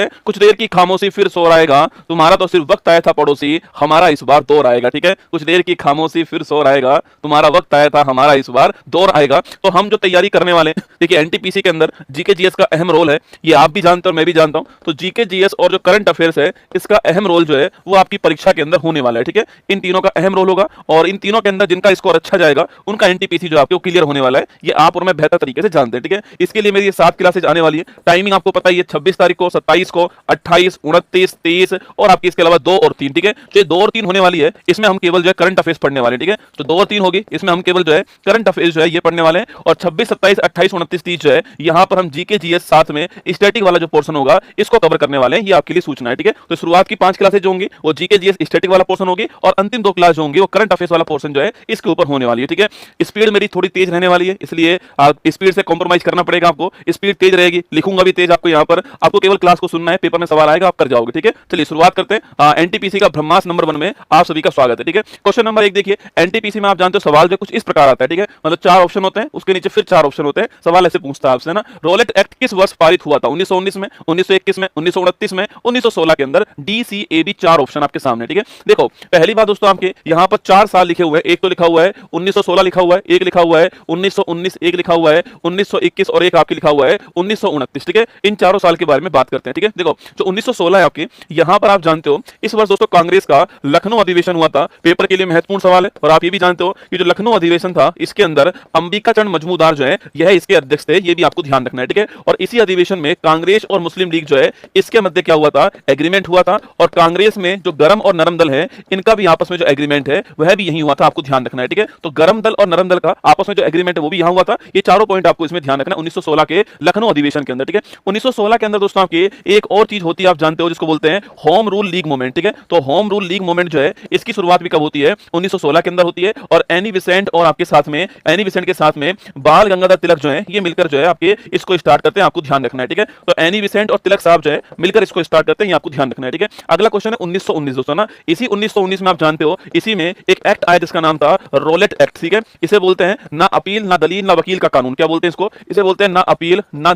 सकते हैं, कुछ देर की खामोशी फिर शोर आएगा, तुम्हारा तो सिर्फ वक्त आया था पड़ोसी, हमारा इस बार दौर आएगा। ठीक है, कुछ देर की खामोशी फिर शोर आएगा, तुम्हारा वक्त आया था, हमारा इस बार दौर आएगा। तो हम जो तैयारी करने वाले हैं, देखिए एनटीपीसी के अंदर जीके जीएस का अहम रोल है, ये आप भी जानते हो और मैं भी जानता हूं। तो जीके जीएस और जो करंट अफेयर्स है, इसका अहम रोल जो है वो आपकी परीक्षा के अंदर होने वाला है। ठीक है, इन तीनों का अहम रोल होगा और इन तीनों के अंदर जिनका स्कोर अच्छा जाएगा उनका एनटीपीसी जो आपको क्लियर होने वाला है, ये आप और मैं बेहतर तरीके से जानते हैं। ठीक है, इसके लिए मेरी ये 7 क्लासेज आने वाली है। टाइमिंग आपको पता ही है, 26 तारीख को, 27 को, 28, 29, 30 और आपकी इसके अलावा 2 और 3। ठीक है, जो 2 और 3 होने वाली है, इसमें हम केवल जो है करंट अफेयर्स पढ़ने वाले हैं। ठीक है, तो 2 और 3 होगी, इसमें हम केवल जो है करंट अफेयर्स जो है ये पढ़ने वाले हैं। और 26, 27, 28, 29, 30 जो है यहाँ पर हम जीके जीएस साथ में स्टैटिक वाला जो पोर्शन होगा इसको कवर करने वाले हैं। ये आपके लिए सूचना है। ठीक है, तो शुरुआत की 5 क्लासेज जो होंगी वो जीके जीएस स्टैटिक वाला पोर्शन होगी और अंतिम 2 क्लास जो होंगी वो करंट अफेयर्स वाला पोर्शन जो है इसके ऊपर होने वाली है। ठीक है, स्पीड मेरी थोड़ी तेज रहने वाली है, इसलिए आप स्पीड से कॉम्प्रोमाइज करना पड़ेगा आपको। स्पीड तेज रहेगी, लिखूंगा भी तेज आपको यहाँ पर, आपको केवल क्लास को सुनना है, पेपर में सवाल आएगा आप कर जाओगे। ठीक है, चलिए शुरुआत करते हैं। एनटीपीसी का ब्रह्मास्त्र नंबर 1 में आप सभी का स्वागत है। ठीक है, क्वेश्चन नंबर 1 देखिए, एनटीपीसी में आप जानते हो सवाल जो कुछ इस प्रकार आता है। ठीक है, मतलब 4 ऑप्शन होते हैं, उसके नीचे फिर 4 ऑप्शन होते हैं, सवाल ऐसे पूछता है आपसे ना, रोलेट एक्ट किस वर्ष पारित हुआ था? 1919 में, 1921 में, 1929 में, 1916 के अंदर। D C A B 4 option आपके सामने। ठीक है, देखो पहली बात दोस्तों, आपके यहाँ पर 4 साल लिखे हुए हैं, एक तो लिखा हुआ है 1916 लिखा हुआ है, एक लिखा हुआ है 1919, एक लिखा हुआ है 1921 और एक आपके लिखा हुआ है 1929। ठीक है, इन चारों साल के बारे में बात करते हैं। ठीक है, देखो जो 1916 है आपके, यहाँ पर आप जानते हो इस वर्ष दोस्तों कांग्रेस का लखनऊ अधिवेशन हुआ था। पेपर के लिए महत्वपूर्ण सवाल है। और आप ये भी जानते हो कि जो लखनऊ अधिवेशन था इसके अंदर अंबिका चंद मजमूदार जो है यह इसके अध्यक्ष थे, ये भी आपको ध्यान रखना है। ठीक है, और इसी अधिवेशन में कांग्रेस और मुस्लिम लीग जो है इसके मध्य क्या हुआ था, एग्रीमेंट हुआ था। और कांग्रेस में जो गरम और नरम दल है इनका भी आपस में जो एग्रीमेंट है वह भी यही हुआ था, आपको ध्यान रखना है। ठीक है, तो गरम दल और नरम दल का आपस में जो एग्रीमेंट है वो भी यहां हुआ था। ये चारों पॉइंट आपको इसमें ध्यान रखना है 1916 के लखनऊ अधिवेशन के अंदर। ठीक है, 1916 के अंदर दोस्तों आपके एक और चीज होती है, आप जानते हो जिसको बोलते हैं होम रूल लीग मूवमेंट। ठीक है, तो होम रूल लीग मूवमेंट जो है इसकी शुरुआत भी कब होती है, 1916 के अंदर होती है। और एनी बेसेंट और आपके साथ में एनी बेसेंट के साथ में बाल गंगाधर तिलक जो है ये मिलकर जो है आपके इसको स्टार्ट करते हैं, आपको ध्यान रखना है। ठीक है, तो एनी बेसेंट और तिलक साहब जो है मिलकर इसको स्टार्ट करते हैं, ये आपको ध्यान रखना है। ठीक है, अगला क्वेश्चन है 1919 दोस्तों ना, इसी 1919 में आप जानते हो इसी में एक एक्ट आया जिसका नाम था रोलेट एक्ट। ठीक है, इसे बोलते हैं ना अपील ना दलील ना वकील का कानून। क्या बोलते हैं इसको, इसे बोलते हैं ना अपील ना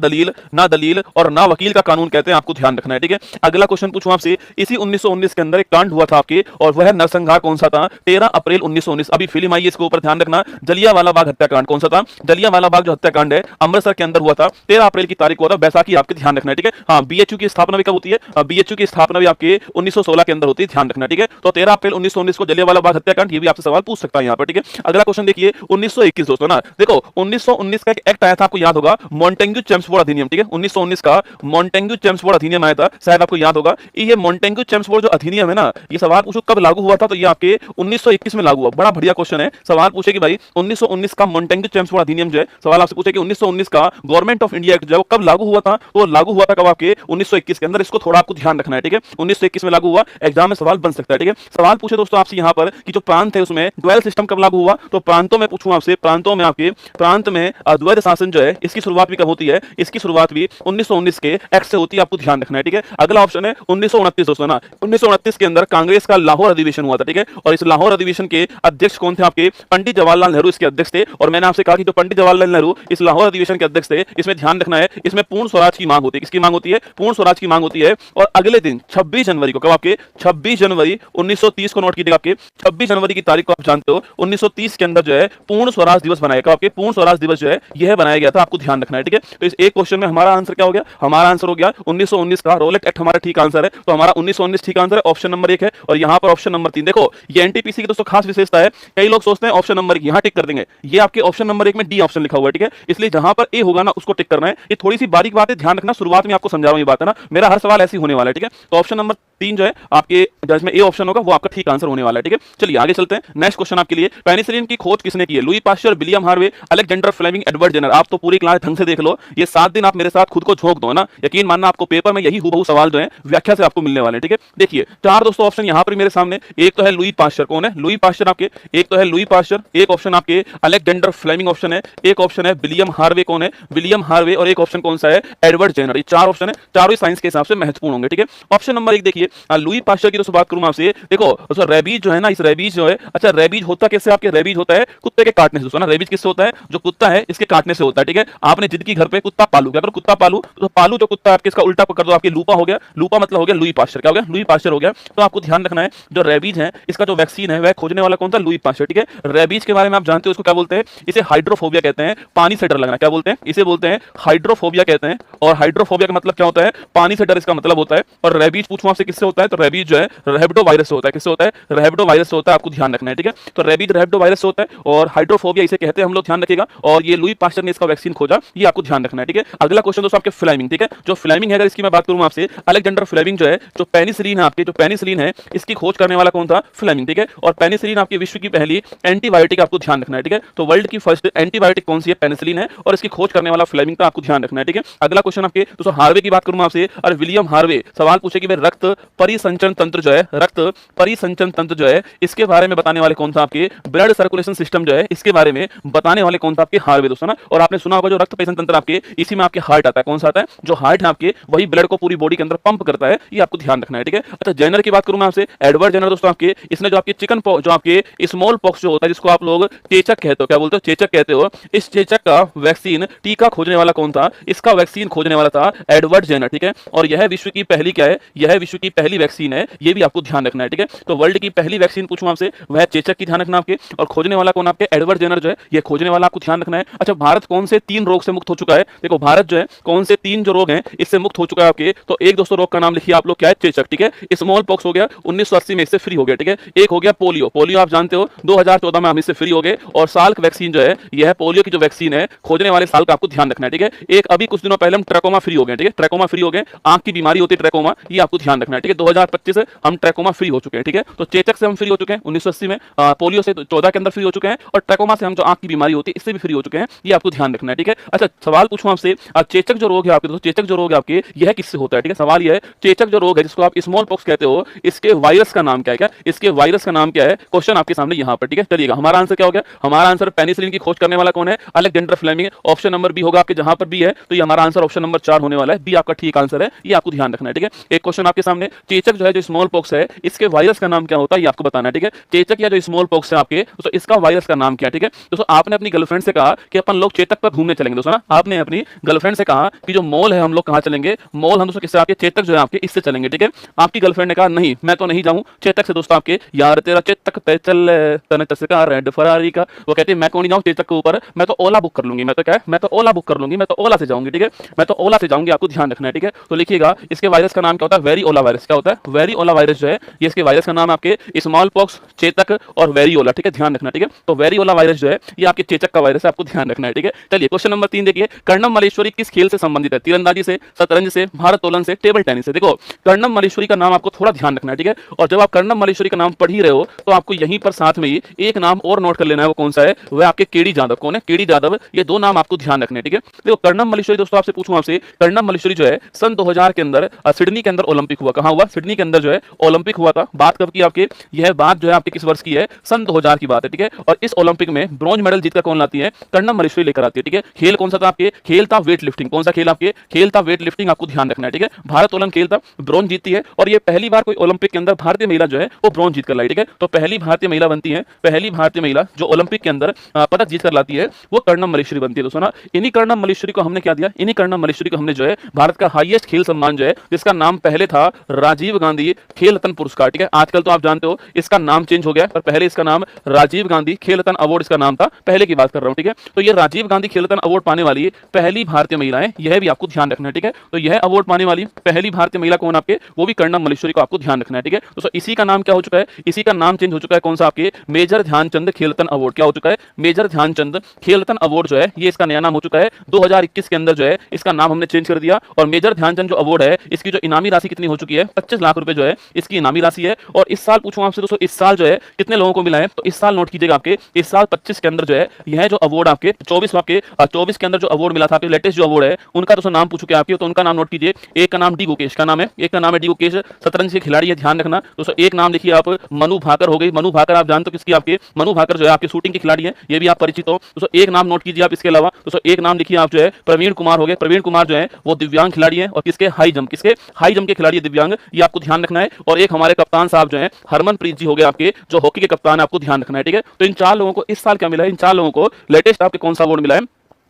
दलील और ना वकील का कानून कहते हैं, आपको ध्यान रखना है। ठीक है, अगला क्वेश्चन पूछूं आपसे, इसी 1919 के अंदर एक कांड हुआ था आपके और वह नरसंहार कौन सा था, 13 अप्रैल 1919। अभी फिल्म आई है इसके ऊपर ध्यान रखना, जलियांवाला बाग हत्याकांड कौन सा था, जलियांवाला बाग जो हत्याकांड है अमृतसर के अंदर हुआ था, 13 अप्रैल की तारीख हुआ था, बैसाखी आपके ध्यान रखना है। ठीक है, हाँ बीएचयू की स्थापना भी कब होती है, बीएचयू की स्थापना भी आपके 1916 के अंदर होती है, ध्यान रखना। ठीक है, तो 13 अप्रैल 1919 को जलियांवाला बाग हत्याकांड, ये भी आपसे सवाल पूछ सकता है यहाँ पर। ठीक है, अगला क्वेश्चन देखिए 1921 दोस्तों ना, देखो 1919 का एक एक्ट आया था, आपको याद होगा मॉन्टेग्यू चेम्सफोर्ड अधिनियम। ठीक है, 1919 का मॉन्टेग्यू चेम्सफोर्ड अधिनियम आया था, शायद आपको याद होगा। ये मॉन्टेग्यू चेम्सफोर्ड जो अधिनियम है ना, ये सवाल पूछो कब लागू हुआ था, तो ये आपके 1921 में लागू हुआ। बड़ा बढ़िया क्वेश्चन है, सवाल पूछे कि भाई 1919 का मॉन्टेग्यू चेम्सफोर्ड अधिनियम जो है, सवाल आपसे पूछे कि 1919 का गवर्नमेंट ऑफ इंडिया एक्ट जो है कब लागू हुआ था, तो लागू हुआ था कब, आपके 1921 के अंदर। इसको थोड़ा आपको ध्यान रखना है। ठीक है, 1921 में लागू हुआ, एग्जाम में सवाल बन सकता है। ठीक है, सवाल पूछे दोस्तों आपसे यहाँ पर कि जो प्रांत है उसमें ड्वेल सिस्टम कब लागू हुआ, तो प्रांतों में पूछूं आपसे, प्रांतों में आपके प्रांत में अद्वैत शासन जो है इसकी शुरुआत भी कब होती है, इसकी शुरुआत भी 1919 के एक्ट से होती है, आपको ध्यान रखना है। ठीक है, अगला ऑप्शन है 1929 दोस्तों ना, 1929 के अंदर कांग्रेस का लाहौर अधिवेशन हुआ था। ठीक है, और इस लाहौर अधिवेशन के अध्यक्ष कौन थे, आपके पंडित जवाहरलाल नेहरू इसके अध्यक्ष थे। और मैंने आपसे कहा कि जो पंडित जवाहरलाल नेहरू इस लाहौर अधिवेशन के अध्यक्ष थे, इसमें ध्यान रखना है, इसमें पूर्ण स्वराज की मांग होती है। किसकी मांग होती है, पूर्ण स्वराज की मांग होती है। और अगले दिन 26 जनवरी को, कब आपके 26 जनवरी 1930 को नोट कीजिएगा, आपके 26 जनवरी की तारीख को आप जानते हो 1930 के अंदर जो है पूर्ण स्वराज दिवस बनाया गया, आपके पूर्ण स्वराज दिवस जो है यह बनाया गया था, आपको ध्यान रखना है। ठीक है, तो इस एक क्वेश्चन में हमारा आंसर क्या हो गया, हमारा आंसर हो गया 1919 का रोलेट एक्ट हमारा ठीक आंसर है। तो हमारा 1919 ठीक आंसर है, ऑप्शन नंबर 1 है। और यहां पर ऑप्शन नंबर 3 देखो, ये एनटीपीसी की दोस्तों खास विशेषता है, कई लोग सोचते हैं ऑप्शन नंबर यहां टिक कर देंगे, ये आपके ऑप्शन नंबर 1 में डी ऑप्शन लिखा हुआ है। ठीक है, इसलिए जहां पर ए होगा ना उसको टिक करना है। ये थोड़ी सी बारीक बात है, ध्यान रखना, शुरुआत में आपको समझा रहा हूं ये बात है ना, मेरा हर सवाल ऐसी होने वाला है। ठीक है, तो ऑप्शन नंबर 3 जो है आपके जिसमें ए ऑप्शन होगा वो आपका ठीक आंसर होने वाला है। ठीक है, चलिए आगे चलते हैं। नेक्स्ट क्वेश्चन आपके लिए, पेनिसिलिन की खोज किसने की है, Louis Pasteur, William Harvey, Alexander Fleming, Edward Jenner. आप तो पूरी क्लास ढंग से देख लो, ये 7 दिन आप मेरे साथ खुद को झोंक दो ना, यकीन मानना आपको पेपर में यही हूबहू सवाल जो है व्याख्या से आपको मिलने वाले हैं। ठीक है, देखिए 4 दोस्तों ऑप्शन यहाँ पर मेरे सामने, एक तो है लुई पास्चर, कौन है लुई पास्चर आपके, एक तो है लुई पास्चर, एक ऑप्शन आपके अलेक्जेंडर फ्लेमिंग ऑप्शन है, एक ऑप्शन है विलियम हार्वे, कौन है विलियम हार्वे, और एक ऑप्शन कौन सा है एडवर्ड जेनर। ये 4 ऑप्शन है, चारों ही साइंस के हिसाब से महत्वपूर्ण होंगे। ठीक है, ऑप्शन नंबर 1 देखिए, लुई पास्चर की तो बात करूं आपसे, देखो रेबीज जो है ना, इस रेबीज जो है, अच्छा रेबीज होता कैसे, आपके रेबीज होता है कुत्ते के काटने से दोस्तों ना, रेबीज किससे होता है, जो कुत्ता है इसके काटने से होता है। ठीक है, आपने जिद की घर पे कुत्ता पालू, क्या करो कुत्ता पालू, तो पालू जो कुत्ता आपके इसका उल्टा कर दो आपकी लूपा हो गया, लूपा मतलब हो गया लुई पास्चर, क्या हो गया लुई पास्चर हो गया। तो आपको ध्यान रखना है जो रेबीज है इसका जो वैक्सीन है वह खोजने वाला कौन था, लुई पास्चर, ठीक है। रेबीज के बारे में आप जानते हो इसको क्या बोलते हैं, इसे हाइड्रोफोबिया कहते हैं, पानी से डर लगना, क्या बोलते हैं, इसे बोलते हैं हाइड्रोफोबिया कहते हैं। और हाइड्रोफोबिया का मतलब क्या होता है, पानी से डर इसका मतलब होता है। और रेबीज पूछूं आपसे किससे होता है, तो रेबीज जो है रैबिडो वायरस से होता है, किससे होता है, रैबिडो वायरस से होता है, आपको ध्यान रखना है, ठीक है। तो रेबीज रैबिडो वायरस से होता है और हाइड्रोफोबिया इसे कहते हैं हम लोग, ध्यान रखिएगा। और ये लुई पास्चर ने इसका वैक्सीन खोजा, ये आपको ध्यान रखना है, ठीक है। अगला क्वेश्चन दोस्तों आपके फ्लेमिंग, ठीक है। जो फ्लेमिंग है अगर इसकी मैं बात करूं आपसे, अलेक्जेंडर फ्लेमिंग जो है, जो पेनिसिलिन है आपके, जो पेनिसिलिन है इसकी खोज करने वाला कौन था, फ्लेमिंग, ठीक है। और पेनिसिलिन आपकी विश्व की पहली एंटीबायोटिक, आपको ध्यान रखना है, ठीक है। तो वर्ल्ड की फर्स्ट एंटीबायोटिक कौन सी है, पेनिसिलिन है, और इसकी खोज करने वाला फ्लेमिंग का आपको ध्यान रखना है, ठीक है। अगला क्वेश्चन आपके दोस्तों हार्वे की बात करूं आपसे, और विलियम हार्वे सवाल पूछे कि रक्त परिसंचरण तंत्र जो है, रक्त परिसंचरण तंत्र जो है इसके बारे में बताने वाले कौन था आपके, ब्लड सर्कुलेशन सिस्टम जो है इसके बारे में बताने वाले कौन था आपके, हार्वे दोस्तों ना। और आपने सुना होगा जो रक्त परिसंचरण तंत्र आपके, इसी में आपके हार्ट आता है, कौन सा आता है, जो हार्ट है आपके वही ब्लड को पूरी बॉडी के अंदर पंप करता है, ये आपको ध्यान रखना है, ठीक है। अच्छा जेनर की बात करूं मैं आपसे, एडवर्ड जेनर दोस्तों आपके, इसने जो आपके चिकन जो आपके स्मॉल पॉक्स जो होता है जिसको आप लोग चेचक कहते हो, क्या बोलते हो, चेचक कहते हो, इस चेचक का वैक्सीन टीका खोजने वाला कौन था, इसका वैक्सीन खोजने वाला था एडवर्ड जेनर, ठीक है। और यह विश्व की पहली क्या है, यह विश्व की पहली वैक्सीन है, ये भी आपको ध्यान रखना है, ठीक है। तो वर्ल्ड की पहली वैक्सीन पूछूं आपसे, वह चेचक की ध्यान रखना आपके, और खोजने वाला कौन आपके, एडवर्ड जेनर जो है ये खोजने वाला आपको ध्यान रखना है। अच्छा भारत कौन से 3 रोग से मुक्त हो चुका है, देखो भारत जो है कौन से 3 जो रोग हैं इससे मुक्त हो चुका है आपके, तो एक दोस्तों रोग का नाम लिखिए आप लोग, क्या है, चेचक, ठीक है। स्मॉल पॉक्स हो गया 1980 में इससे फ्री हो गया, ठीक है। एक हो गया पोलियो, पोलियो आप जानते हो 2014 में हम इससे फ्री हो गए। और साल्क वैक्सीन जो है यह पोलियो की जो वैक्सीन है खोजने वाले साल का आपको ध्यान रखना है, ठीक है। एक अभी कुछ दिनों पहले हम ट्रैकोमा फ्री हो गए, ठीक है, ट्रैकोमा फ्री हो गए, आंख की बीमारी होती है ट्रैकोमा, ये आपको ध्यान रखना है, ठीक है। 2025 से हम ट्रैकोमा फ्री हो चुके हैं, ठीक है। तो चेचक से हम फ्री हो चुके हैं 1980 में, पोलियो से 14 के अंदर फ्री हो चुके हैं, और ट्रैकोमा से हम जो आंख की बीमारी होती है इससे भी फ्री हो चुके हैं, ये आपको ध्यान रखना है, ठीक है। अच्छा सवाल पूछूं आपसे, चेचक जो रोग है आपके दोस्तों, चेचक जो रोग है आपके यह किससे होता है, ठीक है। सवाल यह है चेचक जो रोग है जिसको आप स्मॉल पॉक्स कहते हो, इसके वायरस का नाम क्या है, क्या इसके वायरस का नाम क्या है, क्वेश्चन आपके सामने यहाँ पर, ठीक है। चलिएगा हमारा आंसर क्या हो गया, हमारा आंसर पेनिसिलिन की खोज करने वाला कौन है, Alexander Fleming, option number B होगा आपके जहां पर बी है, तो ये हमारा आंसर ऑप्शन नंबर 4 होने वाला है, बी आपका ठीक आंसर है, ये आपको ध्यान रखना है, ठीक है। एक क्वेश्चन आपके सामने, चेचक जो है जो स्मॉल पॉक्स है इसके वायरस का नाम क्या होता है ये आपको बताना है, ठीक है। चेचक या जो स्मॉल पॉक्स है आपके तो इसका वायरस का नाम क्या है, ठीक है। दोस्तों आपने अपनी गर्लफ्रेंड से कहा कि अपन लोग चेतक पर घूमने चलेंगे, दोस्तों ना आपने अपनी गर्लफ्रेंड से कहा कि जो मॉल है हम लोग कहां चलेंगे, मॉल हम दोस्तों किससे, आपके चेतक जो है आपके इससे चलेंगे, ठीक है। आपकी गर्लफ्रेंड ने कहा नहीं मैं तो नहीं जाऊं चेतक से, दोस्तों आपके यार तेरा चेतक पे चल तने चसका रेड फरारी का, वो कहते हैं मैं क्यों नहीं जाऊं चेतक के ऊपर, मैं तो ओला बुक कर लूंगी, मैं तो क्या है, मैं तो ओला बुक कर लूंगी, मैं तो ओला से जाऊंगी, ठीक है, मैं तो ओला से जाऊंगी, आपको ध्यान रखना है, ठीक है। तो लिखिएगा इसके वायरस का नाम क्या होता है, वेरी ओला वायरस, क्या होता है, वेरी ओला वायरस जो है ये इसके वायरस का नाम आपके स्मॉल पॉक्स, चेतक और वेरी ओला, ठीक है, ध्यान रखना, ठीक है। तो वेरी ओला वायरस जो है ये आपके चेचक का वायरस है, आपको ध्यान रखना है, ठीक है। चलिए क्वेश्चन नंबर 3 देखिए, कर्णम मलेश्वरी किस खेल से संबंधित है, तीरंदाजी से, शतरंज से, भारोत्तोलन से, टेबल टेनिस से। देखो कर्णम मलेश्वरी का नाम आपको थोड़ा ध्यान रखना है, ठीक है। और जब आप कर्णम मलेश्वरी का नाम पढ़ ही रहे हो तो आपको यहीं पर साथ में ही एक नाम और नोट कर लेना है, वो कौन सा है, वह आपके केडी जादव, कौन है, केडी जादव, ये 2 नाम आपको ध्यान रखने हैं, ठीक है। देखो कर्णम मलेश्वरी दोस्तों आपसे पूछूं आपसे, कर्णम मलेश्वरी जो है सन 2000 के अंदर सिडनी के अंदर ओलंपिक हुआ, कहां हुआ, सिडनी के अंदर जो है ओलंपिक हुआ था। बात कब की आपके, यह बात जो है आपके किस वर्ष की है, सन 2000 की बात है, ठीक है। और इस ओलंपिक में ब्रॉन्ज मेडल जीतकर कौन लाती है, कर्णम मलेश्वरी लेकर आती है, ठीक है। खेल कौन सा था आपके, खेल था वेट लिफ्टिंग, कौन सा खेल आपके, खेल था वेट लिफ्टिंग, आपको ध्यान रखना है, ठीक है। भारोत्तोलन खेल था, ब्रॉन्ज जीतती है, और ये पहली बार कोई ओलंपिक के अंदर भारतीय महिला जो है वो ब्रॉन्ज जीत कर लाई, ठीक है। तो पहली भारतीय महिला बनती है, पहली भारतीय महिला जो ओलंपिक के अंदर पदक जीत कर लाती है वो कर्णम मलेश्वरी बनती है, दोस्तों ना। इन्हीं कर्णम मलेश्वरी को हमने क्या दिया, इन्हीं कर्णम मलेश्वरी को हमने जो है भारत का हाईएस्ट खेल सम्मान जो है जिसका नाम पहले था राजीव गांधी खेल रत्न पुरस्कार, ठीक है। आजकल तो आप जानते हो इसका नाम चेंज हो गया, पर पहले इसका नाम राजीव गांधी खेल रत्न अवार्ड इसका नाम था, पहले की बात कर रहा हूं, ठीक है। तो ये राजीव गांधी खेल रत्न अवार्ड पाने वाली पहली भारतीय महिला है, यह भी आपको ध्यान रखना है, ठीक है। तो यह अवार्ड पाने वाली पहली भारतीय महिला कौन आपके, वो भी कर्णम मलेश्वरी को आपको ध्यान रखना है, ठीक है। दोस्तों इसी का नाम क्या हो चुका है, इसी का नाम चेंज हो चुका है, कौन सा आपके मेजर ध्यानचंद खेल रत्न अवार्ड, क्या हो चुका है, मेजर ध्यानचंद खेल रत्न अवार्ड जो है ये इसका नया नाम हो चुका है। 2021 के अंदर जो है इसका नाम हमने चेंज कर दिया, और मेजर ध्यानचंद जो अवार्ड है इसकी जो इनामी राशि कितनी हो चुकी है, 25 लाख रुपए जो है इसकी इनामी राशि है। और इस साल पूछूं आपसे दोस्तों, इस साल जो है कितने लोगों को मिला है, तो इस साल नोट कीजिएगा आपके, इस साल 25 के अंदर जो है यह जो अवार्ड आपके 24 के अंदर जो अवार्ड मिला था आपके लेटेस्ट जो अवार्ड है उनका दोस्तों नाम पूछ के आपके, तो उनका नाम नोट कीजिए। एक का नाम डी गुकेश का नाम है, एक का नाम है डी गुकेश, शतरंज के खिलाड़ी है, ध्यान रखना दोस्तों। एक नाम लिखिए आप मनु भाकर हो गई, मनु भाकर आप जानते हो किसकी, आपके मनु भाकर जो है आपके शूटिंग के खिलाड़ी है, ये भी आप परिचित हो दोस्तों। एक नाम नोट कीजिए आप, इसके अलावा दोस्तों एक नाम लिखिए आप जो है प्रवीण कुमार हो गए, प्रवीण कुमार जो है वो दिव्यांग खिलाड़ी है, और किसके हाई जंप, किसके हाई जंप के खिलाड़ी है दिव्यांग, ये आपको ध्यान रखना है। और एक हमारे कप्तान साहब जो है हरमनप्रीत जी हो गए आपके, जो हॉकी के कप्तान है, आपको ध्यान रखना है, ठीक है। तो इन 4 लोगों को इस साल क्या मिला है, इन 4 लोगों को लेटेस्ट आपके कौन सा अवार्ड मिला है,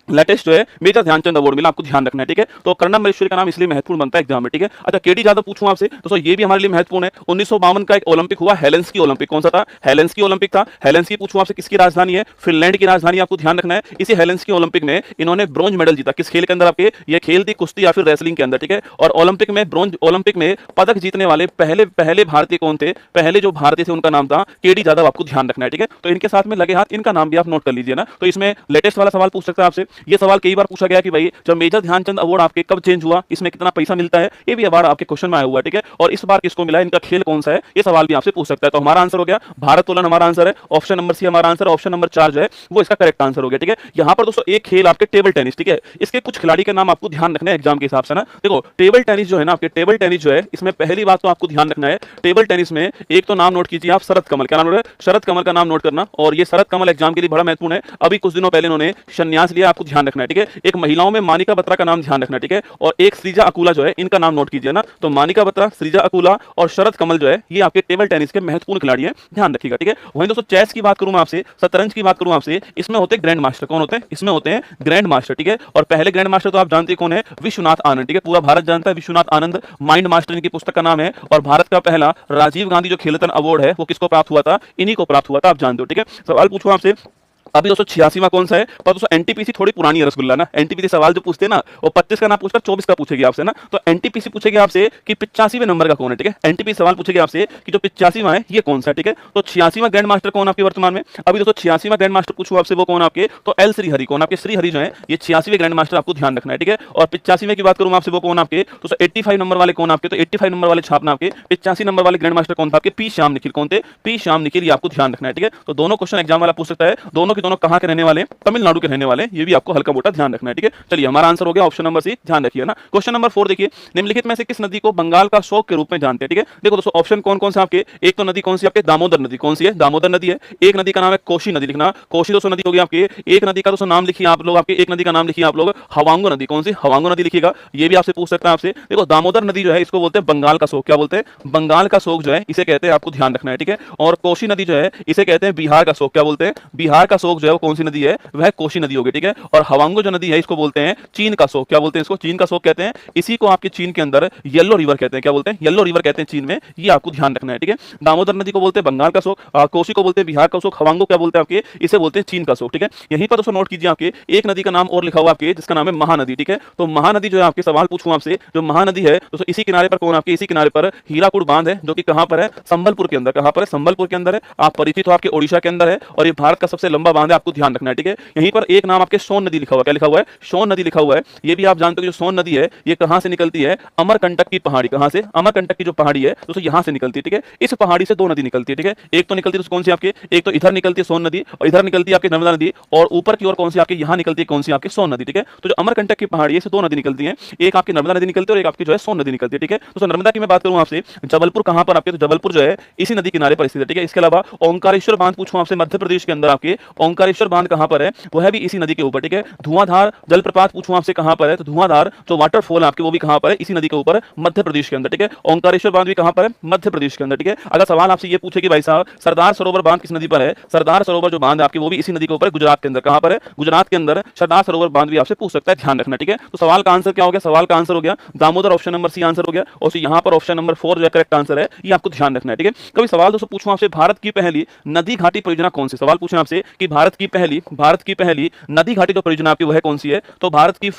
लेटेस्ट जो है मेजर ध्यानचंद अवार्ड मिला, आपको ध्यान रखना है, ठीक है। तो कर्णम मल्लेश्वरी का नाम इसलिए महत्वपूर्ण बनता है एग्जाम में, ठीक है। अच्छा, केडी यादव पूछूं आपसे, तो ये भी हमारे लिए महत्वपूर्ण है। 1952 का एक ओलंपिक हुआ, हेलेंस्की ओलंपिक। कौन सा था? हेलेंस्की ओलंपिक था। हेलेंस्की पूछूं आपसे किसकी राजधानी है? फिनलैंड की राजधानी, आपको ध्यान रखना है। इसी हेलेंस्की ओलंपिक में इन्होंने ब्रॉन्ज मेडल जीता। किस खेल के अंदर? आपके ये खेल थी कुश्ती या फिर रेसलिंग के अंदर, ठीक है। और ओलंपिक में ब्रॉन्ज, ओलंपिक में पदक जीतने वाले पहले भारतीय कौन थे? पहले जो भारतीय थे उनका नाम था केडी यादव, आपको ध्यान रखना है, ठीक है। तो इनके साथ में लगे हाथ, इनका नाम भी आप नोट कर लीजिए ना। तो इसमें लेटेस्ट वाला सवाल पूछ सकता है आपसे। ये सवाल कई बार पूछा गया कि भाई जब मेजर ध्यानचंद अवार्ड आपके कब चेंज हुआ, इसमें कितना पैसा मिलता है, ये भी अवार्ड आपके क्वेश्चन में आया हुआ है, ठीक है। और इस बार किसको मिला है, इनका खेल कौन सा है, ये सवाल भी आपसे पूछ सकता है। तो हमारा आंसर हो गया भारोत्तोलन, हमारा आंसर है। ऑप्शन नंबर सी हमारा आंसर, ऑप्शन नंबर 4 जो है वो इसका करेक्ट आंसर हो गया, ठीक है। यहां पर दोस्तों एक खेल आपके टेबल टेनिस, ठीक है। इसके कुछ खिलाड़ी के नाम आपको ध्यान रखना है एग्जाम के हिसाब से ना। देखो टेबल टेनिस जो है ना, आपके टेबल टेनिस जो है, इसमें पहली बात तो आपको ध्यान रखना है, टेबल टेनिस में एक तो नाम नोट कीजिए आप, शरद कमल। क्या नाम नोट है? शरद कमल का नाम नोट करना। और ये शरद कमल एग्जाम के लिए बड़ा महत्वपूर्ण है। अभी कुछ दिनों पहले इन्होंने संन्यास लिया, आपको ध्यान रखना है, ठीक है। एक महिलाओं में मानिका बत्रा का नाम ध्यान रखना, ठीक है। और एक श्रीजा अकुला जो है, इनका नाम नोट कीजिए ना। तो मानिका बत्रा, श्रीजा अकुला और शरद कमल जो है, ये आपके टेबल टेनिस के महत्वपूर्ण खिलाड़ी हैं, ध्यान रखिएगा, ठीक है। वहीं दोस्तों चेस की बात करूं मैं आपसे, शतरंज की बात करूं आपसे, इसमें होते हैं ग्रैंड मास्टर। कौन होते हैं? इसमें होते हैं ग्रैंड मास्टर, ठीक है। और पहले ग्रैंड मास्टर तो आप जानते हैं कौन है? विश्वनाथ आनंद, ठीक है। पूरा भारत जानता है विश्वनाथ आनंद, माइंड मास्टर इनकी पुस्तक का नाम है। और भारत का पहला राजीव गांधी जो खेलरत्न अवार्ड है वो किसको प्राप्त हुआ था? इन्हीं को प्राप्त हुआ था, आप जानते हो, ठीक है। सवाल पूछूं आपसे, अभी 286वां कौन सा है? पर दोस्तों एनटीपीसी थोड़ी पुरानी है रसगुल्ला ना। एनटीपीसी सवाल जो पूछते हैं ना, वो 25 का ना पूछकर 24 का पूछेगी आपसे ना। तो एनटीपीसी पूछेगी आपसे कि 85वें नंबर का कौन है, ठीक है। एनटीपीसी सवाल पूछेगी आपसे कि जो 85वां है ये कौन सा है, ठीक है। तो 86वां ग्रैंड मास्टर कौन आपके वर्तमान में? अभी दोस्तों 86वां ग्रैंड मास्टर पूछूं आपसे, वो कौन आपके? तो एल श्रीहरि। कौन आपके? श्रीहरि जो है, ये 86वें ग्रैंड मास्टर, आपको ध्यान रखना है, ठीक है। और 85वें की बात करूं आपसे, वो कौन आपके? तो 85 नंबर वाले कौन आपके? तो 85 नंबर वाले छापना आपके। 85 नंबर वाले ग्रैंड मास्टर कौन था आपके? पी श्याम निखिल। कौन थे? पी श्याम निखिल, ये आपको ध्यान रखना है, ठीक है। तो दोनों क्वेश्चन एग्जाम वाला पूछ सकता है। दोनों के दोनों कहां के रहने वाले? तमिलनाडु के रहने वाले, ये भी आपको हल्का मोटा ध्यान रखना है, ठीक है। चलिए हमारा आंसर हो गया ऑप्शन नंबर सी, ध्यान रखिए ना। क्वेश्चन नंबर 4 देखिए, निम्नलिखित में से किस नदी को बंगाल का शोक के रूप में जानते हैं, ठीक है। देखो दोस्तों ऑप्शन कौन कौन से आपके, एक तो नदी कौन सी आपके? दामोदर नदी। कौन सी है? दामोदर नदी है। एक नदी का नाम है कोशी नदी, लिखना। कोशी दोस्तों नदी होगी आपके। एक नदी का दोस्तों नाम लिखिए आप लोग, आपके एक नदी का नाम लिखिए आप लोग, हवांगो नदी। कौन सी? हवांगो नदी लिखिएगा, ये भी आपसे पूछ सकता है आपसे। देखो दामोदर नदी जो है, इसको बोलते हैं बंगाल का शोक। क्या बोलते हैं? बंगाल का शोक जो है इसे कहते हैं, आपको ध्यान रखना है, ठीक है। और कोशी नदी जो है इसे कहते हैं बिहार का शोक। क्या बोलते हैं? बिहार का शोक जो है वो कौन सी नदी है? वह कोशी नदी होगी, ठीक है। और हवांगो जो नदी है इसको बोलते हैं चीन का शोक। क्या बोलते हैं इसको? चीन का शोक कहते हैं। इसी को आपके चीन के अंदर येलो रिवर कहते हैं। क्या बोलते हैं? येलो रिवर कहते हैं चीन में, ये आपको ध्यान रखना है, ठीक है। दामोदर नदी को बोलते हैं बंगाल का शोक, कोसी को बोलते हैं बिहार का शोक, हवांगो क्या बोलते हैं आपके? इसे बोलते हैं चीन का शोक, ठीक है। यहीं पर दोस्तों नोट कीजिए आपके एक नदी का नाम और लिखा हुआ आपके, जिसका नाम है महानदी, ठीक है। तो महानदी जो है आपके, सवाल पूछूं आपसे, जो महानदी है दोस्तों इसी किनारे पर कौन आपके? इसी किनारे पर हीराकुड बांध है, जो कि कहां पर है? संबलपुर के अंदर। कहां पर है? संबलपुर के अंदर है। आप परिचित हो, आपके ओडिशा के अंदर है। और ये भारत का सबसे लंबा बांध है, आपको ध्यान रखना है, ठीक है। यहीं पर एक नाम आपके सोन नदी लिखा हुआ है। क्या लिखा हुआ है? सोन नदी लिखा हुआ है। ये भी आप जानते हो जो सोन नदी है ये कहां से निकलती है? अमरकंटक की पहाड़ी। कहां से? अमरकंटक की जो पहाड़ी है दोस्तों यहां से निकलती है, ठीक है। इस पहाड़ी से दो नदी निकलती है, ठीक है। एक तो निकलती है कौन सी आपके? एक तो इधर निकलती है सोन नदी, और इधर निकलती है आपकी नर्मदा नदी। और ऊपर की ओर कौन सी आपके? यहां निकलती है कौन सी आपकी? सोन नदी, ठीक है। तो जो अमरकंटक की पहाड़ी है से दो नदी निकलती है, एक आपकी नर्मदा नदी निकलती है और एक आपकी जो है सोन नदी निकलती है, ठीक है। तो नर्मदा की मैं बात करूं आपसे, जबलपुर कहां पर आपके? तो जबलपुर जो है इसी नदी किनारे पर स्थित है, ठीक है। इसके अलावा ओंकारेश्वर बांध पूछूं आपसे, मध्य प्रदेश के अंदर आपके ओंकारेश्वर बांध कहां पर है? वो है भी इसी नदी के ऊपर, ठीक है। धुआंधार जलप्रपात पूछूं आपसे कहां पर है? तो धुआंधार जो वाटरफॉल आपके वो भी कहां पर है? इसी नदी के ऊपर, मध्य प्रदेश के अंदर, ठीक है। ओंकारेश्वर बांध भी कहां पर है? मध्य प्रदेश के अंदर, ठीक है। अगर सवाल आपसे ये पूछे कि भाई साहब सरदार सरोवर बांध किस नदी पर है? सरदार सरोवर जो बांध है आपके वो भी इसी नदी के ऊपर, गुजरात के अंदर। कहां पर है? गुजरात के अंदर सरदार सरोवर बांध भी आपसे पूछ सकता है, ध्यान रखना, ठीक है। तो सवाल का आंसर क्या हो गया? सवाल का आंसर हो गया Damodar, option number C answer हो गया। और यहां पर ऑप्शन नंबर 4 जो करेक्ट आंसर है, ये आपको ध्यान रखना है, ठीक है। कभी सवाल दोस्तों पूछूं आपसे, भारत की पहली नदी घाटी परियोजना कौन सी? सवाल पूछें आपसे कि भारत की पहली नदी घाटी जो परियोजना आपकी वह कौन सी है? तो भारत की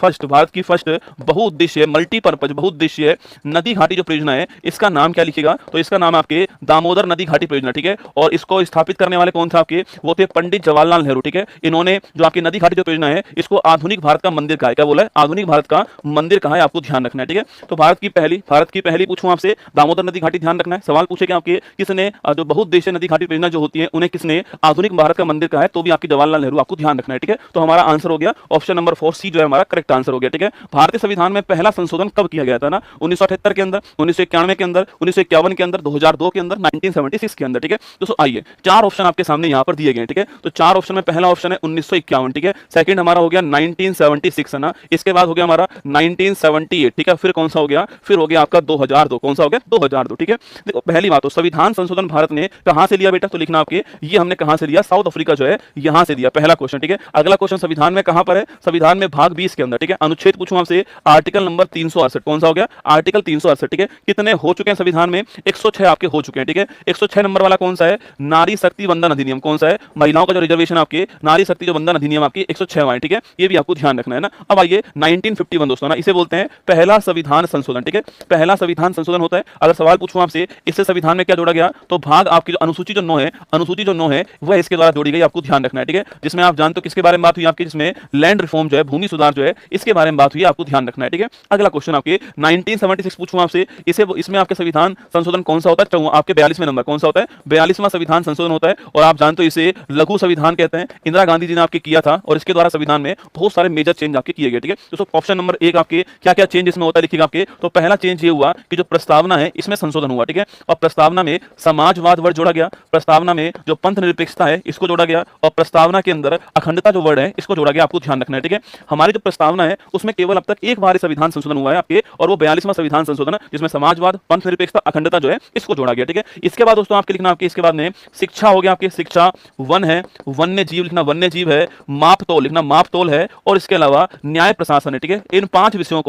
फर्स्ट बहुउद्देशीय मल्टीपर्पज बहुउद्देशीय नदी घाटी जो परियोजना है इसका नाम क्या लिखिएगा? तो इसका नाम आपके दामोदर नदी घाटी परियोजना, ठीक है। और इसको स्थापित करने वाले कौन थे आपके? वो थे पंडित जवाहरलाल नेहरू, ठीक है। इन्होंने जो आपकी नदी घाटी जो परियोजना है इसको आधुनिक भारत का मंदिर कहा है। क्या बोला है? आधुनिक भारत का मंदिर कहा है, आपको ध्यान रखना है, ठीक है। तो भारत की पहली पूछूं आपसे दामोदर नदी घाटी, ध्यान रखना है। सवाल पूछे कि आपके किसने जो बहुउद्देशीय नदी घाटी परियोजना जो होती है उन्हें किसने आधुनिक भारत का मंदिर कहा है? तो भी आपकी जवाहरलाल नेहरू, आपको ध्यान रखना है, ठीक है। तो हमारा आंसर हो गया ऑप्शन नंबर 4 सी जो है हमारा करेक्ट आंसर हो गया, ठीक है। भारतीय संविधान में पहला संशोधन कब किया गया था ना? 1978 के अंदर, 1991 के अंदर, 1951 के अंदर, 2002 के अंदर, 1976 के अंदर, ठीक है। दोस्तों आइए चार ऑप्शन आपके सामने यहां पर दिए गए, ठीक है। तो चार ऑप्शन में पहला ऑप्शन है 1951, ठीक है। सेकंड हमारा हो गया 1976 है ना। इसके बाद हो गया हमारा 1978, ठीक है। फिर कौन सा हो गया? फिर हो गया आपका 2002। कौन सा हो गया? 2002, ठीक है। देखो पहली बात तो संविधान संशोधन भारत ने कहां से लिया बेटा? तो लिखना आपके, ये हमने कहां से लिया? साउथ अफ्रीका जो है यहां से दिया, पहला क्वेश्चन, ठीक है। अगला क्वेश्चन संविधान में कहां पर है, संविधान में भाग 20 के अंदर, ठीक है। अनुच्छेद पूछूं आपसे, आर्टिकल नंबर 368, कौन सा हो गया, आर्टिकल 368, ठीक है। कितने हो चुके हैं संविधान में, 106 आपके हो चुके हैं, ठीक है। 106 नंबर वाला कौन सा है, नारी शक्ति वंदन अधिनियम, कौन सा है, महिलाओं का जो रिजर्वेशन आपके, नारी शक्ति जो वंदन अधिनियम आपकी 106वां, ठीक है। ये भी आपको ध्यान रखना है ना। अब आइए 1951 दोस्तों ना, इसे बोलते हैं पहला संविधान संशोधन, ठीक है। पहला संविधान संशोधन होता है। अगर सवाल पूछूं आपसे, इससे संविधान में क्या जोड़ा गया, तो भाग आपकी जो अनुसूची जो 9 है, अनुसूची जो 9 है वह इसके द्वारा जोड़ी गई, आपको ध्यान रखना है, ठीक है। जिसमें आप जानते हो किसके बारे में बात हुई आपकी, जिसमें लैंड रिफॉर्म जो है, भूमि सुधार जो है, इसके बारे में बात हुई, आपको ध्यान रखना है, ठीक है। अगला क्वेश्चन आपके 1976 पूछूं आपसे, इसे इसमें आपके संविधान संशोधन कौन सा होता है, आपके 42वें नंबर कौन सा होता है, 42वां संविधान संशोधन होता है। और आप जानते हो इसे लघु संविधान कहते हैं, इंदिरा गांधी जी ने आपके किया था, और इसके द्वारा संविधान में बहुत सारे मेजर चेंज आपके किए गए, ठीक है। तो ऑप्शन नंबर 1 आपके क्या क्या चेंज इसमें होता है लिखिएगा आपके। तो पहला चेंज ये हुआ कि जो प्रस्तावना है इसमें संशोधन हुआ, ठीक है। और प्रस्तावना में समाजवाद वर्ड जोड़ा गया, प्रस्तावना में जो पंथ निरपेक्षता है इसको जोड़ा गया, और प्रस्तावना के अंदर अखंडता जो वर्ड है इसको जोड़ा गया, आपको ध्यान रखना है, ठीक है। हमारी जो प्रस्तावना है उसमें केवल अब तक एक बार संविधान संशोधन हुआ है आपके, और वो 42वां संविधान संशोधन, जिसमें समाजवाद, पंथ निरपेक्षता, अखंडता जो है इसको जोड़ा गया, ठीक है। इसके बाद दोस्तों आपके लिखना आपके, इसके बाद में शिक्षा हो गया आपके, शिक्षा वन है, वन्य जीव लिखना, वन्य जीव है, माप तोल लिखना, माप तोल है, और इसके अलावा न्याय प्रशासन है, ठीक है। इन पांच विषयों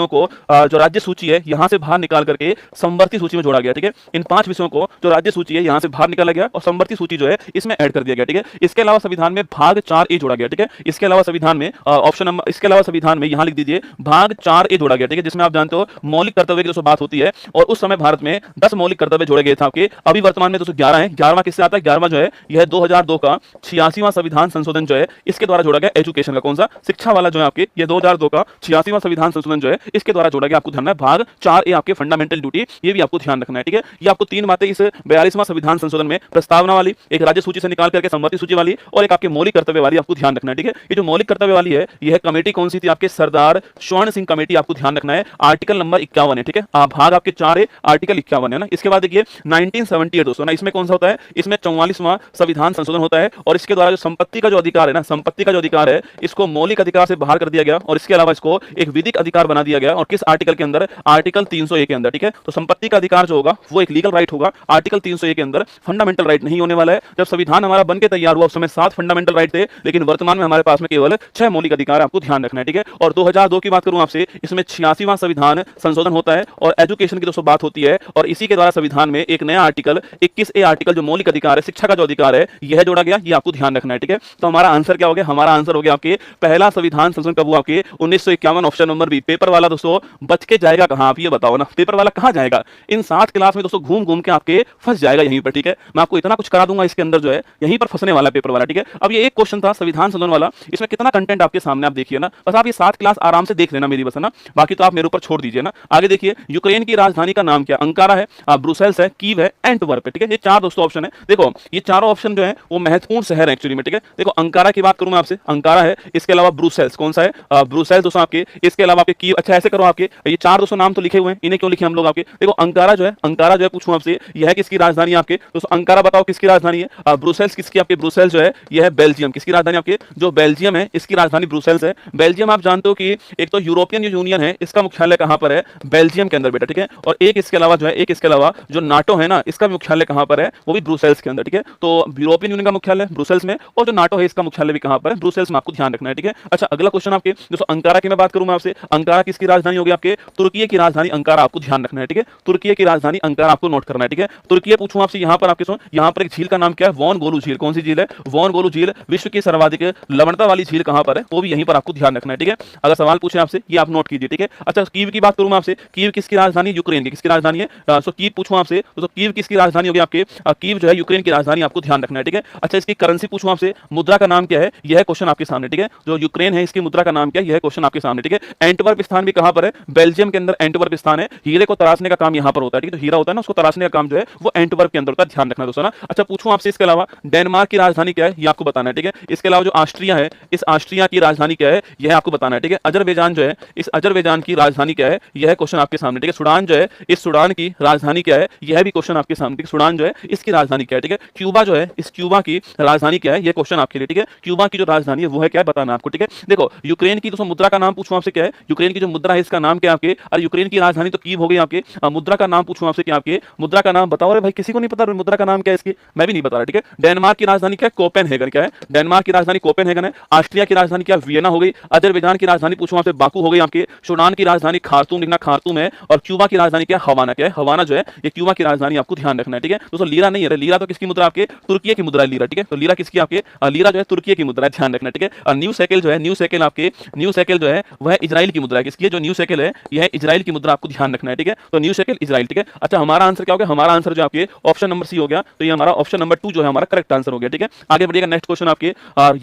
को जो राज्य सूची है यहां से बाहर निकाल करके समवर्ती सूची में जोड़ा गया, ठीक है। इन 5 विषयों को जो राज्य सूची है यहां से बाहर निकाला गया और समवर्ती सूची जो है इसमें ऐड कर दिया गया, ठीक है। इसके अलावा संविधान में भाग 4A जोड़ा गया, ठीक है। इसके अलावा संविधान में ऑप्शन नंबर, इसके अलावा संविधान में यहां लिख दीजिए भाग 4A जोड़ा गया, ठीक है। जिसमें आप जानते हो मौलिक कर्तव्य की दोस्तों बात होती है, और उस समय भारत में 10 मौलिक कर्तव्य जोड़े गए थे आपके। अभी वर्तमान में दोस्तों 11 है। 11वां किससे आता है, 11वां जो है यह 2002 का 86वां संविधान संशोधन जो है इसके द्वारा जोड़ा गया, एजुकेशन का, कौन सा, शिक्षा वाला जो है आपके, ये 2002 का 86वां संविधान संशोधन जो है इसके द्वारा जोड़ा गया, आपको ध्यान है। भाग 4A आपके फंडामेंटल ड्यूटी, ये भी आपको ध्यान रखना है, ठीक है। ये आपको 3 बातें इस 42वां संविधान संशोधन में, प्रस्तावना वाली, एक राज्य सूची से निकाल करके समवर्ती सूची वाली, और एक आपके मौलिक कर्तव्य वाली, आपको ध्यान रखना है, ठीक है। ये जो मौलिक कर्तव्य वाली है यह कमेटी कौन सी थी आपके, सरदार स्वर्ण सिंह कमेटी, आपको ध्यान रखना है। आर्टिकल नंबर 51 है, ठीक है। भाग आपके 4A आर्टिकल 51 है ना। इसके बाद देखिए 1978 दोस्तों ना, इसमें कौन सा होता है, इसमें 44वां संविधान संशोधन होता है, और इसके द्वारा जो संपत्ति का जो अधिकार है ना, संपत्ति का जो अधिकार है इसको मौलिक अधिकार से बाहर कर दिया गया, और इसके अलावा इसको एक विधिक अधिकार बना दिया गया, और किस आर्टिकल के अंदर, आर्टिकल 301 के अंदर, ठीक है। तो संपत्ति का अधिकार जो होगा वो एक लीगल राइट होगा, आर्टिकल 301 के अंदर फंडामेंटल राइट नहीं होने वाला है। जब संविधान हमारा बन के तैयार हुआ उस समय 7 फंडामेंटल राइट थे, लेकिन वर्तमान में हमारे पास में केवल 6 मौलिक अधिकार, आपको ध्यान रखना है, ठीक है। और 2002 की बात करूं आपसे, इसमें 86वां संविधान संशोधन होता है, और एजुकेशन की दोस्तों बात होती है, और इसी के द्वारा संविधान में एक नया आर्टिकल 21A आर्टिकल जो मौलिक अधिकार है, शिक्षा का जो अधिकार है यह जोड़ा गया, ये आपको ध्यान रखना है, ठीक है। तो हमारा आंसर क्या हो गया, हमारा आंसर हो गया आपके पहला संविधान संशोधन कब हुआ, आपके 1951, ऑप्शन नंबर बी। पेपर वाला दोस्तों बच के जाएगा कहां, आप ये बताओ ना, पेपर वाला कहां जाएगा, इन 7 क्लास में दोस्तों घूम घूम के आपके फंस जाएगा यहीं पर, ठीक है। मैं आपको इतना कुछ करा दूंगा इसके अंदर जो है, यहीं पर फंसने वाला पेपर वाला, ठीक है। अब ये एक क्वेश्चन था संविधान संशोधन वाला, इसमें कितना कंटेंट आपके सामने, आप देखिए ना, बस आप ये 7 क्लास आराम से देख लेना मेरी, बस है ना, बाकी तो आप मेरे ऊपर छोड़ दीजिए ना। आगे देखिए, यूक्रेन की राजधानी का नाम क्या, अंकारा है, ब्रुसेल्स है, कीव है, एंटवर्प है, ठीक है। ये 4 दोस्तों ऑप्शन है। देखो ये चारों ऑप्शन जो है वो महत्वपूर्ण शहर है एक्चुअली में, ठीक है। देखो अंकारा की बात करूं मैं आपसे, अंकारा है, इसके अलावा ब्रुसेल्स, कौन सा है, ब्रुसेल्स दोस्तों आपके, इसके अलावा आपके कीव, अच्छा ऐसे करो आपके, ये 4 दोस्तों नाम तो लिखे हुए हैं, इन्हें क्यों लिखे हम लोग आपके। देखो अंकारा जो है पूछूं आपसे, यह है किसकी राजधानी आपके दोस्तों, अंकारा बताओ किसकी राजधानी है, ब्रुसेल्स किसकी आपके, ब्रुसेल्स जो है यह है बेल्जियम, किसकी राजधानी आपके, जो बेल्जियम है इसकी राजधानी ब्रुसेल्स है। बेल्जियम आप जानते हो कि एक तो यूरोपियन यूनियन है, इसका मुख्यालय कहां पर है, बेल्जियम के अंदर बेटा, ठीक है। और एक इसके अलावा जो है, एक इसके अलावा जो नाटो है ना, इसका मुख्यालय कहां पर है, वो भी ब्रुसेल्स के अंदर, ठीक है। तो यूरोपियन यूनियन का मुख्यालय ब्रुसेल्स में, और जो नाटो है इसका मुख्यालय भी कहां पर है, ब्रुसेल्स में, आपको ध्यान रखना है, ठीक है। अच्छा अगला क्वेश्चन आपके दोस्तों, अंकारा की मैं बात करूं मैं आपसे, अंकारा किसकी राजधानी होगी आपके, तुर्की की राजधानी अंकारा, आपको ध्यान रखना है, ठीक है। तुर्की की राजधानी अंकारा आपको नोट करना है, ठीक है। तुर्की पूछूं आपसे, यहां पर आपके सुन, यहां पर एक झील का नाम क्या है, वॉन गोलू झील, कौन सी झील है, वॉन गोलू झील, विश्व की सर्वाधिक लवणता वाली झील कहां पर है, वो भी यहीं पर आपको ध्यान रखना है, ठीक है। अगर सवाल पूछे आपसे ये आप नोट कीजिए, ठीक है। अच्छा कीव की बात करूं मैं आपसे, कीव किसकी राजधानी, यूक्रेन की, किसकी राजधानी है, सो कीव पूछूं आपसे तो कीव किसकी राजधानी होगी आपके, कीव जो है यूक्रेन की राजधानी, आपको ध्यान रखना है, ठीक है। अच्छा इसकी करेंसी पूछूं आपसे, मुद्रा का नाम क्या है, यह क्वेश्चन आपके सामने, ठीक है। जो यूक्रेन है इसकी मुद्रा का नाम क्या है, यह क्वेश्चन आपके सामने, ठीक है। एंटवर्प स्थान भी कहां पर है, बेल्जियम के अंदर एंटवर्प स्थान है, हीरे को तराशने का काम यहां पर होता है, ठीक है। तो हीरा होता है ना, उसको तराशने का काम जो है वो एंटवर्प के अंदर होता है, ध्यान रखना दोस्तों ना। अच्छा पूछूं आपसे इसके अलावा डेनमार्क की राजधानी क्या है, ये आपको बताना है, ठीक है। इसके अलावा जो ऑस्ट्रिया है, इस ऑस्ट्रिया की राजधानी क्या है, यह आपको बताना है, ठीक है। अजरबैजान जो है, इस अजरबैजान की राजधानी क्या है, यह क्वेश्चन आपके सामने, ठीक है। सूडान जो है, इस सूडान की राजधानी क्या है, यह भी क्वेश्चन आपके सामने, ठीक है। सूडान जो है इसकी राजधानी क्या है, ठीक है। क्यूबा जो है, इस क्यूबा की राजधानी क्या है, यह क्वेश्चन आपके लिए, ठीक है। क्यूबा की जो राजधानी है वो है क्या है बताना आपको, ठीक है। देखो यूक्रेन की दोस्तों मुद्रा का नाम पूछूं आपसे क्या है, यूक्रेन की जो मुद्रा है इसका नाम क्या है आपके, और यूक्रेन की राजधानी तो कीव हो गई आपके, मुद्रा का नाम पूछूं आपसे क्या आपके, मुद्रा का नाम बताओ रे भाई, किसी को नहीं पता मुद्रा का नाम क्या है इसकी, मैं भी नहीं बता रहा, ठीक है। डेनमार्क की राजधानी राजधानी क्या है? कोपेनहेगन। क्या है? डेनमार्क की राजधानी कोपेनहेगन है। ऑस्ट्रिया की राजधानी क्या? वियना हो गई। अजरबैजान की राजधानी पूछूं आपसे बाकू हो गई आपकी। सूडान की राजधानी खार्तूम, लिखना खार्तूम है। और क्यूबा की राजधानी क्या? हवाना। क्या है? हवाना जो है ये क्यूबा की राजधानी, आपको ध्यान रखना है, ठीक है दोस्तों। लीरा नहीं है, लीरा तो किसकी मुद्रा? आपके तुर्की की मुद्रा है लीरा, ठीक है। तो लीरा किसकी? आपके लीरा जो है तुर्की की मुद्रा है, ध्यान रखना, ठीक है। और न्यू शेकेल जो है, न्यू शेकेल आपके न्यू शेकेल जो है वह इजराइल की मुद्रा है। किसकी है? जो न्यू शेकेल है यह इजराइल की मुद्रा, आपको ध्यान रखना है, ठीक है। तो न्यू शेकेल इजराइल, ठीक है। अच्छा, हमारा आंसर क्या हो गया? हमारा आंसर जो आपके ऑप्शन नंबर सी हो गया। तो ये हमारा ऑप्शन नंबर 2 जो है हमारा करेक्ट आंसर हो गया, ठीक है। आगे बढ़िएगा, नेक्स्ट क्वेश्चन आपके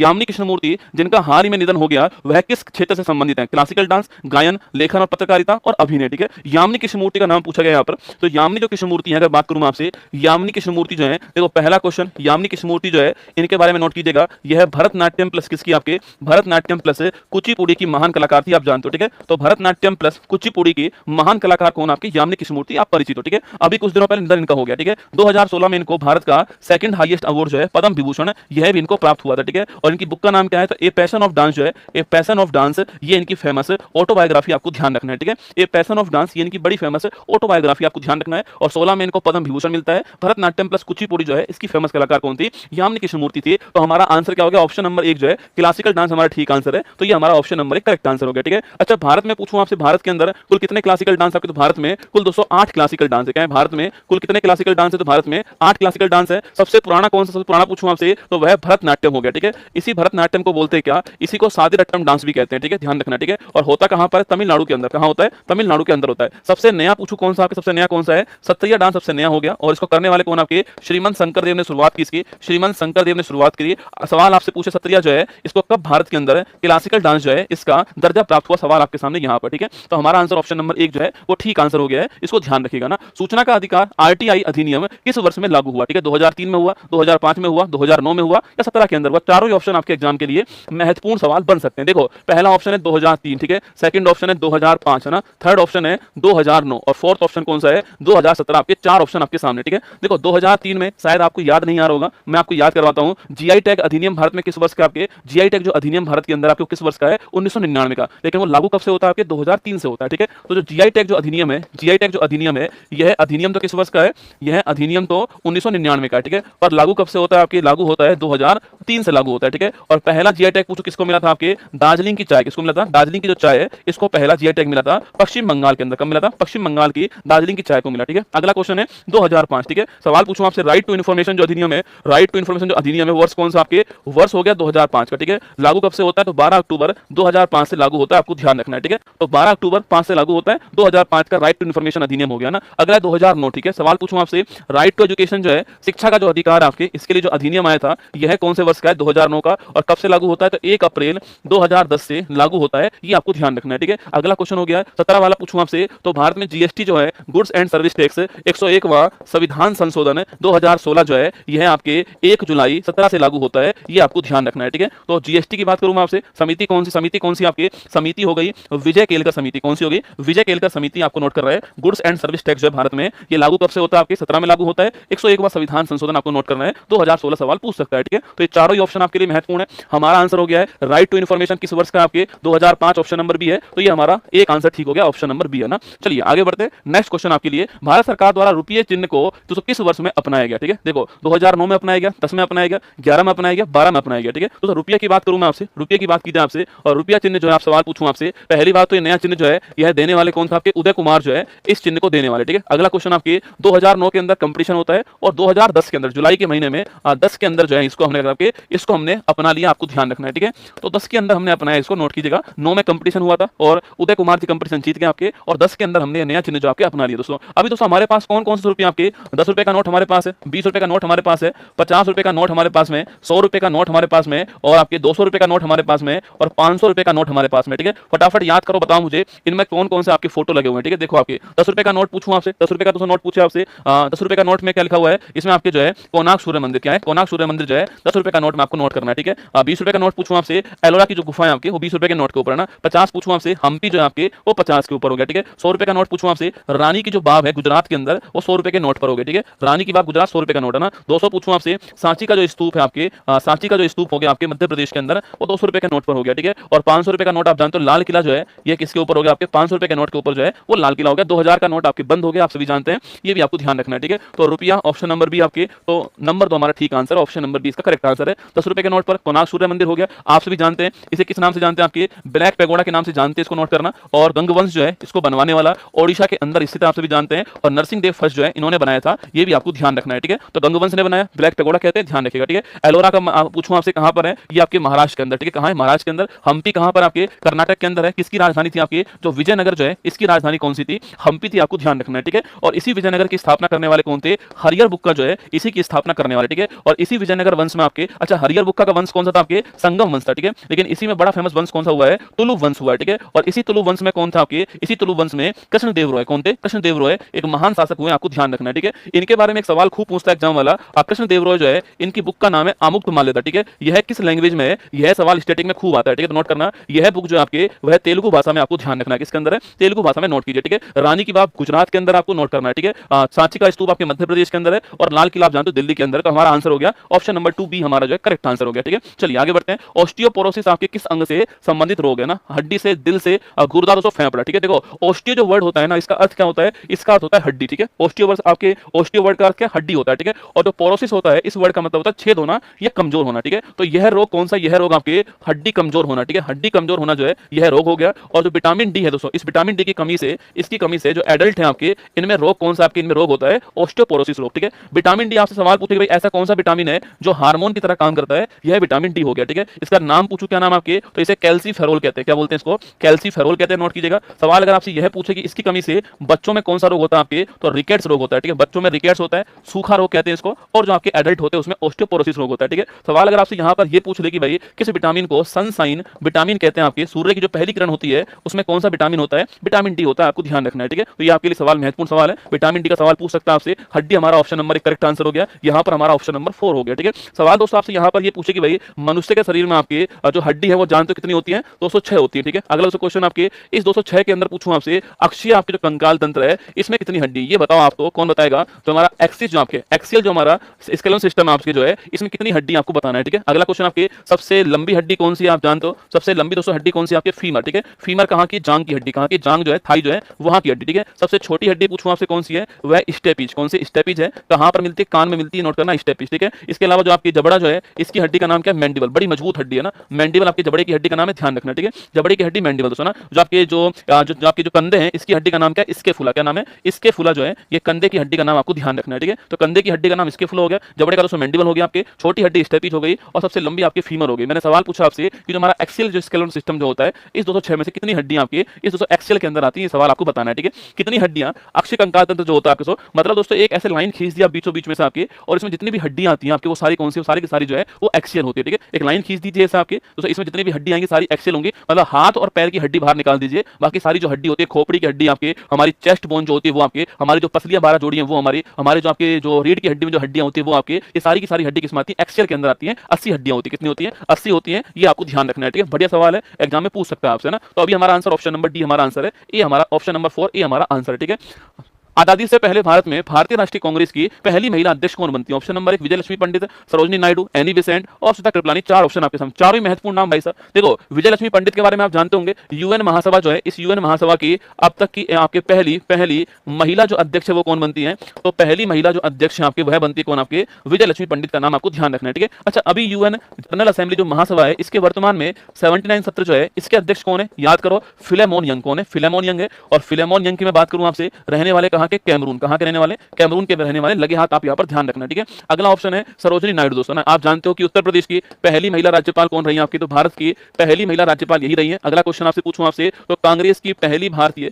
यामिनी कृष्णमूर्ति जिनका हाल ही में निधन हो गया वह किस क्षेत्र से संबंधित है? क्लासिकल डांस, गायन, लेखन और पत्रकारिता और अभिनय, ठीक है। यामिनी कृष्णमूर्ति का नाम पूछा गया यहाँ पर। तो यामिनी जो कृष्णमूर्ति है, अगर बात करूं आपसे यामिनी कृष्णमूर्ति जो है, देखो पहला क्वेश्चन यामिनी कृष्णमूर्ति जो है इनके बारे में नोट कीजिएगा। यह भरतनाट्यम प्लस किसकी? आपके भरतनाट्यम प्लस कुचिपुड़ी की महान कलाकार थी, आप जानते हो, ठीक है। तो भरतनाट्यम प्लस कुचिपुड़ी की महान कलाकार कौन? आपकी यामिनी कृष्णमूर्ति, आप परिचित हो, ठीक है। अभी कुछ दिनों पहले निधन इनका हो गया, ठीक है। 2016 में इनको भारत का सेकंड हाईएस्ट अवार्ड जो है पद्म विभूषण, यह भी इनको प्राप्त हुआ था, ठीक है। और इनकी बुक का नाम क्या है? तो ए पैशन ऑफ डांस जो है, ए पैशन ऑफ डांस, ये इनकी फेमस ऑटोबायोग्राफी, आपको ध्यान रखना है, ठीक है। ए पैशन ऑफ डांस ये इनकी बड़ी फेमस ऑटोबायोग्राफी, आपको ध्यान रखना है। और 16 में इनको पद्म विभूषण मिलता है। भरतनाट्यम प्लस कुचिपुड़ी जो है इसकी फेमस कलाकार कौन थी? यामिनी कृष्णमूर्ति थी। तो हमारा आंसर क्या हो गया? ऑप्शन नंबर 1 जो है क्लासिकल डांस हमारा ठीक आंसर है। तो ये हमारा ऑप्शन नंबर 1 करेक्ट आंसर हो गया, ठीक है। अच्छा, भारत में पूछूं आपसे, भारत के अंदर कुल कितने क्लासिकल डांस आपके? तो भारत में कुल 208 क्लासिकल डांस है। क्या है? भारत में कुल कितने क्लासिकल डांस है? तो भारत में 8 क्लासिकल डांस है। सबसे पुराना कौन सा? सबसे पुराना पूछूं आपसे तो वह भरतनाट्यम हो गया, ठीक है। इसी भरतनाट्यम को बोलते हैं क्या? इसी को सादिरट्टम डांस भी कहते हैं, ठीक है, ध्यान रखना, ठीक है। और होता कहां पर? तमिलनाडु के अंदर। कहां होता है? तमिलनाडु के अंदर होता है। सबसे नया पूछूं कौन सा आपके? सबसे नया कौन सा है? सत्रिया डांस सबसे नया हो गया। और इसको करने वाले कौन? आपके श्रीमंत शंकरदेव ने शुरुआत की इसकी। श्रीमंत शंकरदेव ने शुरुआत की। सवाल आपसे पूछे सत्रिया जो है इसको कब भारत के अंदर क्लासिकल डांस जो है इसका दर्जा प्राप्त हुआ? सवाल आपके सामने यहाँ पर, ठीक है। तो हमारा आंसर ऑप्शन नंबर 1 जो है वो ठीक आंसर हो गया है, इसको ध्यान रखिएगा ना। सूचना का अधिकार आरटीआई अधिनियम किस वर्ष में लागू हुआ? ठीक है, 2003 में हुआ, 2005 में हुआ, 2009 में हुआ या 17 के अंदर हुआ? चारों ही ऑप्शन आपके एग्जाम के लिए महत्वपूर्ण सवाल बन सकते हैं। देखो, पहला ऑप्शन है 2003, ठीक है, सेकंड ऑप्शन है 2005, है ना, थर्ड ऑप्शन है 2009 और फोर्थ ऑप्शन कौन सा है? 2017। आपके 4 ऑप्शन आपके सामने, ठीक है। देखो, 2003 में शायद आपको याद नहीं आ रहा होगा, मैं आपको याद करवाता हूं। जीआई टैग अधिनियम भारत में किस वर्ष का? आपके जीआई टैग जो अधिनियम भारत के अंदर आपको किस वर्ष का है? 1999 का। लेकिन वो लागू कब से होता है? आपके 2003 से होता है, ठीक है। तो जो जीआई टैग जो अधिनियम है, जीआई टैग जो अधिनियम है, यह अधिनियम तो किस वर्ष का है? यह अधिनियम तो 1999 का है, ठीक है। पर लागू कब से होता है? आपके लागू होता है 2003 से लागू होता है, ठीक है। और पहला जीआई टैग पूछो किसको मिला था? आपके दार्जिलिंग की चाय किसको मिला था? दार्जिलिंग की जो चाय है इसको पहला जीआई टैग मिला था पश्चिम बंगाल के अंदर। कब मिला था? पश्चिम बंगाल की दार्जिलिंग की चाय को मिला, ठीक है। अगला क्वेश्चन है 2005, ठीक है। सवाल पूछूं आपसे, राइट टू इन्फॉर्मेशन जो अधिनियम है, राइट टू इन्फॉर्मेशन जो अधिनियम है, वर्ष कौन सा? आपके वर्ष हो गया 2005 का, ठीक है। लागू कब से होता है? तो 12 अक्टूबर 2005 से लागू होता है, आपको ध्यान रखना है, ठीक है। तो 12 अक्टूबर 5 से लागू होता है, 2005 का राइट टू इन्फॉर्मेशन अधिनियम हो गया ना। अगला 2009, ठीक है। सवाल पूछूं आपसे, राइट टू एजुकेशन जो है, शिक्षा का जो अधिकार आपके, इसके लिए जो अधिनियम आया था यह कौन से वर्ष का है? 2009 का। और कब से लागू होता है? तो 1 अप्रैल 2010 से लागू होता है, ये आपको ध्यान रखना है, ठीक है। अगला क्वेश्चन हो गया 17 वाला पूछूं आपसे, तो भारत में जीएसटी जो है, गुड्स एंड सर्विस टैक्स 101वां संविधान संशोधन 2016 जो है यह आपके 1 जुलाई 17 से लागू होता है, ये आपको ध्यान रखना है, ठीक है। तो जीएसटी की बात करूं मैं आपसे, समिति कौन सी? समिति कौन सी? आपकी समिति हो गई विजय केलकर समिति। कौन सी होगी? विजय केलकर समिति आपको नोट कर रहा है। गुड्स एंड सर्विस टैक्स जो है भारत में, ये लागू कब से होता है? आपके 17 में लागू होता है। 101वां संविधान संशोधन आपको नोट करना है, 2016 सवाल पूछ सकता है, ठीक है। तो ये चारों ही ऑप्शन आपके लिए महत्वपूर्ण है। हमारा आंसर हो गया है राइट टू इन्फॉर्मेशन किस वर्ष का? आपके 2005, ऑप्शन नंबर बी है। तो ये हमारा एक आंसर ठीक हो गया, ऑप्शन नंबर बी है ना। चलिए आगे बढ़ते हैं। नेक्स्ट क्वेश्चन आपके लिए, भारत सरकार द्वारा रुपये चिन्ह को तो किस वर्ष में अपनाया गया? ठीक है, देखो 2009 में अपनाया गया, 10 में अपनाया गया, 11 में अपनाया गया, 12 में अपनाया गया, ठीक है। तो रुपये की बात करूं मैं आपसे, रुपये की बात की जाए आपसे, और रुपया चिन्ह जो है, आप सवाल पूछूं आपसे, पहली बात तो ये नया चिन्ह जो है यह देने वाले कौन था? आपके उदय कुमार जो है इस चिन्ह को देने वाले, ठीक है। अगला क्वेश्चन आपके 2009 के अंदर कंपटीशन होता है और 2010 के अंदर जुलाई के महीने में 10 के अंदर जो है इसको हमने अपना लिया, आपको ध्यान रखना है, ठीक है। तो 10 के अंदर हमने अपनाया, इसको नोट कीजिएगा। 9 में कंपटीशन हुआ था और उदय कुमार जी कंपटीशन जीत गए आपके, और 10 के अंदर हमने नया चिन्ह जो आपके अपना लिया। दोस्तों अभी दोस्तों हमारे पास कौन कौन से रुपये आपके? 10 रुपए का नोट हमारे पास है, 20 रुपए का नोट हमारे पास है, 50 रुपए का नोट हमारे पास में, 100 रुपए का नोट हमारे पास में, और आपके 200 रुपए का नोट हमारे पास में, और 500 रुपए का नोट हमारे पास में, ठीक है। फटाफट याद करो, बताओ मुझे इनमें कौन कौन से आपके फोटो लगे हुए हैं, ठीक है। देखो आपके 10 रुपए का नोट पूछूं आपसे, 10 रुपए का दोस्तों नोट पूछे आपसे, 10 रुपए का नोट में क्या लिखा हुआ है? इसमें आपके जो है कोणार्क सूर्य मंदिर, क्या है? कोणार्क सूर्य मंदिर जो है 10 रुपए का नोट में आपको नोट करना है, ठीक है। 20 रुपए का नोट पूछूं आपसे, एलोरा की जो गुफा है आपके, वो 20 रुपए के नोट के ऊपर है ना। 50 पूछूं आपसे, हम्पी जो है आपके वो 50 के ऊपर हो गया, ठीक है। 100 रुपए का नोट पूछूं आपसे, रानी की जो बाग है गुजरात के अंदर, वो 100 रुपए के नोट पर हो गया, ठीक है। रानी की बाग गुजरात 100 रुपए का नोट है ना। 200 पूछूं आपसे, सांची का जो स्तूप है आपके, सांची का जो स्तूप हो गया आपके मध्य प्रदेश के अंदर, वो 200 रुपए के नोट पर हो गया, ठीक है। और 500 रुपए का नोट आप जानते हो लाल किला जो है ये किसके ऊपर हो गया? आपके 500 रुपए के नोट के ऊपर जो है वो लाल किला हो गया। 2000 का नोट आपके बंद हो गया, आप सभी जानते हैं, ये भी आपको ध्यान रखना है, ठीक है। तो रुपया ऑप्शन नंबर बी आपके, तो नंबर तो हमारा ठीक answer answer option number B इसका करेक्ट आंसर है। 10 रुपए के नोट पर कोणार्क सूर्य मंदिर हो गया, आप सभी जानते हैं। इसे किस नाम से जानते हैं? आपके ब्लैक पैगोडा के नाम से जानते हैं, इसको नोट करना। और गंगवंश जो है इसको बनवाने वाला ओडिशा के अंदर स्थित आप सभी जानते हैं। और नरसिंह देव फर्स्ट जो है इन्होंने बनाया था, ये भी आपको ध्यान रखना है, ठीक है। तो गंगवंश ने बनाया, ब्लैक पैगोडा कहते हैं, ध्यान रखिएगा, ठीक है। एलोरा का पूछूं आपसे कहां पर है? ये आपके महाराष्ट्र के अंदर, ठीक है। कहां है? महाराष्ट्र के अंदर। हम्पी कहां पर? आपके कर्नाटक के अंदर है। किसकी राजधानी थी? आपकी जो विजयनगर जो है इसकी राजधानी कौन सी थी? हम्पी थी, आपको ध्यान रखना है, ठीक है। और इसी विजयनगर की स्थापना करने वाले कौन थे? हरिहर बुक्का जो है इसी की स्थापना करने वाले, ठीक है। और इसी विजयनगर वंश में आपके, अच्छा हरिहर बुक्का का वंश कौन सा था? आपके संगम वंश था, ठीक है। लेकिन इसी में बड़ा फेमस वंश कौन सा हुआ है? तुलु वंश हुआ है, ठीक है। और इसी तुलु वंश में कौन था? आपके इसी तुलु वंश में कृष्णदेव रॉय कौन थे? कृष्णदेव रॉय एक महान शासक हुए, आपको ध्यान रखना है, ठीक है। इनके बारे में एक सवाल खूब पूछता है एग्जाम वाला। कृष्णदेव रॉय जो है इनकी बुक का नाम है आमुक्तमाल्यदा, ठीक है। यह किस लैंग्वेज में है? यह सवाल स्टैटिक में खूब आता है, ठीक है। तो नोट करना, यह बुक जो आपके वह तेलुगु भाषा में, आपको ध्यान रखना है। किसके अंदर है? तेलुगु भाषा में, नोट कीजिए, ठीक है। रानी की बाग गुजरात के अंदर आपको नोट करना है, ठीक है। सांची का स्तूप आपके मध्य प्रदेश के अंदर है और लाल किला आप जानते हो दिल्ली के अंदर। तो हमारा आंसर हो गया ऑप्शन नंबर 2 बी, हमारा जो है करेक्ट आंसर हो गया, ठीक है। चलिए आगे बढ़ते हैं। ऑस्टियोपोरोसिस आपके किस अंग से संबंधित रोग है? ना हड्डी से, दिल से, गुर्दा दोस्तों फेफड़ा, ठीक है। देखो ऑस्टियो जो वर्ड होता है ना, इसका अर्थ क्या होता है? इसका अर्थ होता है हड्डी, ठीक है। ऑस्टियो वर्ड आपके, ऑस्टियो वर्ड का अर्थ क्या? हड्डी होता है, ठीक है। और जो पोरोसिस होता है इस वर्ड का मतलब होता है छेद होना या कमजोर होना, ठीक है। तो यह रोग कौन सा? यह रोग आपके हड्डी कमजोर होना, ठीक है। हड्डी कमजोर होना जो है यह रोग हो गया। और जो विटामिन डी है दोस्तों, इस विटामिन डी की कमी से, इसकी कमी से जो एडल्ट है आपके, इनमें रोग कौन सा? आपके इनमें रोग होता है ऑस्टियोपोरोसिस रोग, ठीक है। विटामिन डी आपसे सवाल पूछे कि भाई ऐसा कौन सा विटामिन है जो हार्मोन की तरह काम करता है? यह विटामिन डी हो गया, ठीक है। इसका नाम पूछूं, क्या नाम आपके? तो इसे कैल्सीफेरोल कहते हैं। क्या बोलते हैं इसको? कैल्सीफेरोल कहते हैं, नोट कीजिएगा। सवाल अगर आपसे यह पूछे कि इसकी कमी से बच्चों में कौन सा रोग होता है आपके, तो रिकेट्स रोग होता है, ठीक है। बच्चों में रिकेट्स होता है, सूखा रोग कहते हैं इसको। और जो आपके एडल्ट होते हैं उसमें ऑस्टियोपोरोसिस रोग होता है, ठीक है। सवाल अगर आपसे यहां पर यह पूछ ले कि भाई किस विटामिन को सनसाइन विटामिन कहते हैं? आपके सूर्य की जो पहली किरण होती है उसमें कौन सा विटामिन होता है? विटामिन डी होता है, आपको ध्यान रखना है, ठीक है। तो ये आपके लिए सवाल महत्वपूर्ण सवाल है, विटामिन डी का सवाल पूछ सकता है आपसे। हड्डी हमारा ऑप्शन नंबर 1 करेक्ट आंसर हो गया, यहां पर हमारा ऑप्शन नंबर 4 हो गया, ठीक है। सवाल दोस्तों आपसे यहां पर ये पूछे कि भाई मनुष्य के शरीर में आपके जो हड्डी है वो जानते हो कितनी होती है? 206 होती है, ठीक है। अगला क्वेश्चन आपके इस 206 के अंदर पूछूं आपसे, अक्षीय आपके जो कंकाल तंत्र है इसमें कितनी हड्डी? ये बताओ आपको, कौन बताएगा? तो हमारा एक्सिस जो आपके एक्सियल जो हमारा स्केलेटल सिस्टम आपके जो है इसमें कितनी हड्डी आपको बताना है, ठीक है। अगला क्वेश्चन आपके सबसे लंबी हड्डी कौन सी है? आप जानते हो सबसे लंबी दोस्तों हड्डी कौन सी? आपके फीमर, ठीक है। फीमर कहां की? जांग की हड्डी, कहां की? जांग जो है, थाई जो है वहां की हड्डी, ठीक है। सबसे छोटी हड्डी पूछूं आपसे कौन सी है? वह स्टेपिज, कौन सी? स्टेपिज है। कहां पर मिलती है? कान में मिलती है, नोट करना स्टेपिज, ठीक है। इसके अलावा जो आपकी जबड़ा जो है इसकी हड्डी का नाम क्या है? मैंडिबल, बड़ी मजबूत हड्डी है ना, मैंडिबल आपके जबड़े की हड्डी का नाम है, ध्यान रखना, ठीक है। जबड़े की हड्डी मैंडिबल दोस्तों ना। जो आपके जो आपके जो कंधे हैं इसकी हड्डी का नाम क्या है? स्कैपुला, क्या नाम है? स्कैपुला जो है ये कंधे की हड्डी का नाम, आपको ध्यान रखना है, ठीक है। तो कंधे की हड्डी का नाम स्कैपुला हो गया, जबड़े का दोस्तों मैंडिबल हो गया, आपके छोटी हड्डी स्टेपिज हो गई और सबसे लंबी आपकी फीमर हो गई। मैंने सवाल पूछा आपसे कि जो हमारा एक्सियल जो स्केलेटल सिस्टम जो होता है इस 206 में से कितनी हड्डियां आपकी इस 200 एक्सियल के अंदर आती है? ये सवाल आपको बताना है, ठीक है। कितनी हड्डियां? अक्षीय कंकाल तंत्र जो होता है आपके, मतलब दोस्तों एक ऐसे लाइन खींच दिया बीचों बीच में से आपके, और इसमें जितनी भी हड्डियां आती हैं आपके वो सारी कौन सी? सारी की सारी जो है वो एक्सियल होती है, ठीक है। एक लाइन खींच दीजिए ऐसा आपके, तो इसमें जितनी भी हड्डियां आएंगी सारी एक्सियल होंगी, मतलब हाथ और पैर की हड्डी बाहर निकाल दीजिए, बाकी सारी जो हड्डी होती है, खोपड़ी की हड्डी आपके, हमारी चेस्ट बोन जो होती है वो आपके, हमारी जो पसलियां 12 जोड़ी हैं वो हमारे जो आपके जो रीढ़ की हड्डी में जो हड्डियां होती है वो आपके, ये सारी की सारी हड्डी किसमें आती है? एक्सियल के अंदर आती है। 80 हड्डियां होती है, कितनी होती है? 80 होती है, ये आपको ध्यान रखना है, ठीक है। बढ़िया सवाल है, एग्जाम में पूछ सकता है आपसे ना। तो अभी हमारा आंसर ऑप्शन नंबर डी हमारा आंसर है, ये हमारा ऑप्शन नंबर 4 ये हमारा आंसर है, ठीक है। आजादी से पहले भारत में भारतीय राष्ट्रीय कांग्रेस की पहली महिला अध्यक्ष कौन बनती है? ऑप्शन नंबर 1 विजयलक्ष्मी पंडित, सरोजिनी नायडू, एनी बेसेंट और सुधा कृपलानी। 4 ऑप्शन आपके सामने, चारों ही महत्वपूर्ण नाम भाई साहब। देखो विजयलक्ष्मी पंडित के बारे में आप जानते होंगे, यूएन महासभा जो है इस यूएन महासभा की अब तक की आपके पहली महिला जो अध्यक्ष है वो कौन बनती है? तो पहली महिला जो अध्यक्ष है आपके वह बनती है कौन? आपके विजयलक्ष्मी पंडित का नाम आपको ध्यान रखना है, ठीक है। अच्छा अभी यूएन जनरल असेंबली जो महासभा है इसके वर्तमान में 79 सत्र जो है इसके अध्यक्ष कौन है? याद करो, फिलेमोन यंग कौन है? फिलेमोन यंग है। और फिलेमोन यंग की मैं बात करूं आपसे, रहने वाले कहां के? कैमरून, कहां रहने वाले? कैमरून के रहने वाले। लगे हाथ आप यहां पर ध्यान रखना, ठीक है। अगला ऑप्शन है सरोजिनी नायडू दोस्तों ना। आप जानते हो कि उत्तर प्रदेश की पहली महिला राज्यपाल कौन रही है आपकी? तो भारत की पहली महिला राज्यपाल यही रही है। अगला क्वेश्चन आपसे पूछूं आपसे, तो कांग्रेस की पहली भारतीय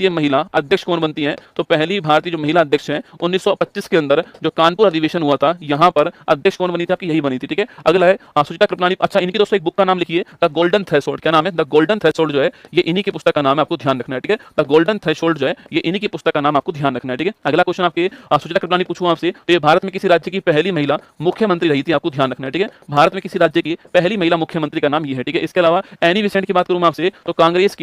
महिला अध्यक्ष कौन बनती है? तो पहली भारतीय जो महिला अध्यक्ष है 1925 के अंदर जो कानपुर अधिवेशन हुआ था यहां पर अध्यक्ष कौन बनी थी आपकी? यही बनी थी, ठीक है। अगला है सुचिता कृपलानी। अच्छा इनकी दोस्तों एक बुक का नाम लिखिए, द गोल्डन थ्रेशोल्ड। क्या नाम है? द गोल्डन थ्रेशोल्ड जो है ये इन्हीं की पुस्तक का नाम है, आपको ध्यान रखना है, ठीक है। द गोल्डन थ्रेशोल्ड जो है ये इन्हीं की पुस्तक का नाम आपको ध्यान रखना है, ठीक है। अगला क्वेश्चन आपके सुचिता कृपलानी पूछूं आपसे, तो ये भारत में किसी राज्य की पहली महिला मुख्यमंत्री रही थी? आपको ध्यान रखना है, ठीक है। भारत में किसी राज्य की पहली महिला मुख्यमंत्री का नाम ये है, ठीक है। इसके अलावा एनी बेसेंट की बात करूं मैं आपसे, तो कांग्रेस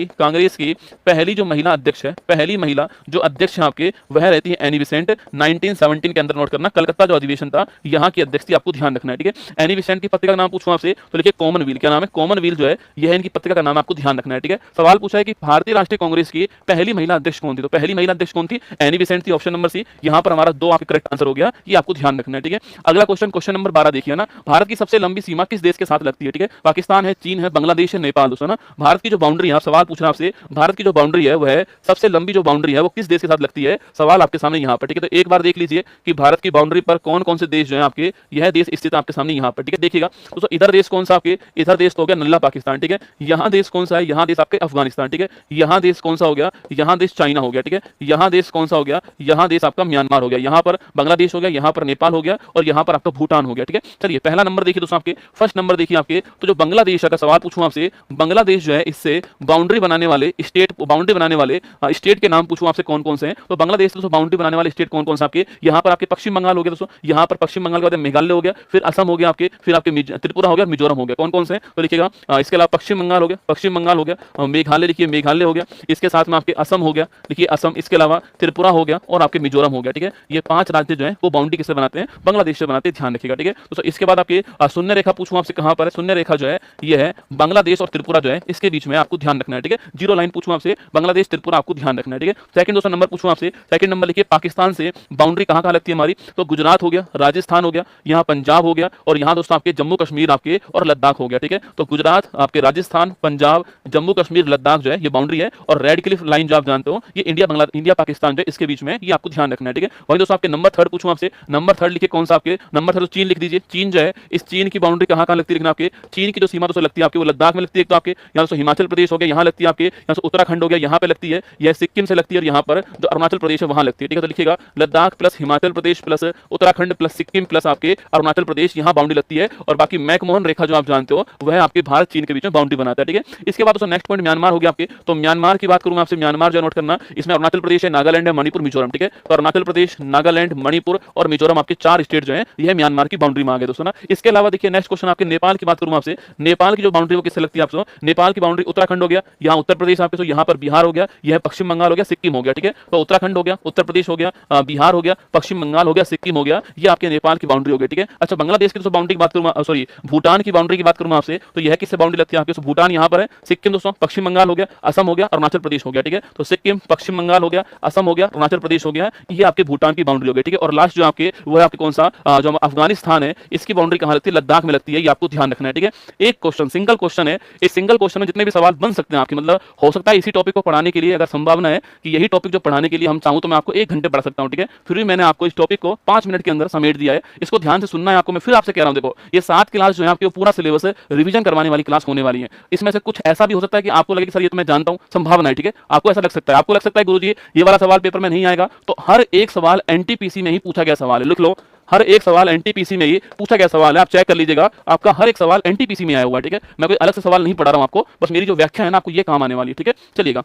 की पहली जो महिला अध्यक्ष है, पहली महिला जो अध्यक्ष है आपके वह रहती है एनी बेसेंट। 1917 के अंदर नोट करना, कलकत्ता जो अधिवेशन था यहां की अध्यक्ष थी, आपको ध्यान रखना है, ठीक है। एनी बेसेंट की पत्रिका का नाम पूछूं आपसे, तो लिखिए कॉमनवेल्थ। क्या नाम है? कॉमनवेल्थ जो है यह इनकी पत्रिका का नाम आपको ध्यान रखना है, ठीक है। सवाल पूछा है कि भारतीय राष्ट्रीय कांग्रेस की पहली महिला अध्यक्ष कौन थी? तो पहली महिला अध्यक्ष कौन थी? एनी बेसेंट थी, ऑप्शन नंबर सी। यहां पर हमारा 2 आपके करेक्ट आंसर हो गया, ये आपको ध्यान रखना है, ठीक है। अगला क्वेश्चन, क्वेश्चन नंबर 12 देखिए ना, भारत की सबसे लंबी सीमा किस देश के साथ लगती है? ठीक है, पाकिस्तान है, चीन है, बांग्लादेश है, नेपाल। दोस्तों ना, भारत की जो बाउंड्री है, आप सवाल पूछ रहे हैं आपसे, भारत की जो बाउंड्री है वह सबसे लंबी जो बाउंड्री है वो किस देश के साथ लगती है? सवाल आपके सामने यहाँ पर, ठीक है। तो एक बार देख लीजिए कि भारत की बाउंड्री पर कौन कौन से देश जो है आपके, यह देश स्थित आपके सामने यहाँ पर, ठीक है। देखिएगा दोस्तों, इधर देश कौन सा आपके, इधर देश तो हो गया नल्ला पाकिस्तान, ठीक है। यहाँ देश कौन सा है? यहाँ देश आपके अफगानिस्तान, ठीक है। यहाँ देश कौन सा हो गया? यहाँ देश चाइना हो गया, ठीक है। यहाँ देश कौन सा हो गया? यहाँ देश आपका म्यांमार हो गया, यहाँ पर बांग्लादेश हो गया, यहाँ पर नेपाल हो गया और यहाँ पर आपका भूटान हो गया, ठीक है। चलिए पहला नंबर देखिए दोस्तों, आपके फर्स्ट नंबर देखिए आपके, तो जो बांग्लादेश का सवाल पूछूं आपसे, बांग्लादेश जो है इससे बाउंड्री बनाने वाले स्टेट, बाउंड्री बनाने वाले स्टेट के नाम पूछूं आपसे कौन कौन से हैं? तो बांग्लादेश दोस्तों बाउंड्री बनाने वाले स्टेट कौन कौन से आपके, यहाँ पर आपके पश्चिम बंगाल हो गया दोस्तों, यहाँ पर पश्चिम बंगाल के बाद मेघालय हो गया, फिर असम हो गया आपके, फिर आपके त्रिपुरा हो गया, मिजोरम हो गया। कौन कौन से हैं? तो लिखिएगा, इसके अलावा पश्चिम बंगाल हो गया, पश्चिम बंगाल हो गया, मेघालय लिखिए, मेघालय हो गया, इसके साथ में आपके असम हो गया, लिखिए असम, इसके अलावा त्रिपुरा हो गया और आपके मिजोरम हो गया, ठीक है। ये 5 राज्य जो है वो बाउंड्री किससे बनाते हैं? बांग्लादेश से बनाते हैं, ध्यान रखिएगा, ठीक है। तो इसके बाद आपके शून्य रेखा पूछूं आपसे, कहां पर है शून्य रेखा? जो है ये है बांग्लादेश और त्रिपुरा जो है इसके बीच में, आपको ध्यान रखना है, ठीक है। जीरो लाइन पूछूं आपसे, बांग्लादेश त्रिपुरा आपको ध्यान रखना है, ठीक है। सेकंड दोस्तों नंबर पूछूं आपसे, सेकंड नंबर लिखिए, पाकिस्तान से बाउंड्री कहां कहां लगती है हमारी? तो गुजरात हो गया, राजस्थान हो गया, यहाँ पंजाब हो गया और यहाँ दोस्तों आपके जम्मू कश्मीर आपके और लद्दाख हो गया, ठीक है। तो गुजरात आपके, राजस्थान, पंजाब, जम्मू कश्मीर, लद्दाख जो है ये बाउंड्री है और रेड क्लिफ लाइन जो आप जानते हो ये इंडिया पाकिस्तान जो है इसके बीच में, ये आपको ध्यान रखना है, ठीक है। वही दोस्तों आपके नंबर थर्ड पूछूं आपसे, नंबर थर्ड लिखिए कौन सा आपके, नंबर थर्ड चीन लिख दीजिए। चीन जो है, इस चीन की बाउंड्री कहां कहां लगती है? लिखना आपके, चीन की जो सीमा दोस्तों लगती है आपके वो लद्दाख में लगती है, तो आपके यहाँ से हिमाचल प्रदेश हो गया, यहाँ लगती है आपके, यहाँ से उत्तराखंड हो गया, यहाँ पे लगती है, यह सिक्किम से लगती है और यहाँ पर जो अरुणाचल प्रदेश है वहां लगती है, ठीक है। तो लिखिएगा Ladakh plus Himachal Pradesh plus Uttarakhand plus Sikkim plus आपके अरुणाचल प्रदेश, यहाँ बाउंड्री लगती है और बाकी मैकमोहन रेखा जो आप जानते हो वह आपके भारत चीन के बीच में बाउंड्री बनाता है, ठीक है। इसके बाद दोस्तों नेक्स्ट पॉइंट म्यांमार हो गया आपके, तो म्यांमार की बात करूंगा आपसे, म्यांमार जो नोट करना, इसमें अरुणाचल प्रदेश है, नागालैंड है, मणिपुर, मिजोरम, ठीक है। तो अरुणाचल प्रदेश, नागालैंड, मणिपुर और मिजोरम आपके 4 स्टेट जो है यह म्यांमार की बाउंड्री में आ गए दोस्तों ना। इसके अलावा देखिए नेक्स्ट क्वेश्चन आपके नेपाल की बात करूंगा आपसे, नेपाल की जो बाउंड्री वो किससे लगती है आपसे? नेपाल की बाउंड्री उत्तराखंड हो गया, यहाँ उत्तर प्रदेश आपके, तो यहाँ पर बिहार हो गया, यह पश्चिम बंगाल हो गया, सिक्किम हो गया, ठीक है। तो उत्तराखंड हो गया, उत्तर प्रदेश हो गया, बिहार हो गया, पश्चिम बंगाल हो गया, सिक्किम हो गया, ये आपके नेपाल की बाउंड्री हो गई, ठीक है। अच्छा बांग्लादेश की दोस्तों बाउंड्री की बात करूंगा, सॉरी भूटान की बाउंड्री की बात करूंगा आपसे, तो यह किससे बाउंड्री लगती है आपके? भूटान यहाँ पर है, सिक्किम दोस्तों पश्चिम बंगाल हो गया, असम हो गया, अरुणाचल प्रदेश हो गया, ठीक है। तो सिक्किम, पश्चिम बंगाल हो गया, असम हो गया, अरुणाचल प्रदेश हो गया, ये आपके भूटान की बाउंड्री हो गई, ठीक है। और लास्ट जो आपके वो है आपके कौन सा, जो अफगानिस्तान है, इसकी बाउंड्री कहां लगती है? लद्दाख में लगती है, ये आपको ध्यान रखना है, ठीक है। एक क्वेश्चन, सिंगल क्वेश्चन है, इस सिंगल क्वेश्चन में जितने भी सवाल बन सकते हैं आपके, मतलब हो सकता है इसी टॉपिक को पढ़ाने के लिए, अगर संभावना है कि यही टॉपिक जो पढ़ाने के लिए हम चाहूं तो मैं आपको 1 घंटे पढ़ा सकता हूं, ठीक है। फिर भी मैंने आपको इस टॉपिक को 5 मिनट के अंदर समेट दिया है, इसको ध्यान से सुनना है आपको। मैं फिर आपसे कह रहा हूं, देखो ये 7 क्लास जो है आपके पूरा सिलेबस रिवीजन करवाने वाली क्लास होने वाली है। इसमें से कुछ ऐसा भी हो सकता है कि आपको लगे कि सर ये तो मैं जानता हूं, संभावना है, ठीक है। आपको ऐसा लग सकता है, आपको लग सकता है गुरुजी ये वाला सवाल पेपर में नहीं आएगा, तो हर एक सवाल एनटीपीसी में ही पूछा गया सवाल है, लिख लो, हर एक सवाल एनटीपीसी में ही पूछा गया सवाल है, आप चेक कर लीजिएगा, आपका हर एक सवाल एनटीपीसी में आया हुआ है, ठीक है। मैं कोई अलग से सवाल नहीं पढ़ा रहा हूं आपको, बस मेरी जो व्याख्या है ना आपको ये काम आने वाली है, ठीक है। चलिएगा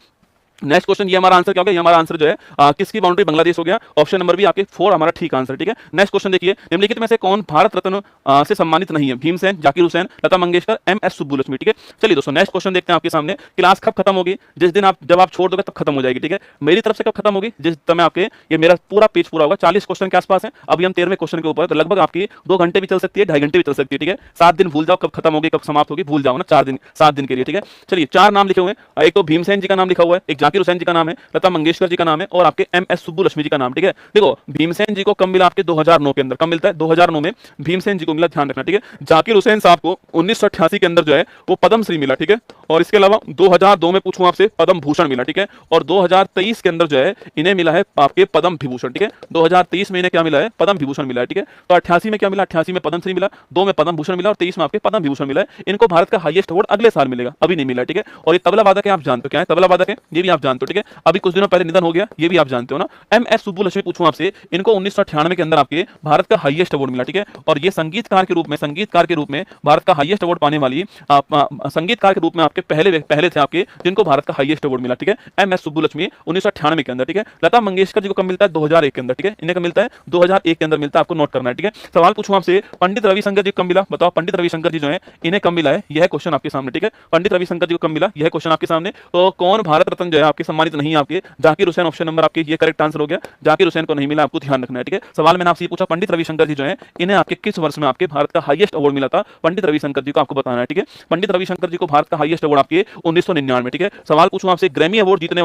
नेक्स्ट क्वेश्चन, ये हमारा आंसर क्या हो गया? ये हमारा आंसर जो है किसकी बाउंड्री? बांग्लादेश हो गया, ऑप्शन नंबर भी आपके 4 हमारा ठीक आंसर, ठीक है। नेक्स्ट क्वेश्चन देखिए, निम्नलिखित में से कौन भारत रत्न से सम्मानित नहीं है? भीमसेन, जाकिर हुसैन, लता मंगेशकर, एमएस सुब्बुलक्ष्मी, ठीक है। चलिए दोस्तों नेक्स्ट क्वेश्चन देखते हैं आपके सामने। क्लास कब खत्म होगी? जिस दिन आप, जब आप छोड़ दोगे तब खत्म हो जाएगी, ठीक है। मेरी तरफ से कब खत्म होगी? जिस समय आपके, ये मेरा पूरा पेज पूरा होगा, 40 क्वेश्चन के आसपास है, अभी हम 13वें क्वेश्चन के ऊपर, तो लगभग आपकी 2 घंटे भी चल सकती है, 2.5 घंटे भी चल सकती है, ठीक है। 7 दिन भूल जाओ कब खत्म होगी, कब समाप्त होगी, भूल जाओ ना, 4 दिन, 7 दिन के लिए, ठीक है। चलिए 4 नाम लिखे हुए हैं, एक तो भीमसेन जी का नाम लिखा हुआ है, एक जाकिर हुसैन जी का नाम है, लता मंगेशकर जी का नाम है और आपके एमएस सुब्बुलक्ष्मी जी का नाम, ठीक है। देखो भीमसेन जी को कब मिला आपके? 2009 के अंदर। कब मिलता है? 2009 में भीमसेन जी को मिला, ध्यान रखना, ठीक है। जाकिर हुसैन साहब को 1988 के अंदर जो है वो पद्मश्री मिला, ठीक है। और इसके अलावा 2002 में पूछूं आपसे पद्म भूषण मिला, ठीक है। और 2023 के अंदर जो है इन्हें मिला है आपके पद्म विभूषण, ठीक है। 2023 में इन्हें क्या मिला है? पद्म विभूषण मिला है, ठीक है। तो 88 में क्या मिला? 88 में पद्मश्री मिला, 2 में पद्म भूषण मिला और 23 में आपके पद्म विभूषण मिला है। इनको भारत का हाईएस्ट अवार्ड अगले साल मिलेगा, अभी नहीं मिला, ठीक है। और ये तबला वादक है, आप जानते हो क्या है तबला वादक है, ये भी आप जानते हो, ठीक है। अभी कुछ दिनों पहले निधन हो गया, ये भी आप जानते हो ना। एमएस सुब्बुलक्ष्मी पूछूं आपसे, इनको 1998 के अंदर आपके भारत का हाईएस्ट अवार्ड मिला, ठीक है। और ये संगीतकार के रूप में भारत का हाईएस्ट अवार्ड पाने वाली संगीतकार के रूप में आपके पहले थे आपके जिनको भारत का हाईएस्ट अवार्ड मिला, ठीक है। एमएस सुब्बुलक्ष्मी 1998 के अंदर, ठीक है। लता मंगेशकर जी को कब मिलता है? 2001 के अंदर, ठीक है। इन्हें कब मिलता है? 2001 के अंदर मिलता है, आपको नोट करना है, ठीक है। सवाल पूछूं आपसे, पंडित रविशंकर जी कब मिला? बताओ पंडित रविशंकर जी जो है इन्हें कब मिला है? यह क्वेश्चन आपके सामने, ठीक है। पंडित रविशंकर जी को कब मिला? यह क्वेश्चन आपके सामने। तो कौन भारत रत्न जो है आपके सम्मानित नहीं आपके जाकिर हुसैन, ऑप्शन नंबर आपके ये करेक्ट आंसर हो गया, जाकिर हुसैन को नहीं मिला, आपको ध्यान रखना है, ठीक है। सवाल मैंने आपसे पूछा पंडित रविशंकर जी जो है इन्हें आपके किस वर्ष में आपके भारत का हाईएस्ट अवार्ड मिला था, पंडित रविशंकर जी को आपको बताना है, ठीक है। पंडित रविशंकर जी को भारत का हाईएस्ट अवार्ड आपके 1999 में, ठीक है। सवाल पूछूं आपसे ग्रैमी अवार्ड जीतने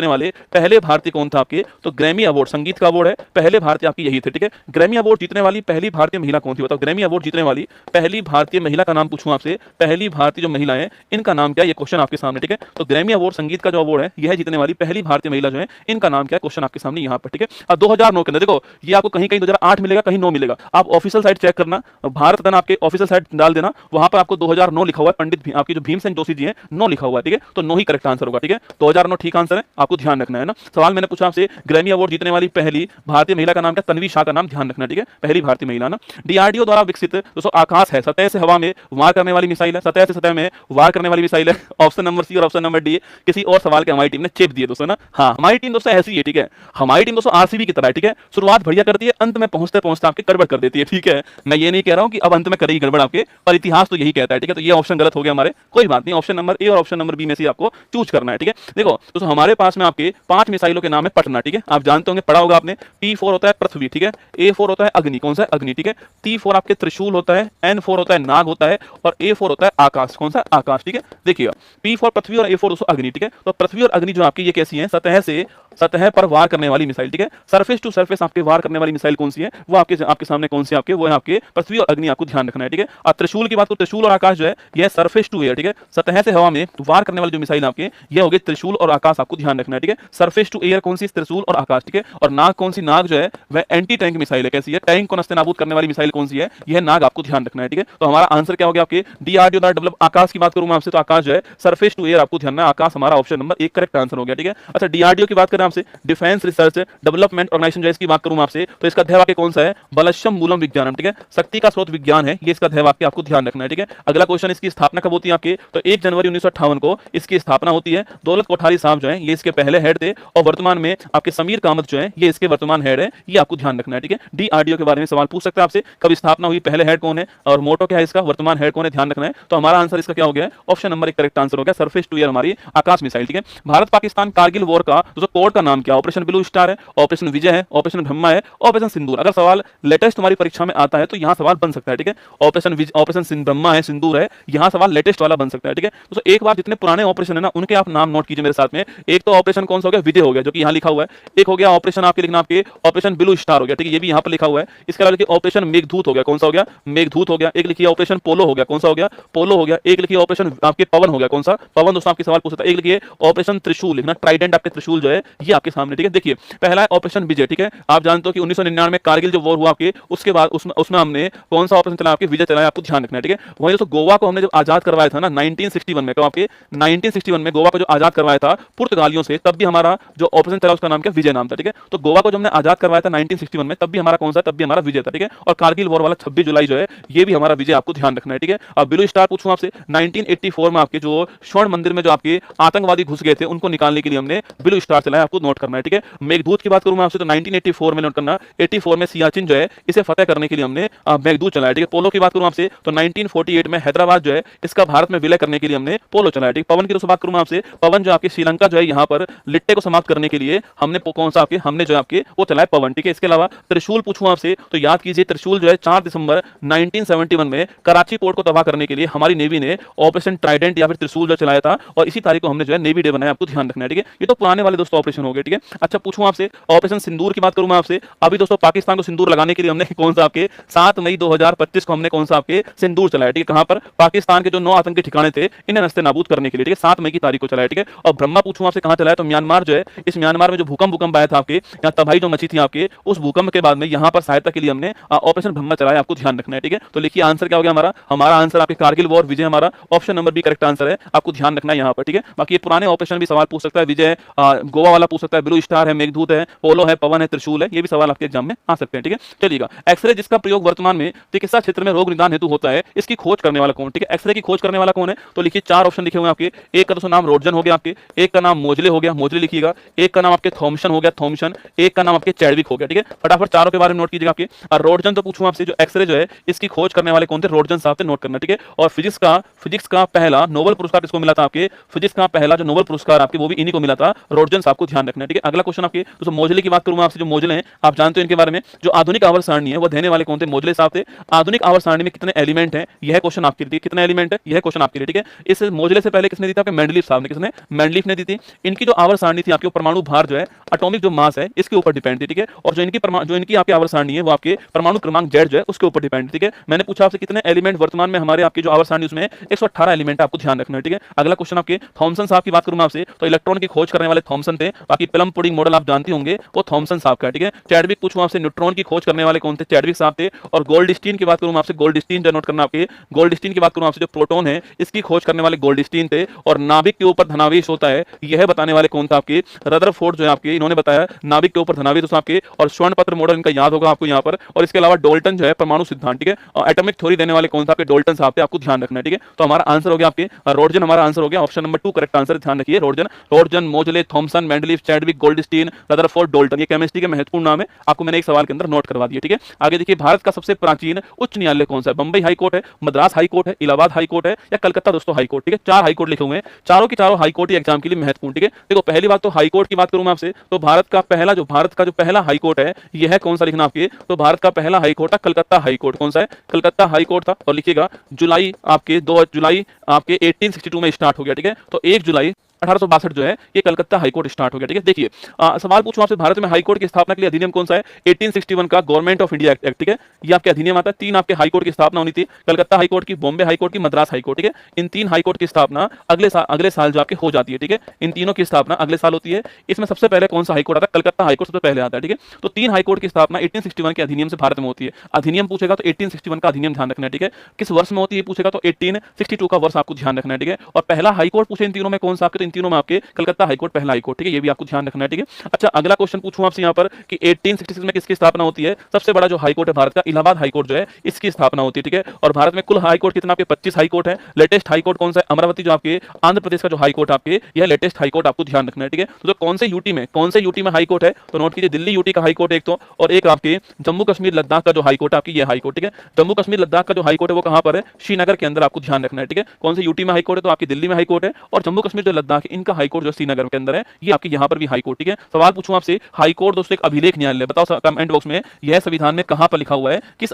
वाले पहले भारतीय कौन था आपके, तो ग्रैमी अवार्ड संगीत का अवार्ड है, पहले भारतीय आपकी यही थे, ठीक है। ग्रैमी अवार्ड जीतने वाली पहली भारतीय महिला कौन थी बताओ, ग्रैमी अवार्ड जीतने वाली पहली भारतीय महिला का नाम पूछूं आपसे, पहली भारतीय जो महिला है इनका नाम क्या है, ये क्वेश्चन आपके सामने, ठीक है। तो ग्रैमी अवार्ड संगीत का जो अवार्ड है यह जीतने वाली पहली भारतीय महिला जो है इनका नाम क्या है, क्वेश्चन आपके सामने यहाँ पर, ठीक है। अब 2009 के अंदर देखो ये आपको कहीं कहीं 2008 मिलेगा, कहीं 9 मिलेगा, आप ऑफिशियल साइट चेक करना, भारत रत्न आपके ऑफिशियल साइट डाल देना, वहां पर आपको 2009 लिखा हुआ है, पंडित आपकी जो भीमसेन जोशी जी हैं 9 लिखा हुआ है, ठीक है। तो 9 ही करेक्ट आंसर होगा, ठीक है। 2009 ठीक आंसर है, आपको ध्यान रखना है ना। सवाल मैंने पूछा आपसे ग्रैमी अवार्ड जीतने वाली पहली भारतीय महिला का नाम क्या, तन्वी शाह का नाम ध्यान रखना, ठीक है, पहली भारतीय महिला ना। डीआरडीओ द्वारा विकसित दोस्तों आकाश है, सतह से हवा में वार करने वाली मिसाइल है, सतह से सतह में वार करने वाली मिसाइल है, ऑप्शन नंबर सी और ऑप्शन नंबर डी किसी और सवाल के हमारी टीम ने चेप दिए दोस्तों ना। हाँ हमारी टीम दोस्तों ऐसी है, ठीक है, हमारी टीम दोस्तों आरसीबी की तरह है, ठीक है, शुरुआत बढ़िया करती है, अंत में पहुंचते पहुंचते आपके गड़बड़ कर देती है, ठीक है। मैं ये नहीं कह रहा हूं कि अब अंत में करेगी गड़बड़ आपके, पर इतिहास तो यही कहता है, ठीक है। तो ये ऑप्शन गलत हो गया हमारे, कोई बात नहीं, ऑप्शन नंबर ए और ऑप्शन नंबर बी में से आपको चूज करना है, ठीक है। देखो दोस्तों हमारे पास में आपके 5 मिसाइलों के नाम है पटना, ठीक है, आप जानते होंगे पढ़ा होगा आपने। P4 होता है पृथ्वी, ठीक है, A4 होता है अग्नि, कौन सा है अग्नि, ठीक है, T4 आपके त्रिशूल होता है, N4 होता है नाग होता है, और A4 होता है आकाश, कौन सा आकाश, ठीक है। देखिएगा P4 पृथ्वी और A4 दोस्तों अग्नि, ठीक है। तो पृथ्वी और अग्नि जो आपकी ये कैसी है, सतह पर वार करने वाली मिसाइल, ठीक है। सरफेस टू सरफेस आपके वार करने वाली मिसाइल कौन सी है, वो आपके सामने कौन सी आपके, वो है आपके पृथ्वी और अग्नि, आपको ध्यान रखना है, ठीक है। और त्रिशूल की बात को, त्रिशूल और आकाश जो है यह सरफेस टू एयर, ठीक है, सतह से हवा में वार करने वाली जो मिसाइल आपके ये होगी त्रिशूल और आकाश, आपको ध्यान रखना है, ठीक है। सरफेस टू एयर कौन सी, त्रिशूल और आकाश, ठीक है। और नाग कौन सी, नाग जो है वह एंटी टैंक मिसाइल है, कैसी है, टैंक को नस्तेनाबूद करने वाली मिसाइल कौन सी है, यह नाग, आपको ध्यान रखना है, ठीक है। तो हमारा आंसर क्या हो गया आपके डीआरडीओ द्वारा डेवलप आकाश की बात करूं मैं आपसे, तो आकाश जो है सरफेस टू एयर, आपको ध्यान रखना है, आकाश हमारा ऑप्शन नंबर 1 करेक्ट आंसर हो गया, ठीक है। अच्छा डीआरडीओ की बात करें आपसे, डिफेंस रिसर्च डेवलपमेंट ऑर्गेनाइजेशन जो इसकी बात करूं आपसे, तो इसका ध्येय वाक्य कौन सा है, बलशम मूलम विज्ञानम, ठीक है, शक्ति का स्रोत विज्ञान है, ये इसका ध्येय वाक्य, आपको ध्यान रखना है, ठीक है। अगला क्वेश्चन, इसकी स्थापना कब होती है आपके, तो 1 जनवरी 1958 को इसकी स्थापना होती है। दौलत कोठारी साहब जो है ये इसके पहले हेड थे, और वर्तमान में आपके समीर कामत जो है ये इसके वर्तमान हेड है, ये आपको ध्यान रखना है, ठीक है। डीआरडीओ के बारे में सवाल पूछ सकते हैं आपसे, कब स्थापना हुई, पहले हेड कौन है, और मोटो क्या है इसका, वर्तमान हेड कौन है, ध्यान रखना है। तो हमारा आंसर इसका क्या हो गया, ऑप्शन नंबर 1 करेक्ट आंसर हो गया, सरफेस टू एयर हमारी आकाश मिसाइल, ठीक है। भारत पाकिस्तान कारगिल वॉर का दोस्तों कोड का नाम क्या, ऑपरेशन ब्लू स्टार है, ऑपरेशन विजय है, ऑपरेशन ब्रह्मा है, ऑपरेशन सिंदूर। अगर सवाल लेटेस्ट हमारी परीक्षा में आता है तो यहां सवाल बन सकता है, ठीक है। ऑपरेशन ब्रह्मा है, सिंदूर है, यहां सवाल लेटेस्ट वाला बन सकता है, ठीक है। तो एक बार जितने पुराने ऑपरेशन है ना उनके आप नाम नोट कीजिए मेरे साथ में। एक तो ऑपरेशन कौन सा हो गया, विजय हो गया, जो कि यहां लिखा हुआ है। एक हो गया ऑपरेशन आपके लिखना आपके ऑपरेशन ब्लू स्टार हो गया, ठीक है, ये भी यहां पर लिखा हुआ है। इसके अलावा लिखिए ऑपरेशन मेघदूत हो गया, कौन सा हो गया, मेघदूत हो गया। एक लिखिए ऑपरेशन पोलो हो गया, कौन सा हो गया, पोलो हो गया। एक लिखिए ऑपरेशन आपके पवन हो गया, कौन सा, पवन। दोस्तों आपके सवाल पूछ सकता है। एक लिखिए ऑपरेशन त्रिशूल, लिखना ट्राइडेंट आपके त्रिशूल जो है ये आपके सामने, ठीक है। देखिए पहला है ऑपरेशन विजय, ठीक है। आप जानते हो कि 1999 में कारगिल जो वॉर हुआ आपके, उसके बाद उसमें हमने कौन सा ऑपरेशन चलाया आपके, विजय चलाया, आपको ध्यान रखना है, ठीक है। वहीं दोस्तों गोवा को हमने जब आजाद करवाया था ना 1961 में, कब आपके 1961 में गोवा को जो आजाद करवाया था पुर्तगालियों से, तब भी हमारा जो ऑपरेशन चला उसका नाम क्या, विजय नाम था, ठीक है। तो गोवा को जब हमने आजाद करवाया था 1961 में, तब भी हमारा कौन सा, तब भी हमारा विजय था, ठीक है। और कारगिल वॉर वाला 26 जुलाई जो है ये भी हमारा विजय, आपको ध्यान रखना है, ठीक है। अब ब्लू स्टार पूछूं आपसे, 1984 में आपके जो स्वर्ण मंदिर में जो आपके आतंकवादी घुस गए थे उनको निकालने के लिए हमने ब्लू स्टार चलाया, आपको नोट करना है, ठीक है। मेघदूत की बात करूं मैं आपसे तो 1984 में नोट करना, 84 में सियाचिन जो है इसे फतेह करने के लिए हमने मेघदूत चलाया, ठीक है। पोलो की बात करूं आपसे तो 1948 में हैदराबाद जो है इसका भारत में विलय करने के लिए हमने पोलो चलाया, ठीक। पवन की दोस्तों बात करूं मैं आपसे, पवन जो आपके श्रीलंका जो है यहाँ पर लिट्टे को समाप्त करने के लिए हमने कौन सा आपके, हमने जो आपके वो चलाया पवन, ठीक है। इसके अलावा त्रिशूल पूछूं आपसे तो याद कीजिए त्रिशूल जो है 4 दिसंबर 1971 में कराची पोर्ट को तबाह करने के लिए हमारी नेवी ने ऑपरेशन ट्राइडेंट या फिर त्रिशूल जो चलाया था, और इसी तारीख को हमने जो है नेवी डे बनाया, आपको ध्यान रखना है, ठीक है। ये तो पुराने वाले दोस्तों ऑपरेशन हो गए, ठीक है। अच्छा पूछूं आपसे ऑपरेशन सिंदूर की बात करूं मैं आपसे, अभी दोस्तों पाकिस्तान को सिंदूर लगाने के लिए हमने कौन सा आपके 7 मई 2025 को हमने कौन सा आपके सिंदूर चलाया, ठीक है। कहां पर, पाकिस्तान के जो 9 आतंकी ठिकाने थे इन्हें नस्तेनाबूद करने के लिए, ठीक है, 7 मई की तारीख को चलाया, ठीक है। और ब्रह्मा पूछूं आपसे कहां चलाया, तो म्यांमार जो है, इस म्यांमार में जो भूकंप आया था आपके यहाँ, तबाही जो मची थी आपके, उस भूकंप के बाद में यहाँ पर सहायता के लिए हमने ऑपरेशन ब्रह्मा चलाया, आपको ध्यान रखना है, ठीक है। तो लिखिए आंसर क्या हो गया हमारा आंसर आपके कारगिल वॉर विजय, हमारा option number B correct answer है, आपको ध्यान रखना है यहाँ पर, ठीक है। बाकी ये पुराने ऑपरेशन भी सवाल पूछ सकता है, विजय गोवा वाला वाला पूछ सकता है, ब्लू स्टार है, मेघदूत है, पोलो है, पवन है, त्रिशूल है, ये भी सवाल आपके एग्जाम में आ सकते हैं, ठीक है। चलिएगा, एक्सरे जिसका प्रयोग वर्तमान में चिकित्सा क्षेत्र में रोग निदान हेतु होता है, इसकी खोज करने वाला कौन, ठीक है। एक्सरे की खोज करने वाला कौन है, तो लिखिए 4 ऑप्शन लिखे हुए आपके। एक का तो नाम रोडजन हो गया आपके, एक का नाम मोजले हो गया, मोजले लिखिएगा, एक का नाम आपके थॉमसन हो गया, थॉमसन, एक का नाम आपके चैडविक हो गया, ठीक है। फटाफट चारों के बारे में नोट कीजिएगा आपके। और रोडजन तो पूछूं आपसे, जो एक्सरे जो है इसकी खोज करने वाले कौन थे, रोडजन साहब थे, नोट करना, ठीक है। और फिजिक्स का पहला नोबेल पुरस्कार किसको मिला था आपके, फिजिक्स का पहला जो नोबेल पुरस्कार आपके वो भी इन्हीं को मिला था, रोडजन साहब को ध्यान रखना है, ठीक है। अगला क्वेश्चन आपके, तो मोजले की बात करूं मैं आपसे, जो मोजले हैं आप जानते हो इनके बारे में, जो आधुनिक आवर्त सारणी है वो देने वाले कौन थे, मोजले साहब थे। आधुनिक आवर्त सारणी में कितने एलिमेंट हैं, यह क्वेश्चन आपके लिए, कितने एलिमेंट है यह क्वेश्चन आपके लिए, ठीक है। इस मोजले से पहले किसने दी थी आपके, मेंडलीफ साहब ने, किसने, मेंडलीफ ने दी थी। इनकी जो आवर्त सारणी थी आपके परमाणु भार जो है, एटॉमिक जो मास है इसके ऊपर डिपेंड थी, ठीक है। और जो इनकी आपकी आवर्त सारणी है वो आपके परमाणु क्रमांक Z जो है उसके ऊपर डिपेंड, ठीक है। मैंने पूछा आपसे कितने एलिमेंट वर्तमान में हमारे आपकी जो आवर्त सारणी उसमें 118 एलिमेंट आपको ध्यान रखना है, ठीक है। अगला क्वेश्चन आपके थॉमसन साहब की बात करूं मैं आपसे, तो इलेक्ट्रॉन की खोज करने वाले थॉमसन थे। बाकी प्लम पुडिंग मॉडल आप जानते होंगे वो थॉमसन साहब का, ठीक है। चैडविक पूछूं आपसे, न्यूट्रॉन की खोज करने वाले कौन थे, चैडविक साहब थे। और गोल्डस्टीन की बात करूं आपसे, गोल्डस्टीन जो नोट करना आपके, गोल्डस्टीन की बात करूं आपसे, जो प्रोटॉन है इसकी खोज करने वाले गोल्डस्टीन थे। और नाभिक के ऊपर धनावेश होता है यह बताने वाले कौन था आपके, रदरफोर्ड जो है आपके, इन्होंने बताया नाभिक के ऊपर धनावेश आपके। और स्वर्ण पत्र मॉडल इनका याद होगा आपको यहाँ पर। और इसके अलावा डोल्टन जो है परमाणु सिद्धांत, ठीक है, और एटॉमिक थ्योरी देने वाले कौन सा आपके, डोल्टन साहब थे, आपको ध्यान रखना है, ठीक है। तो हमारा आंसर हो गया आपके रोडजन, हमारा आंसर हो गया ऑप्शन नंबर 2 करेक्ट आंसर, ध्यान रखिए रोडजन, Moseley, Thomson, Mendeleev, Chadwick, Goldstein, Rutherford, Dalton, ये केमिस्ट्री के महत्वपूर्ण नाम है, आपको मैंने एक सवाल के अंदर नोट करवा दिया, ठीक है। आगे देखिए, भारत का सबसे प्राचीन उच्च न्यायालय कौन सा है, बंबई हाई कोर्ट है, मद्रास हाई कोर्ट है, इलाहाबाद हाई कोर्ट है या कलकत्ता दोस्तों हाई कोर्ट, ठीक है। 4 हाई कोर्ट लिखे हुए हैं, चारों की चारों हाई कोर्ट एग्जाम के लिए महत्वपूर्ण, ठीक है। देखो पहली बात तो हाई कोर्ट की बात करूं मैं आपसे, तो भारत का जो पहला हाई कोर्ट है यह है कौन सा लिखना आपके, तो भारत का पहला हाई कोर्ट था कलकत्ता हाई कोर्ट, कौन सा है, कलकत्ता हाई कोर्ट था। और लिखिएगा 2 जुलाई आपके 1862 में स्टार्ट हो गया, ठीक है। तो 1 जुलाई 1862 जो है ये कलकत्ता हाईकोर्ट स्टार्ट हो गया, ठीक है। देखिए सवाल पूछूं आपसे, भारत में हाईकोर्ट की स्थापना के लिए अधिनियम कौन सा है, 1861 का गवर्नमेंट ऑफ इंडिया एक्ट, ठीक है। ये आपके अधिनियम आता है। 3 आपके हाईकोर्ट की स्थापना होनी थी, कलकत्ता हाईकोर्ट की, बॉम्बे हाईकोर्ट की, मद्रास हाईकोर्ट, ठीक है। इन 3 हाईकोर्ट की स्थापना अगले साल जो आपके हो जाती है, ठीक है। इन तीनों की स्थापना अगले साल होती है। इसमें सबसे पहले कौन सा हाईकोर्ट आता है, कलकत्ता हाईकोर्ट सबसे पहले आता है, ठीक है। तो 3 हाईकोर्ट की स्थापना 1861 के अधिनियम से भारत में होती है। अधिनियम पूछेगा तो 1861 का अधिनियम ध्यान रखना है, ठीक है। किस वर्ष में होती है पूछेगा तो 1862 का वर्ष आपको ध्यान रखना है, ठीक है। और पहला हाईकोर्ट पूछे इन तीनों में कौन सा आपके, तो इन तीनों में आपके कलकत्ता हाईकोर्ट पहला हाईकोर्ट, ठीक है। ये भी आपको ध्यान रखना है, ठीक है। अच्छा अगला क्वेश्चन पूछूं आपसे यहाँ पर कि 1866 में किसकी स्थापना होती है, सबसे बड़ा जो हाईकोर्ट है भारत का, इलाहाबाद हाईकोर्ट जो है इसकी स्थापना होती है, ठीक है। और भारत में कुल हाईकोर्ट कितना आपके 25 हाईकोर्ट है। लेटेस्ट हाईकोर्ट कौन सा है, अमरावती जो आपके आंध्र प्रदेश का जो हाईकोर्ट आपके, यह लेटेस्ट हाईकोर्ट आपको ध्यान रखना है, ठीक है। तो कौन से यूटी में हाईकोर्ट है, तो नोट कीजिए दिल्ली यूटी का हाईकोर्ट एक तो, और एक आपके जम्मू कश्मीर लद्दाख का जो हाईकोर्ट है आपकी, ये हाईकोर्ट, ठीक है। जम्मू कश्मीर लद्दाख का जो हाईकोर्ट है वो कहां पर है, श्रीनगर के अंदर, आपको ध्यान रखना है, ठीक है। कौन से यूटी में हाईकोर्ट है, तो आपकी दिल्ली में हाईकोर्ट है। और जम्मू कश्मीर जो लद्दाख है इनका हाईकोर्ट जो श्रीनगर के अंदर है, ये आपकी यहाँ पर भी हाईकोर्ट, ठीक है। सवाल पूछूं आपसे, हाईकोर्ट दोस्तों एक अभिलेख न्यायालय, बताओ कमेंट बॉक्स में यह संविधान में कहां पर लिखा हुआ है, किस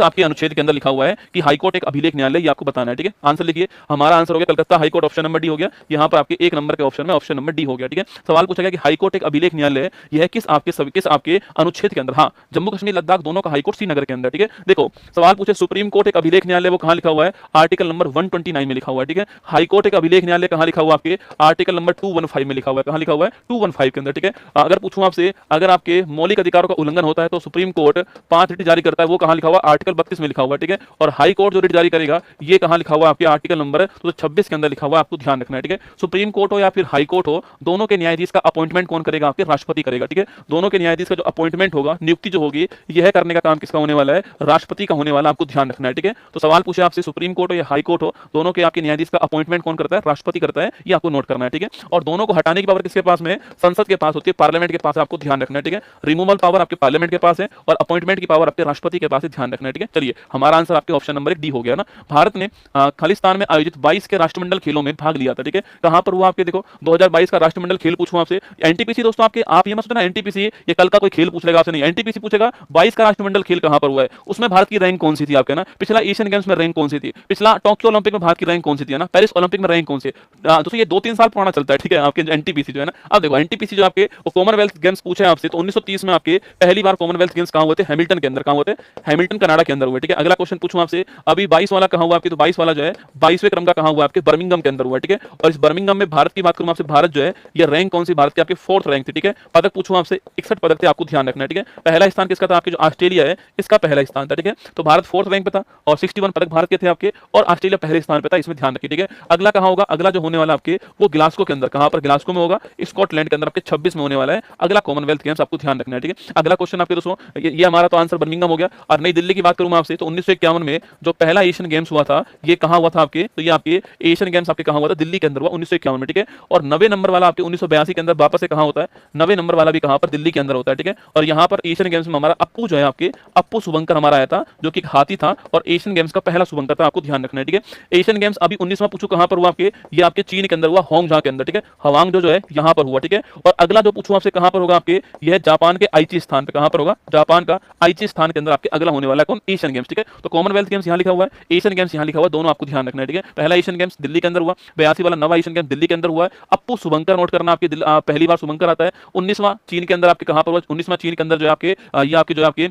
आपके अनुच्छेद के अंदर लिखा हुआ है कि हाईकोर्ट एक अभिलेख न्यायालय, ये आपको बताना है, ठीक है। आंसर लिखिए, हमारा आंसर हो गया Calcutta high court, option number D हो गया। यहाँ पर आपके 1 नंबर के ऑप्शन में ऑप्शन नंबर डी हो गया, ठीक है। सवाल पूछा गया कि हाईकोर्ट एक अभिलेख न्यायालय है, यह किस आपके अनुच्छेद के अंदर, हाँ जम्मू कश्मीर लद्दाख दोनों का हाईकोर्ट श्रीनगर के अंदर, ठीक है। देखो सवाल पूछे सुप्रीम कोर्ट एक अभिलेख न्यायालय, वो कहां लिखा हुआ है, आर्टिकल नंबर 129 में लिखा हुआ है, ठीक है। हाईकोर्ट एक अभिलेख न्यायालय कहां लिखा हुआ आपके, आर्टिकल नंबर 215 में लिखा हुआ है, कहां लिखा हुआ है, 215 के अंदर, ठीक है। अगर पूछूं आपसे, अगर आपके मौलिक अधिकारों का उल्लंघन होता है तो सुप्रीम कोर्ट 5 रिट जारी करता है, वो कहां लिखा हुआ, आर्टिकल 32 में लिखा हुआ है, ठीक है। और हाई कोर्ट जो रिट जारी करेगा ये कहां लिखा हुआ आपके आर्टिकल नंबर 26 के अंदर लिखा हुआ है, आपको ध्यान रखना है, ठीक है। सुप्रीम कोर्ट हो या फिर हाई कोर्ट हो, दोनों के न्यायाधीश का अपॉइंटमेंट कौन करेगा, आपके राष्ट्रपति करेगा, ठीक है। दोनों के न्यायाधीश का जो अपॉइंटमेंट होगा, नियुक्ति जो होगी, यह करने का काम किसका होने वाला है, राष्ट्रपति का होने वाला, आपको ध्यान रखना है, ठीक है। तो सवाल पूछे आपसे, सुप्रीम कोर्ट हो या हाई कोर्ट हो, दोनों के आपके न्यायाधीश का अपॉइंटमेंट कौन करता है, राष्ट्रपति करता है, ये आपको नोट करना है, ठीक है। और दोनों को हटाने की पावर किसके पास में, संसद के पास होती है, पार्लियामेंट के पास, आपको ध्यान रखना है, ठीक है। रिमूवल पावर आपके पार्लियामेंट के पास है और अपॉइंटमेंट की पावर आपके राष्ट्रपति के पास है, ध्यान रखना है, ठीक है। चलिए हमारा आंसर आपके ऑप्शन नंबर 1 डी हो गया ना। भारत ने खालिस्तान में आयोजित 22 के राष्ट्रमंडल खेलों में भाग लिया था, ठीक है। कहां पर हुआ आपके, देखो 2022 का राष्ट्रमंडल खेल पूछूं आपसे, एनटीपीसी दोस्तों आपके, आप ये मत सोचना एनटीपीसी ये कल का कोई खेल पूछ लेगा आपसे, नहीं, एनटीपीसी पूछेगा 22 का राष्ट्रमंडल खेल कहां पर हुआ है, उसमें भारत की रैंक कौन सी थी आपके ना, पिछला एशियन गेम्स में रैंक कौन सी थी, पिछला टोक्यो ओलंपिक में भारत की रैंक कौन सी थी ना, पेरिस ओलंपिक में रैंक कौन सी, दोस्तों ये 2-3 साल पुराना चलता है, ठीक है, आपके एनटीपीसी जो है ना। अब देखो एनटीपीसी जो आपके वो कॉमनवेल्थ गेम्स पूछे आपसे, तो 1930 में आपके पहली बार कॉमनवेल्थ गेम्स कहां हुए थे, हैमिल्टन के अंदर, कहां हुए थे, हैमिल्टन कनाडा के अंदर हुए, ठीक है। अगला क्वेश्चन पूछूं आपसे, अभी 22 वाला कहां हुआ आपके, तो 22 वाला जो है 22वें क्रम का कहां हुआ आपके, बर्मिंघम के अंदर हुआ, ठीक है। और इस बर्मिंघम में भारत की बात करूं आपसे, भारत जो है ये रैंक कौन सी, भारत की आपके 4th रैंक थी, ठीक है। पदक पूछूं आपसे 61 पदक थे, आपको ध्यान रखना है, ठीक है। पहला स्थान किसका था, आपके जो ऑस्ट्रेलिया है इसका पहला स्थान था, ठीक है। तो भारत 4th रैंक पे था और 61 पदक भारत के थे आपके, और ऑस्ट्रेलिया पहले स्थान पे था, इसमें ध्यान रखिए, ठीक है। अगला कहां होगा, अगला जो होने वाला आपके वो ग्लासगो के अंदर, कहां पर, ग्लासगो में होगा, स्कॉटलैंड के अंदर आपके 26 में होने वाला है अगला कॉमनवेल्थ गेम्स, आपको ध्यान रखना है, ठीक है। अगला क्वेश्चन आपके दोस्तों, ये हमारा तो आंसर बर्मिंघम हो गया। और नई दिल्ली की बात करूं मैं आपसे तो 1951 में जो पहला एशियन गेम्स हुआ था ये कहां हुआ था आपके, तो ये आपके एशियन गेम्स आपके कहां हुआ था, दिल्ली के अंदर हुआ 1951 में, ठीक है। और 90 नंबर वाला आपके 1982 के अंदर वापस से कहां होता है, 90 नंबर वाला भी कहां पर, दिल्ली के अंदर होता है, ठीक है। और यहां पर एशियन गेम्स में हमारा अप्पू जो है आपके, अप्पू शुभंकर हमारा आया था जो कि एक हाथी था और एशियन गेम्स का पहला शुभंकर था, आपको ध्यान रखना है, ठीक है। एशियन गेम्स अभी 19वां पूछू कहां पर हुआ आपके, ये आपके चीन के अंदर हुआ, होंगझा के अंदर, ठीक है। हवांग जो है यहां पर हुआ, ठीक है। और अगला जो पूछूं आपसे कहां पर होगा आपके, यह जापान के आइची स्थान पे, कहां पर होगा, जापान का आइची स्थान के अंदर आपके अगला होने वाला है कौन, एशियन गेम्स, ठीक है। तो कॉमनवेल्थ गेम्स यहां लिखा हुआ है, एशियन गेम्स यहां लिखा हुआ है, दोनों आपको ध्यान रखना है, ठीक है। पहला एशियन गेम्स दिल्ली के अंदर हुआ, 82 वाला नवा एशियन गेम्स दिल्ली के अंदर हुआ है। अप्पू शुभंकर नोट करना, आपके पहली बार शुभंकर आता है। 19वां चीन के अंदर आपके कहां पर हुआ, 19वां चीन के अंदर जो आपके ये आपके जो आपके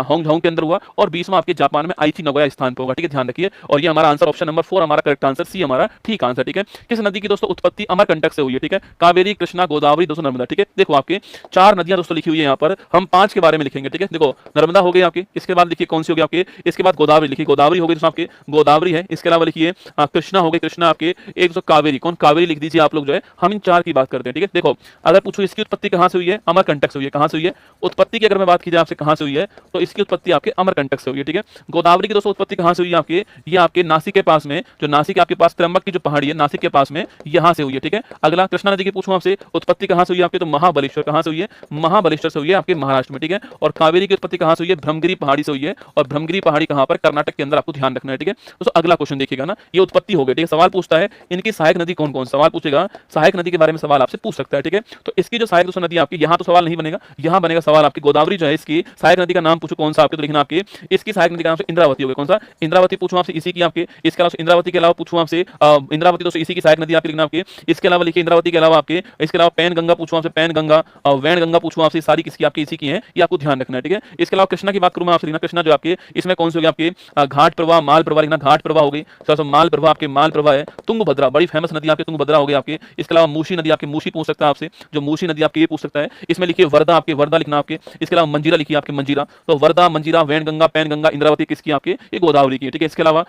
होंगझाओ के अंदर हुआ। और 20वां आपके जापान में आइची नगोया स्थान पर होगा, ठीक है, ध्यान रखिए। और ये हमारा आंसर ऑप्शन नंबर 4 हमारा करेक्ट आंसर, सी हमारा ठीक आंसर, ठीक है। किस नदी की दोस्तों उत्पत्ति अमरकंटक से हुई है, ठीक है, कावेरी, कृष्णा, गोदावरी, दोस्तों नर्मदा, ठीक है। देखो आपके 4 नदियां दोस्तों लिखी हुई है यहाँ पर, हम 5 के बारे में लिखेंगे, ठीक है। देखो नर्मदा हो गई आपकी, इसके बाद लिखिए कौन सी होगी आपके, इसके बाद गोदावरी लिखिए, गोदावरी हो गई दोस्तों आपके, गोदावरी है। इसके अलावा लिखिए कृष्णा हो गई, कृष्णा आपके, एक दोस्तों कावेरी, कौन, कावेरी लिख दीजिए आप लोग जो है। हम इन 4 की बात करते हैं, ठीक है। देखो अगर पूछो इसकी उत्पत्ति कहां से हुई है, अमरकंटक से हुई है, कहां से हुई है उत्पत्ति की, अगर मैं बात की जाए आपसे कहां से हुई है तो इसकी उत्पत्ति आपके अमरकंटक से हुई है, ठीक है। गोदावरी की दोस्तों उत्पत्ति कहां से हुई है आपके, ये आपके नासिक के पास में, जो नासिक आपके पास त्र्यंबक की जो पहाड़ी है नासिक के पास में, यहां से हुई है, ठीक है। अगला कृष्णा नदी की पूछूं आपसे उत्पत्ति कहां से हुई है आपके, तो महाबलेश्वर, कहां से हुई है, महाबलेश्वर से हुई है आपके महाराष्ट्र में, ठीक है। और कावेरी की उत्पत्ति कहां से हुई है, ब्रह्मगिरी पहाड़ी से हुई है। और ब्रह्मगिरी पहाड़ी कहां पर, कर्नाटक के अंदर, आपको ध्यान रखना है, ठीक है। दोस्तों अगला क्वेश्चन देखिएगा ना, ये उत्पत्ति हो गई, ठीक है। सवाल पूछता है इनकी सहायक नदी कौन कौन, सवाल पूछेगा सहायक नदी के बारे में, सवाल आपसे पूछ सकता है, ठीक है। तो इसकी जो सहायक दोस्तों नदी आपकी, यहां तो सवाल नहीं बनेगा, यहां बनेगा सवाल आपकी, गोदावरी जो है इसकी सहायक नदी का नाम पूछो कौन सा आपके, तो लिखना आपके इसकी सहायक नदी का नाम से इंद्रावती हो गई, कौन सा, इंद्रावती पूछूं आपसे इसी की आपके। इसके अलावा इंद्रावती के अलावा पूछूं आपसे इंद्रावती दोस्तों इसी की सहायक नदी आपकी, लिखना आपके। इसके अलावा लिखिए इंद्रावती के अलावा आपके, इसके अलावा पैन गंगा पूछूं आपसे, पैन गंगा और वैन गंगा पूछूं आपसे, सारी किसकी आपकी इसी की है, ये आपको ध्यान रखना है, ठीक है। इसके अलावा कृष्णा की बात करूं मैं आपसे, लिखना कृष्णा जो आपके, इसमें कौन सी होगी आपके, घाट प्रवाह, माल प्रवाह, लिखना घाट प्रवाह हो गई, माल प्रवाह आपके, माल प्रवाह है। तुंगभद्रा बड़ी फेमस नदी आपके, तुंगभद्रा हो गई आपके। इसके अलावा मूसी नदी आपकी, मूसी पूछ सकता है आपसे, जो मूसी नदी आपकी ये पूछ सकता है। इसमें लिखिए वर्धा आपके, वर्धा लिखना आपके। इसके अलावा मंजीरा लिखिए आपके, मंजीरा, तो वर्धा, मंजीरा, वैन गंगा, पैन गंगा, इंद्रावती किसकी आपके, ये गोदावरी की, ठीक है। इसके अलावा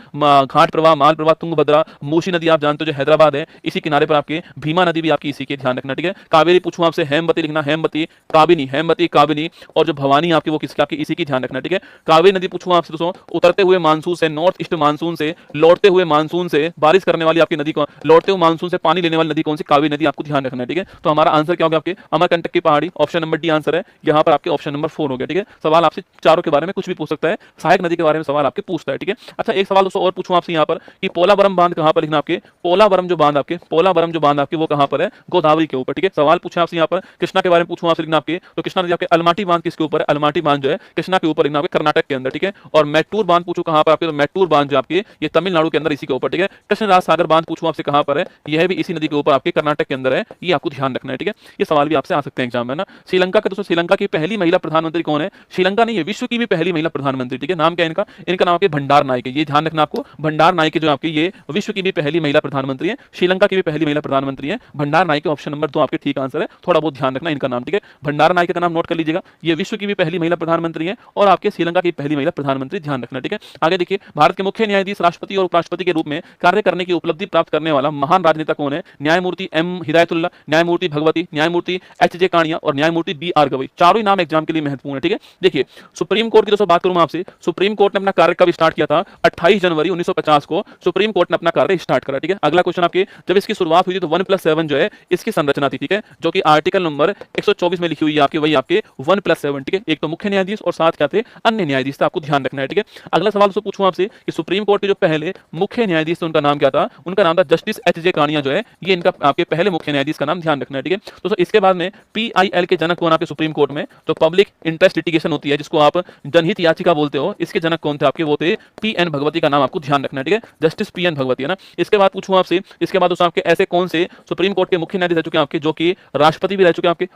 घाट प्रवाह, माल प्रवाह, तुंगभद्रा, मूसी नदी आप जानते हो जो हैदराबाद है, इसी किनारे पर आपके भीमा नदी भी आपकी इसी के, ध्यान रखना, ठीक है। कावेरी पूछूं आपसे, हेमवती लिखना, हेमवती, काबिनी, हेमवती, काबिनी, और जो भवानी आपकी वो किसकी आपकी इसी की, ध्यान रखना, ठीक है। कावेरी नदी पूछूं आपसे दोस्तों, उतरते हुए मानसून से, नॉर्थ ईस्ट मानसून से लौटते हुए मानसून से बारिश करने वाली आपकी नदी, लौटते हुए मानसून से पानी लेने वाली नदी कौन सी, कावेरी नदी, आपको ध्यान रखना है, ठीक है। तो हमारा आंसर क्या होगा आपके, अमरकंटक की पहाड़ी, ऑप्शन नंबर डी आंसर है यहाँ पर आपके, ऑप्शन नंबर 4 हो गया, ठीक है। सवाल आपसे चारों के बारे में कुछ भी पूछ सकता है, सहायक नदी के बारे में सवाल आपके पूछता है, ठीक है। अच्छा एक सवाल दोस्तों और पूछूं आपसे यहाँ पर कि पोलावरम बांध कहां पर, लिखना आपके पोलावरम जो बांध आपके, पोलावरम जो बांध आपके वो कहां पर है, गोदावरी के ऊपर, ठीक है। सवाल पूछा आपसे यहाँ पर कृष्णा के बारे में पूछूं आपसे, लिखना आपके, तो कृष्णा नदी आपके अलमाटी बांध किसके ऊपर है, अलमाटी बांध जो है कृष्णा के ऊपर, लिखना आपके कर्नाटक के अंदर, ठीक है। और मैटूर बांध पूछूं कहां पर आपके, तो मैटूर बांध जो आपके ये तमिलनाडु के अंदर इसी के ऊपर, ठीक है। कृष्णराज सागर बांध पूछूं आपसे कहां पर है, यह भी इसी नदी के ऊपर आपके कर्नाटक के अंदर है, ये आपको ध्यान रखना है, ठीक है। ये सवाल भी आपसे आ सकते हैं एग्जाम में ना। श्रीलंका के दोस्तों, श्रीलंका की पहली महिला प्रधानमंत्री कौन है, श्रीलंका नहीं है विश्व की भी पहली महिला प्रधानमंत्री, ठीक है। नाम क्या है इनका, इनका नाम आपके भंडार नायक है, ये ध्यान रखना आपको, भंडार नायक जो आपके ये विश्व की भी पहली महिला प्रधानमंत्री है, श्रीलंका की भी पहली महिला प्रधानमंत्री है भंडार नायक, ऑप्शन नंबर 2 आपके ठीक आंसर है। थोड़ा बहुत ध्यान रखना इनका नाम, ठीक है। भंडार नायक का नाम नोट कर लीजिएगा, ये विश्व की भी पहली महिला प्रधानमंत्री है और आपके श्रीलंका की पहली महिला प्रधानमंत्री, ध्यान रखना, ठीक है। आगे देखिए, भारत के मुख्य न्यायाधीश, राष्ट्रपति और उपराष्ट्रपति के रूप में कार्य करने की उपलब्धि प्राप्त करने वाला महान राजनेता कौन है, न्यायमूर्ति एम हिदायतुल्लाह, न्यायमूर्ति भगवती, न्यायमूर्ति एच.जे. कानिया और न्यायमूर्ति बी.आर. गवई, चारों ही नाम एग्जाम के लिए महत्वपूर्ण है, ठीक है। देखिए सुप्रीम कोर्ट की दोस्तों बात करूं मैं आपसे, सुप्रीम कोर्ट ने अपना कार्य कब स्टार्ट किया था, 28 जनवरी 1950 को सुप्रीम कोर्ट ने अपना कार्य स्टार्ट करा, ठीक है। अगला क्वेश्चन आपके, जब इसकी शुरुआत हुई थी तो 1+7 जो है इसकी संरचना थी, ठीक है, जो कि आर्टिकल नंबर 124 में लिखी हुई है आपकी, वही आपके 1+7, ठीक है। एक तो मुख्य न्यायाधीश और साथ क्या थे, अन्य न्यायाधीश थे, आपको ध्यान रखना है, ठीक है। अगला सवाल दोस्तों पूछूं आपसे कि सुप्रीम कोर्ट के जो पहले मुख्य न्यायाधीश थे उनका नाम क्या था, उनका नाम था जस्टिस एच.जे. कानिया, जो है ये इनका आपके पहले मुख्य न्यायाधीश का नाम, ध्यान रखना है, ठीक है। दोस्तों इसके बाद में PIL के जनक कौन आपके सुप्रीम कोर्ट में, जो पब्लिक इंटरेस्ट लिटिगेशन होती है जिसको आप जनहित याचिका बोलते हो, इसके जनक कौन थे आपके, वो थे PN भगवती, का नाम आपको ध्यान रखना है, ठीक है, जस्टिस PN भगवती है ना। इसके बाद पूछूं आपसे, इसके बाद दोस्तों आपके ऐसे कौन से सुप्रीम कोर्ट के मुख्य न्यायाधीश रह चुके हैं आपके, जो कि राष्ट्रपति भी रह चुके हैं आपके,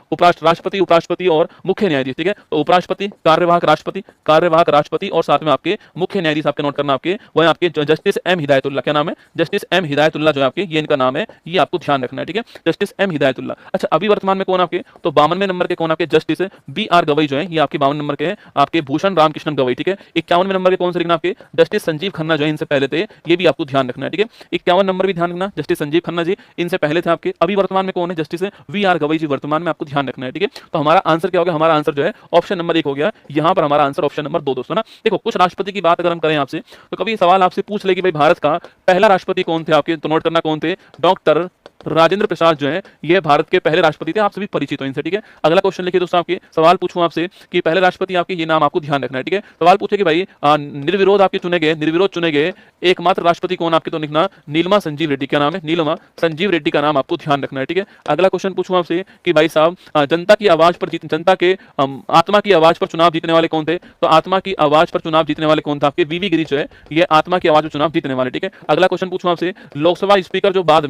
राष्ट्रपति, उपराष्ट्रपति और मुख्य न्यायाधीश, ठीक है। तो उपराष्ट्रपति, कार्यवाहक राष्ट्रपति और साथ में आपके मुख्य न्यायाधीश आपके नोट करना आपके, वह आपके जस्टिस M हिदायतुल्लाह, क्या नाम है, जस्टिस M हिदायतुल्लाह जो आपके ये इनका नाम है, ये आपको ध्यान रखना है, ठीक है, जस्टिस M हिदायतुल्लाह। अच्छा अभी वर्तमान में कौन आपके, तो 52वें नंबर के कौन आपके, जस्टिस B.R. गवई जो है ये आपके 52 नंबर के हैं, आपके भूषण रामकृष्णन गवई, ठीक है। 51वें नंबर के कौन से लिखना आपके, जस्टिस संजीव खन्ना जो है इनसे पहले थे, ये भी आपको ध्यान रखना है, ठीक है। 51 नंबर भी ध्यान रखना, जस्टिस संजीव खन्ना जी इनसे पहले थे आपके, अभी वर्तमान में कौन है, जस्टिस वी आर गवई जी वर्तमान में, आपको ध्यान रखना है, ठीक है। तो हमारा आंसर क्या हो गया, हमारा आंसर जो है ऑप्शन नंबर 1 हो गया, यहां पर हमारा आंसर ऑप्शन नंबर 2 दोस्तों ना। देखो कुछ राष्ट्रपति की बात अगर हम करें आपसे, तो कभी सवाल आपसे पूछ ले कि भाई भारत का पहला राष्ट्रपति कौन थे आपके, तो नोट करना कौन थे, डॉक्टर राजेंद्र प्रसाद जो है ये भारत के पहले राष्ट्रपति थे, आप सभी परिचित हो इनसे, ठीक है। अगला क्वेश्चन लिखिए दोस्तों, आपके सवाल पूछूं आपसे कि पहले राष्ट्रपति आपके, ये नाम आपको ध्यान रखना है, ठीक है। सवाल पूछे कि भाई निर्विरोध आपके चुने गए एकमात्र राष्ट्रपति कौन आपके, तो लिखना नीलमा संजीव रेड्डी, क्या नाम है, नीलमा संजीव रेड्डी का नाम आपको ध्यान रखना है, ठीक है। अगला क्वेश्चन पूछूं आपसे कि भाई साहब जनता की आवाज पर जनता के आत्मा की आवाज पर चुनाव जीतने वाले कौन थे, तो आत्मा की आवाज पर चुनाव जीतने वाले कौन था आपके, वीवी गिरी जो है ये आत्मा की आवाज पर चुनाव जीतने वाले, ठीक है। अगला क्वेश्चन पूछूं आपसे, लोकसभा स्पीकर जो बाद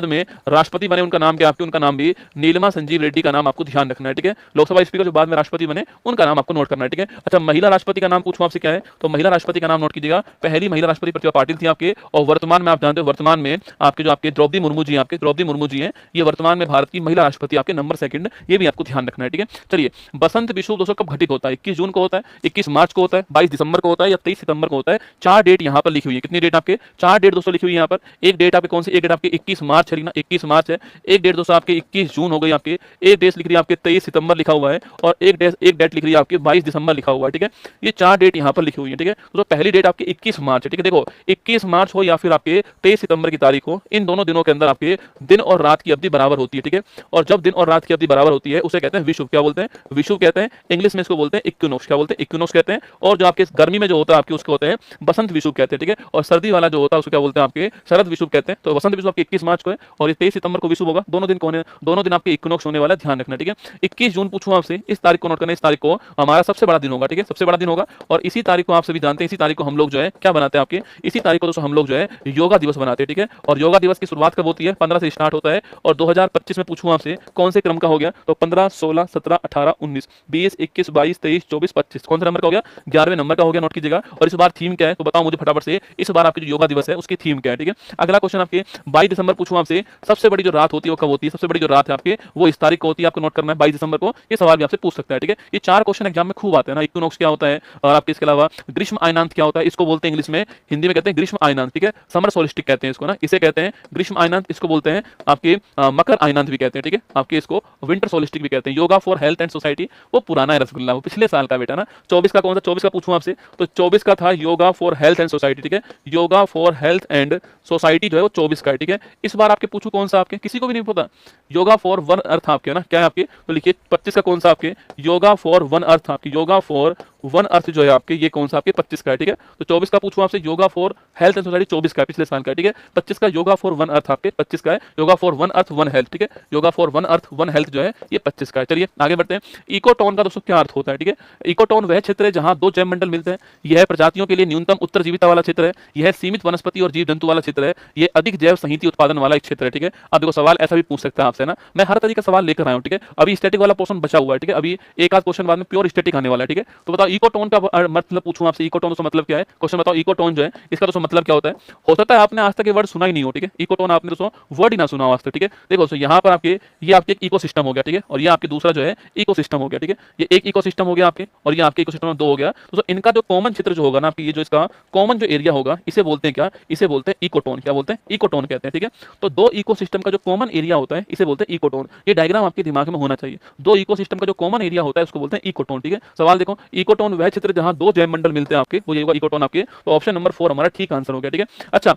में राष्ट्रपति बने उनका नाम क्या आपके, उनका नाम भी नीलमा संजीव रेड्डी का नाम आपको ध्यान रखना है, ठीक है। लोकसभा स्पीकर जो बाद में राष्ट्रपति बने उनका नाम आपको नोट करना है, ठीक है। अच्छा महिला राष्ट्रपति का नाम पूछूं आपसे क्या है, तो महिला राष्ट्रपति का नाम नोट कीजिएगा, पहली महिला राष्ट्रपति प्रतिभा पाटिल थी आपके, और वर्तमान में आप जानते हो वर्तमान में आपके जो आपके द्रौपदी मुर्मू जी, आपके द्रौपदी मुर्मू जी हैं, ये वर्तमान में भारत की महिला राष्ट्रपति आपके नंबर 2, ये भी आपको ध्यान रखना है, ठीक है। चलिए बसंत विषुव दोस्तों कब घटित होता है, 21 जून को होता है, 21 मार्च को होता है, 22 दिसंबर को होता है, या 23 सितंबर को होता है। 4 डेट यहाँ पर लिखी हुई है, कितनी डेट आपके, 4 डेट दोस्तों लिखी हुई है यहाँ पर। एक डेट आपके कौन सी, एक डेट आपके 21 मार्च है, 21 मार्च है। एक डेट दोस्तों आपके 21 जून हो गई आपके, एक डेट लिख रही है आपके 23 सितंबर लिखा हुआ है, और एक डेट लिख रही है आपके 22 दिसंबर लिखा हुआ है, ठीक है। ये 4 डेट यहाँ पर लिखी हुई है, ठीक है। तो पहली डेट आपकी 21 मार्च है, ठीक है। देखो 21 मार्च हो या फिर आपके 23 सितंबर की तारीख हो, इन दोनों दिनों के अंदर आपके दिन और रात की अवधि बराबर होती है, ठीक है। और जब दिन और रात की अवधि बराबर होती है उसे कहते हैं विषुव, क्या बोलते हैं, विषुव कहते हैं। इंग्लिश में इसको बोलते हैं इक्विनोक्स, क्या बोलते हैं, इक्विनोक्स कहते हैं। और जो आपके गर्मी में जो होता है आपके उसको होते हैं बसंत विषुव कहते हैं, ठीक है। और सर्दी वाला जो होता है उसको क्या बोलते हैं आपके शरद विषुव कहते हैं। तो बसंत विषुव आपके 21 मार्च को है और 23 सितंबर को विषुव होगा, दोनों दिन कौन है, दोनों दिन आपके इक्विनोक्स होने वाला, ध्यान रखना, ठीक है। 21 जून पूछूं आपसे, इस तारीख को नोट करना, इस तारीख को हमारा सबसे बड़ा दिन होगा, ठीक है, सबसे बड़ा दिन होगा। और इसी तारीख को आप सभी जानते हैं, इसी तारीख को हम लोग जो है क्या बनाते हैं आपके, इसी तारीख को दोस्तों हम लोग जो है योगा दिवस बनाते हैं, ठीक है। और योगा दिवस की शुरुआत कब होती है, 15 से स्टार्ट होता है। और 2025 में पूछूं आपसे कौन से क्रम का हो गया, तो 15, 16, 17, 18, 19, 20, 21, 22, 23, 24, 25 कौन सा नंबर का हो गया, 11वें नंबर का हो गया, नोट कीजिएगा। और इस बार थीम क्या है, तो बताओ मुझे फटाफट से, इस बार आपकी जो योगा दिवस है उसकी थीम क्या है, ठीक है। अगला क्वेश्चन आपके 22 दिसंबर पूछूं आपसे, सबसे बड़ी जो रात होती है वो कब होती है, सबसे बड़ी जो रात है आपके वो इस तारीख को होती है, आपको नोट करना है 22 दिसंबर को। ये सवाल भी आपसे पूछ सकता है, ठीक है। ये 4 क्वेश्चन एग्जाम में खूब आते हैं ना, इक्विनोक्स क्या होता है, और आपके इसके अलावा ग्रीष्म आयनांत क्या होता है, इसको बोलते हैं इंग्लिश में, हिंदी में कहते हैं ग्रीष्म आयनांत, ठीक है। समर सोलिस्टिक कहते हैं इसको ना, इसे कहते हैं ग्रीष्म आयनांत, इसको बोलते हैं आपके मकर आयनांत भी कहते हैं, ठीक है। आपके इसको विंटर सोलिस्टिक भी कहते हैं। Yoga for health and society वो पुराना है रसगुल्ला, वो पिछले साल का बेटा ना। 24 का कौन सा, 24 का पूछूं आपसे, तो 24 का था yoga for health and society, ठीक है। Yoga for health and society जो है वो 24 का है, ठीक है। इस बार आपके पूछूं कौन सा, आपके किसी को भी नहीं पता, योगा फॉर वन अर्थ आपके ना, क्या है आपके, तो लिखिए 25 का कौन सा आपके, योगा फॉर वन अर्थ आपकी, योगा फॉर वन अर्थ जो है आपके ये कौन सा आपके 25 का है, ठीक है। तो 24 का पूछूं आपसे yoga for health and society 24 का है, पिछले साल का, ठीक है। 25 का योगा फॉर वन अर्थ आपके 25 का है, yoga for one earth one health, ठीक है। Yoga for one earth one health जो है ये 25 का है। चलिए आगे बढ़ते हैं। इकोटोन का दोस्तों क्या अर्थ होता है, ठीक है। इकोटोन वह क्षेत्र है जहां 2 जैव मंडल मिलते हैं, यह प्रजातियों के लिए न्यूनतम उत्तरजीविता वाला क्षेत्र है, यह सीमित वनस्पति और जीव जंतु वाला क्षेत्र है, यह अधिक जैव संहिता उत्पादन वाला एक क्षेत्र है, ठीक है। अब देखो सवाल ऐसा भी पूछ सकता है आपसे ना, मैं हर तरीके का सवाल लेकर आया हूं, ठीक है। अभी स्टैटिक वाला पोर्शन बचा हुआ है, ठीक है। अभी एक आध क्वेश्चन बाद में प्योर स्टैटिक आने वाला है, ठीक है। तो बताओ इकोटोन का मतलब पूछूं आपसे, इकोटोन दोस्तों मतलब क्या है, क्वेश्चन बताओ। इकोटोन जो है इसका दोस्तों मतलब क्या होता है, हो सकता है आपने आज तक ये वर्ड सुना ही नहीं हो, ठीक है। इकोटोन आपने दोस्तों वर्ड ही ना सुना हो आज तक, ठीक है। देखो दोस्तों यहाँ पर आपके ये आपके एक इकोसिस्टम हो गया, ठीक है। और ये आपके दूसरा जो है इकोसिस्टम हो गया, ठीक है। ये एक इकोसिस्टम हो गया आपके, और ये आपके इकोसिस्टम में 2 हो गया। तो इनका जो कॉमन क्षेत्र जो होगा ना आपकी, ये जो इसका कॉमन जो एरिया होगा इसे बोलते हैं क्या, इसे बोलते हैं इकोटोन, क्या बोलते हैं, इकोटोन कहते हैं, ठीक है। तो 2 इकोसिस्टम का जो कॉमन एरिया होता है इसे बोलते हैं इकोटोन। ये डायग्राम आपके दिमाग में होना चाहिए। 2 इकोसिस्टम का जो कॉमन एरिया होता है उसको बोलते हैं इकोटोन, ठीक है। सवाल देखो, इकोटोन वह क्षेत्र जहां 2 जैव मंडल मिलते हैं आपके, वो ये होगा इकोटोन आपके। तो ऑप्शन नंबर 4 हमारा ठीक आंसर हो गया, ठीक है। अच्छा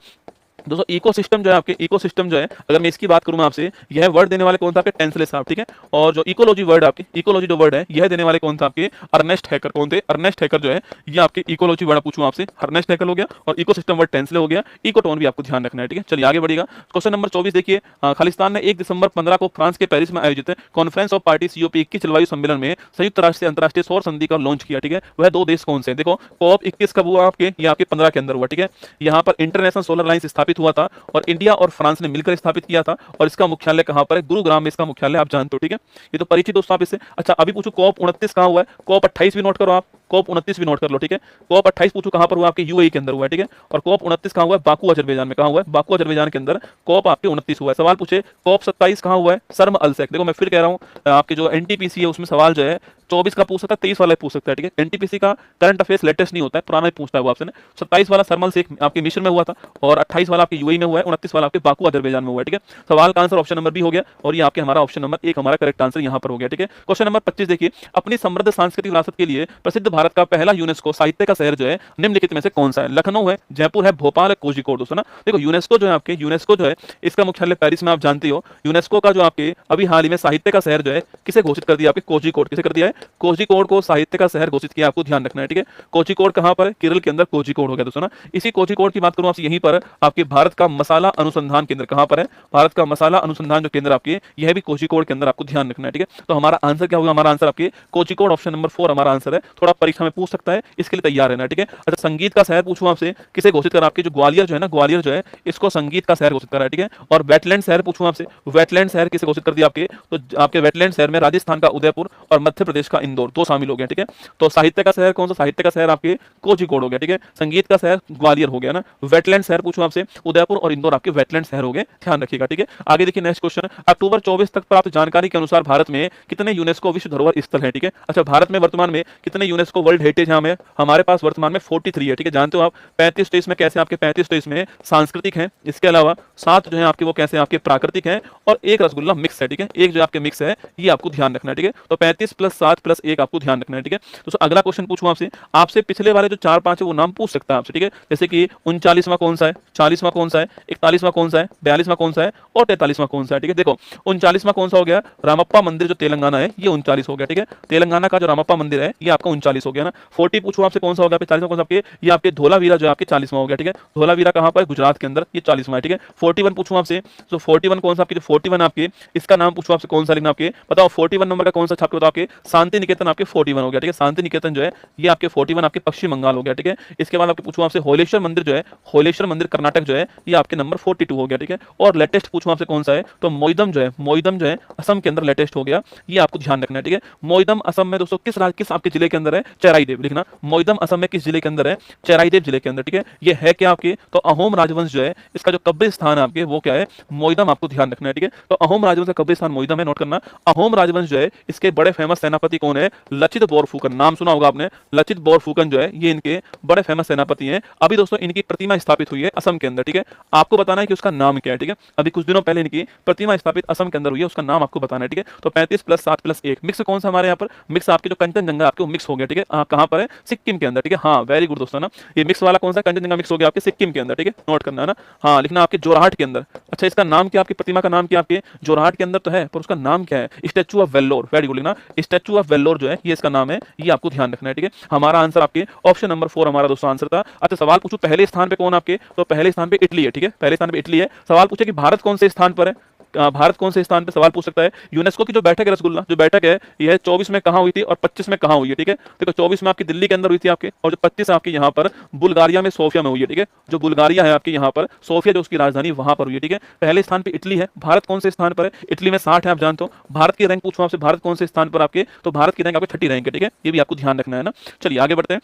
दोस्तों इकोसिस्टम जो है आपके, इकोसिस्टम जो है अगर मैं इसकी बात करूं आपसे, यह वर्ड देने वाले कौन था आपके, टेंसले साहब, ठीक है। और जो इकोलॉजी वर्ड आपके, इकोलॉजी जो वर्ड है यह देने वाले कौन था आपके, अर्नेस्ट हैकर, कौन थे, अर्नेस्ट हैकर जो है ये आपके इकोलॉजी वर्ड पूछूं आपसे, अर्नेस्ट हैकर हो गया, और इकोसिस्टम वर्ड टेंसले हो गया, इकोटोन भी आपको ध्यान रखना है, ठीक है। चलिए आगे बढ़िएगा। क्वेश्चन नंबर 24 देखिए, खालिस्तान ने 1 दिसंबर 15 को फ्रांस के पेरिस में आयोजित कॉन्फ्रेंस ऑफ पार्टी COP 21 जलवायु सम्मेलन में संयुक्त राष्ट्र से अंतरराष्ट्रीय सौर संधि का लॉन्च किया, ठीक है। वह 2 देश कौन से हैं, देखो COP 21 कब हुआ आपके, ये आपके 15 के अंदर हुआ, ठीक है। यहाँ पर इंटरनेशनल सोलर लाइन्स स्थापित हुआ था, और इंडिया और फ्रांस ने मिलकर स्थापित किया था, और इसका मुख्यालय कहां पर है, गुरुग्राम में इसका मुख्यालय, आप जानते हो, ठीक है। ये तो परिचित दोस्तों आप इससे। अच्छा अभी पूछो COP 29 कहां हुआ है, COP 28 भी नोट करो आप, COP 29 भी नोट कर लो, ठीक है। COP 28 पूछो कहां पर हुआ, आपके यूएई के अंदर हुआ है, ठीक है। और COP 29 कहां हुआ है, बाकू अजरबैजान में। कहां हुआ है, बाकू अजरबैजान के अंदर COP आपके 29 हुआ है। सवाल पूछे COP 27 कहां हुआ है, शर्म अल शेख। देखो मैं फिर कह रहा हूं, आपके जो एनटीपीसी है उसमें सवाल जो है 24 का पूछ सकता है, 23 वाला पूछ सकता है, ठीक है। एनटीपीसी का करंट अफेयर्स लेटेस्ट नहीं होता है, पुराना ही पूछता है वो आपसे। 27 वाला शर्म अल शेख आपके मिशन में हुआ था, और 28 वाला आपके यूएई में हुआ है, 29 वाला आपके बाकू अजरबैजान में हुआ है, ठीक है। सवाल का आंसर ऑप्शन नंबर बी हो गया, और ये आपके हमारा ऑप्शन नंबर 1 हमारा करेक्ट आंसर यहाँ पर हो गया, ठीक है। क्वेश्चन नंबर 25 देखिए, अपनी समृद्ध सांस्कृतिक विरासत के लिए प्रसिद्ध भारत का पहला यूनेस्को साहित्य का शहर जो है निम्नलिखित में से कौन सा है। लखनऊ है, जयपुर है, भोपाल है, कोझिकोड। दोस्तों ना देखो, यूनेस्को जो है आपके, यूनेस्को जो है इसका मुख्यालय पेरिस में, आप जानते हो। यूनेस्को का जो आपके अभी हाल ही में साहित्य का शहर जो है किसे घोषित कर दिया, आपके कोझिकोड। किसे कर दिया है, कोझिकोड को साहित्य का शहर घोषित किया, आपको ध्यान रखना है, ठीक है। कोझिकोड कहां पर है, केरल के अंदर कोझिकोड हो गया दोस्तों ना। इसी कोझिकोड की बात करूं आपसे, यहीं पर आपके भारत का मसाला अनुसंधान केंद्र कहां पर है, भारत का मसाला अनुसंधान जो केंद्र आपके, यह भी कोझिकोड के अंदर, आपको ध्यान रखना है, ठीक है। तो हमारा आंसर क्या होगा, हमारा आंसर आपके कोझिकोड ऑप्शन नंबर 4 हमारा आंसर है। थोड़ा परीक्षा में पूछ सकता है, इसके लिए तैयार रहना, ठीक है। अच्छा, संगीत का शहर पूछूं आपसे, किसे घोषित करा, आपके जो ग्वालियर जो है ना, ग्वालियर जो है इसको संगीत का शहर घोषित करा है, ठीक है। और वेटलैंड शहर पूछूं आपसे, वेटलैंड शहर किसे घोषित कर दिया आपके, तो आपके वेटलैंड शहर में राजस्थान का उदयपुर और मध्य प्रदेश का इंदौर दो शामिल हो गया, ठीक है। तो साहित्य का शहर कौन सा, साहित्य का शहर आपके कोझिकोड हो गया, ठीक है। संगीत का शहर ग्वालियर हो गया ना। वेटलैंड शहर पूछूं आपसे, उदयपुर और इंदौर आपके वेटलैंड शहर हो गए, ध्यान रखिएगा, ठीक है। आगे देखिए नेक्स्ट क्वेश्चन, अक्टूबर 24 तक प्राप्त जानकारी के अनुसार भारत में कितने यूनेस्को विश्व धरोहर स्थल है, ठीक है। अच्छा, भारत में वर्तमान में कितने यूनेस्को वर्ल्ड हेरिटेज है, हमारे पास वर्तमान में 43 है, ठीक है। जानते हो आप 35 तो इसमें कैसे आपके 35 तो इसमें सांस्कृतिक है, इसके अलावा 7 जो है आपके वो कैसे आपके प्राकृतिक है, और एक रसगुल्ला मिक्स है, ठीक है। एक जो आपके मिक्स है, ये आपको ध्यान रखना है, ठीक है। तो 35 + 7 + 1 आपको ध्यान रखना है, ठीक है। तो अगला क्वेश्चन पूछूं आपसे, आपसे पिछले वाले जो 4-5 है वो नाम पूछ सकता है आपसे, ठीक है। जैसे कि 39वां कौन सा है, 40वां कौन सा है, 41वां कौन सा है, 42वां कौन सा है, और 43वां कौन सा है, ठीक है। देखो 39वां कौन सा हो गया, रामप्पा मंदिर जो तेलंगाना है, ये 39 हो गया, ठीक है। तेलंगाना का जो रामप्पा मंदिर है, ये आपका 39 हो गया ना। 40 पूछूं आपसे कौन सा होगा, 40वां कौन सा आपके, ये आपके धोलावीरा जो आपके 40वां हो गया, ठीक है। धोलावीरा कहां पर, गुजरात के अंदर, ये 40वां है, ठीक है। 41 पूछूं आपसे, तो 41 कौन सा आपके, जो 41 आपके, इसका नाम पूछूं आपसे कौन सा लिखना, आपके बताओ 41 नंबर का कौन सा छात्र बताओ, आपके शांति निकेतन आपके 41 हो गया, ठीक है। शांति निकेतन जो है ये आपके 41 आपके पश्चिम बंगाल हो गया, ठीक है। इसके बाद आपके पूछूं आपसे होलेश्वर मंदिर जो है, होलेश्वर मंदिर कर्नाटक जो है, ये आपके नंबर 42 हो गया, ठीक है। और लेटेस्ट पूछूं आपसे कौन सा है, तो मोइदम जो है, मोइदम जो है असम के अंदर लेटेस्ट हो गया, ये आपको ध्यान रखना है, ठीक है। मोइदम असम में दोस्तों किस आपके जिले के अंदर है, चेराईदेव लिखना। मोइदम असम में किस जिले के अंदर है, चेराईदेव जिले के अंदर, ठीक है। ये है क्या आपके, तो अहोम राजवंश जो है इसका जो कब्रिस्तान है आपके वो क्या है, मोइदम, आपको ध्यान रखना है, ठीक है। तो अहोम राजवंश का कब्रिस्तान मोइदम है, नोट करना। अहोम राजवंश जो है इसके बड़े फेमस सेनापति कौन है, लचित बोरफुकन, नाम सुना होगा आपने, लचित बोरफुकन जो है ये इनके बड़े फेमस सेनापति हैं। अभी दोस्तों इनकी प्रतिमा स्थापित हुई है असम के अंदर, ठीक है। आपको बताना है कि उसका नाम क्या है, ठीक है। अभी कुछ दिनों पहले इनकी प्रतिमा स्थापित असम के अंदर हुई है, उसका नाम आपको बताना है, ठीक है। तो 35 + 7 + 1 मिक्स कौन सा हमारे यहाँ पर, मिक्स आपके जो कंचनजंगा आपके मिक्स हो गया, ठीक है। कहां पर है, सिक्किम के अंदर, ठीक है। हाँ वेरी गुड दोस्तों ना, ये मिक्स वाला कौन सा, कंचनजंगा मिक्स हो गया आपके सिक्किम के अंदर, ठीक है। नोट करना है ना, हाँ लिखना आपके जोरहाट के अंदर। अच्छा, इसका नाम क्या, आपकी प्रतिमा का नाम क्या, आपके जोरहाट के अंदर तो है पर उसका नाम क्या है, statue of Vellore, very good लिखना, स्टैचू ऑफ वेल्लोर जो है ये इसका नाम है, ये आपको ध्यान रखना है, ठीक है। हमारा आंसर आपके ऑप्शन नंबर 4 हमारा दोस्तों आंसर था। अच्छा, सवाल पूछो पहले स्थान पे कौन आपके, तो पहले स्थान पे इटली है, ठीक है। पहले स्थान पे इटली है। सवाल पूछे कि भारत कौन से स्थान पर है, भारत कौन से स्थान पे, सवाल पूछ सकता है। यूनेस्को की जो बैठक है रसगुल्ला, जो बैठक है यह 24 में कहां हुई थी और 25 में कहां हुई है, ठीक है। देखो 24 में आपकी दिल्ली के अंदर हुई थी आपके, और जो 25 आपकी यहाँ पर बुल्गारिया में सोफिया में हुई है, ठीक है। जो बुल्गारिया है आपकी यहाँ पर सोफिया जो उसकी राजधानी वहां पर हुई है, ठीक है। पहले स्थान पे इटली है। भारत कौन से स्थान पर है, इटली में 60 है, आप जानते हो। भारत की रैंक पूछूं आपसे, भारत कौन से स्थान पर आपके, तो भारत की रैंक आपके 30 रैंक है, ठीक है। ये भी आपको ध्यान रखना है ना। चलिए आगे बढ़ते हैं।